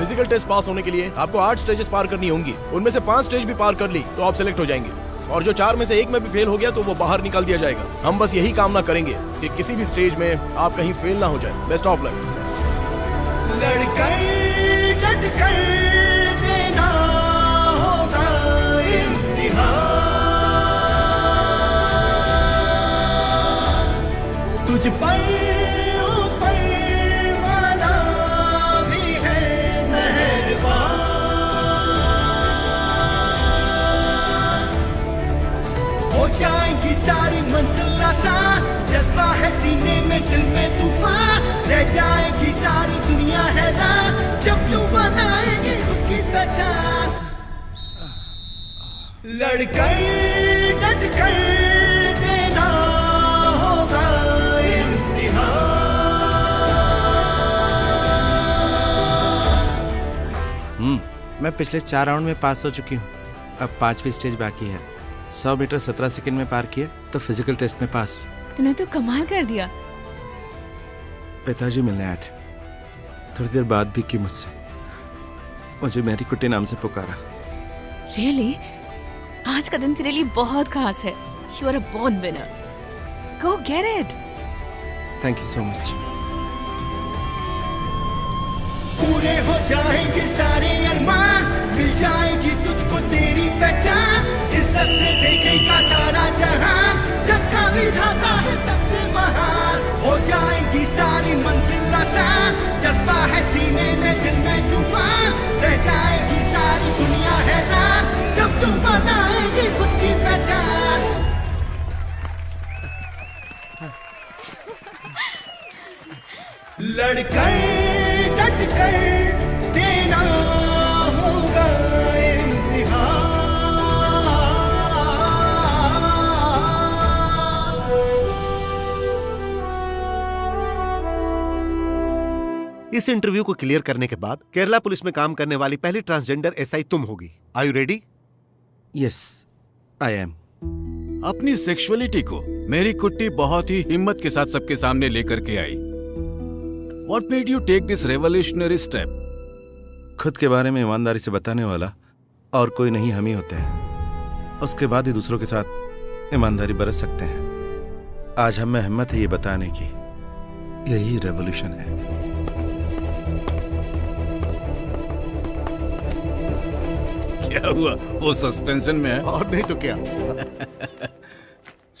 S8: फिजिकल टेस्ट पास होने के लिए आपको 8 स्टेजेस पार करनी होंगी। उनमें से 5 स्टेज भी पार कर ली तो आप सिलेक्ट हो जाएंगे, और जो 4 में से 1 में भी फेल हो गया तो वो बाहर निकाल दिया जाएगा। हम बस यही कामना करेंगे कि किसी भी स्टेज में आप कहीं फेल ना हो जाए। Best of luck.
S19: तुझ पर जाएंगी सारी मंजिल आसान, जज्बा है सीने में दिल में तूफान, रह जाएगी सारी दुनिया हैरान जब तू बनाएगी खुद की पहचान। लड़कर डट कर देना होगा इम्तिहान।
S1: मैं पिछले 4 राउंड में पास हो चुकी हूँ। अब 5वीं स्टेज बाकी है। 100 मीटर 17 सेकंड में पार किया तो फिजिकल टेस्ट में पास।
S3: तूने तो कमाल कर दिया।
S1: पिताजी मिलने आए थे, थोड़ी देर बात भी की मुझसे। मुझे मेरी कुट्टी नाम से पुकारा।
S3: रियली? आज का दिन तेरे लिए बहुत खास है। You are a born winner. Go get it.
S1: Thank you so much.
S19: पूरे हो जाएंगे सारे अरमान, मिल जाएगी तुझको तेरी पहचान, इज्जत से देखेगा सारा जहान, जग का विधाता है सबसे महान। हो जाएंगी सारी मंजिल आसान, जज्बा है सीने में दिल में तूफान, रह जाएगी सारी दुनिया हैरान जब तू बनाएगी खुद की पहचान। लड़कर डट कर देना होगा
S10: इस इंटरव्यू को क्लियर करने के बाद केरला पुलिस में काम करने वाली पहली ट्रांसजेंडर एसआई तुम होगी। Are you ready?
S1: Yes I am.
S2: अपनी सेक्सुअलिटी को मेरी कुट्टी बहुत ही हिम्मत के साथ सबके सामने लेकर के आई। What made you take this revolutionary step?
S1: खुद के बारे में ईमानदारी से बताने वाला और कोई नहीं हम ही होते हैं। उसके बाद ही दूसरों के साथ ईमानदारी बरत सकते हैं। आज हम में हिम्मत है ये बताने की। यही रेवोल्यूशन है।
S2: क्या हुआ? वो सस्पेंशन में है?
S10: और नहीं तो क्या।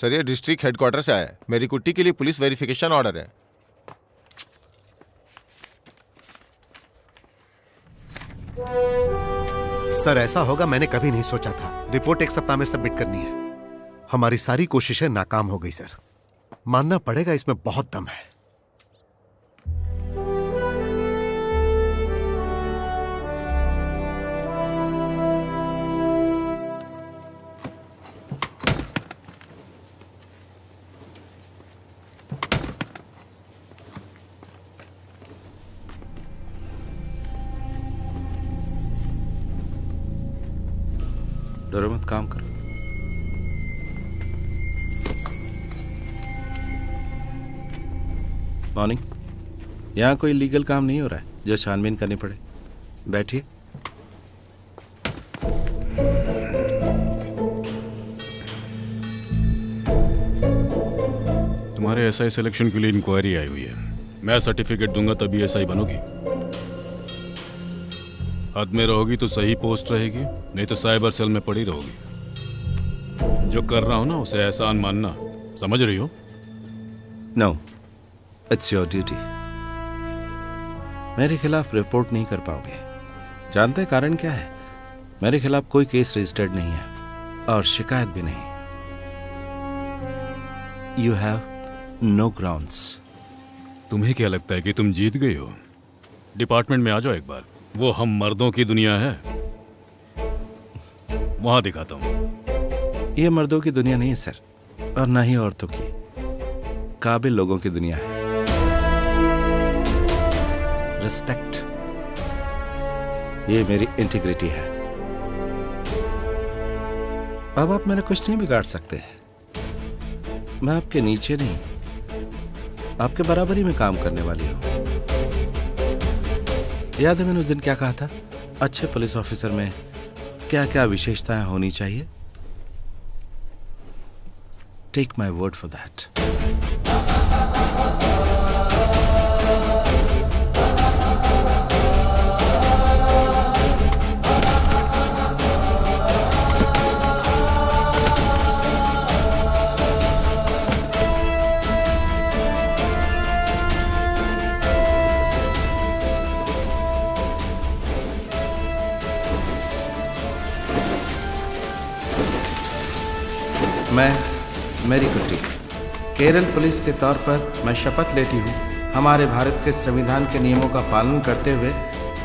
S17: सर ये डिस्ट्रिक्ट हेडक्वार्टर से आया है। मेरी कुट्टी के लिए पुलिस वेरिफिकेशन ऑर्डर है।
S10: सर ऐसा होगा मैंने कभी नहीं सोचा था। रिपोर्ट 1 सप्ताह में सबमिट करनी है। हमारी सारी कोशिशें नाकाम हो गई सर। मानना पड़ेगा इसमें बहुत दम है।
S1: डरो मत, काम करो। मॉर्निंग। यहाँ कोई लीगल काम नहीं हो रहा है जो छानबीन करनी पड़े। बैठिए।
S2: तुम्हारे एसआई सिलेक्शन के लिए इंक्वायरी आई हुई है। मैं सर्टिफिकेट दूंगा तभी एसआई बनोगी। हद में रहोगी तो सही पोस्ट रहेगी, नहीं तो साइबर सेल में पड़ी रहोगी। जो कर रहा हूं ना उसे एहसान मानना, समझ रही हो?
S1: No, it's your duty. मेरे खिलाफ रिपोर्ट नहीं कर पाओगे। जानते कारण क्या है? मेरे खिलाफ कोई केस रजिस्टर्ड नहीं है और शिकायत भी नहीं। You have no grounds.
S2: तुम्हें क्या लगता है कि तुम जीत गई हो? डिपार्टमेंट में आ जाओ एक बार, वो हम मर्दों की दुनिया है, वहां दिखाता हूं।
S1: ये मर्दों की दुनिया नहीं है सर, और ना ही औरतों की, काबिल लोगों की दुनिया है। रिस्पेक्ट, ये मेरी इंटीग्रिटी है। अब आप मेरा कुछ नहीं बिगाड़ सकते। मैं आपके नीचे नहीं, आपके बराबरी में काम करने वाली हूं। याद है मैंने उस दिन क्या कहा था? अच्छे पुलिस ऑफिसर में क्या क्या विशेषताएं होनी चाहिए? Take my word for that. मैं मेरी कुट्टी, केरल पुलिस के तौर पर मैं शपथ लेती हूँ हमारे भारत के संविधान के नियमों का पालन करते हुए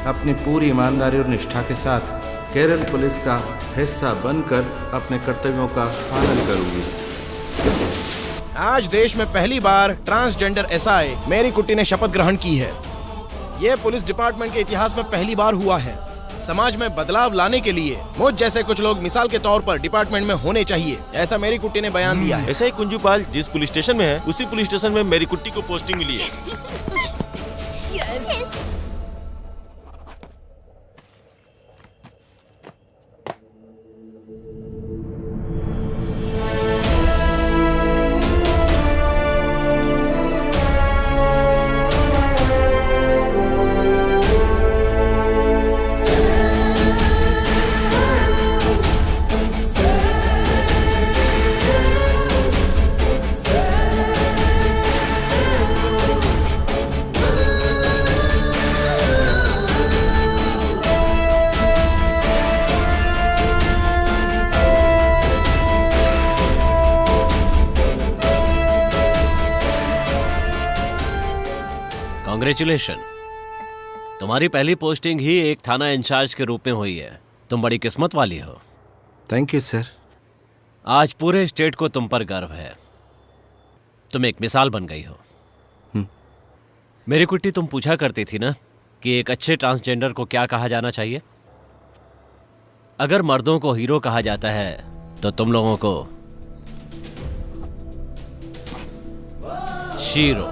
S1: अपनी पूरी ईमानदारी और निष्ठा के साथ केरल पुलिस का हिस्सा बनकर अपने कर्तव्यों का पालन करूँगी।
S8: आज देश में पहली बार ट्रांसजेंडर एसआई मेरी कुट्टी ने शपथ ग्रहण की है। यह पुलिस डिपार्टमेंट के इतिहास में पहली बार हुआ है। समाज में बदलाव लाने के लिए मुझ जैसे कुछ लोग मिसाल के तौर पर डिपार्टमेंट में होने चाहिए, ऐसा मेरी कुट्टी ने बयान दिया है।
S12: ऐसा ही कुंजूपाल जिस पुलिस स्टेशन में है उसी पुलिस स्टेशन में मेरी कुट्टी को पोस्टिंग मिली है।
S9: कांग्रेचुलेशन, तुम्हारी पहली पोस्टिंग ही एक थाना इंचार्ज के रूप में हुई है। तुम बड़ी किस्मत वाली हो।
S1: Thank you sir.
S9: आज पूरे स्टेट को तुम पर गर्व है। तुम एक मिसाल बन गई हो। मेरी कुट्टी, तुम पूछा करती थी ना कि एक अच्छे ट्रांसजेंडर को क्या कहा जाना चाहिए। अगर मर्दों को हीरो कहा जाता है तो तुम लोगों को शीरो।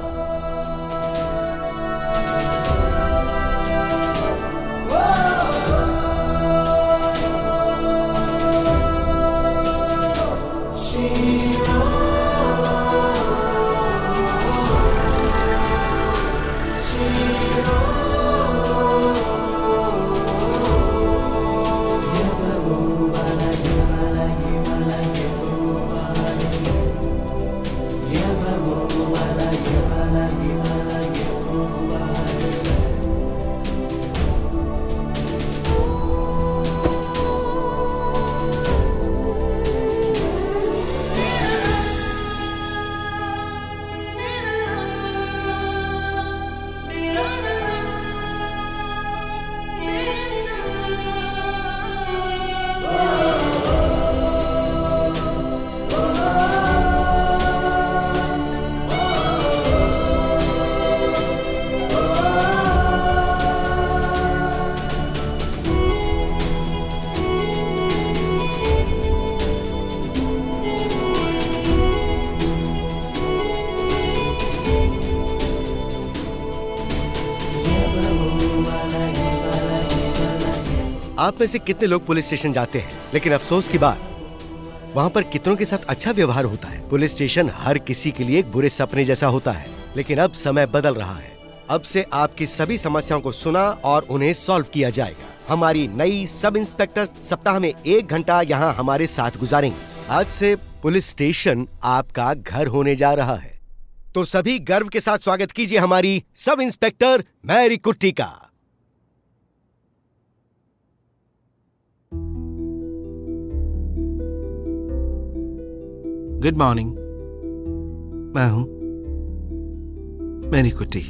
S4: आप में से कितने लोग पुलिस स्टेशन जाते हैं, लेकिन अफसोस की बात, वहाँ पर कितनों के साथ अच्छा व्यवहार होता है। पुलिस स्टेशन हर किसी के लिए एक बुरे सपने जैसा होता है, लेकिन अब समय बदल रहा है। अब से आपकी सभी समस्याओं को सुना और उन्हें सॉल्व किया जाएगा। हमारी नई सब इंस्पेक्टर सप्ताह में 1 घंटा यहाँ हमारे साथ गुजारेंगे। आज से पुलिस स्टेशन आपका घर होने जा रहा है, तो सभी गर्व के साथ स्वागत कीजिए हमारी सब इंस्पेक्टर मैरी कुट्टी का।
S1: Good morning. मैं हूं मेरी कुटी।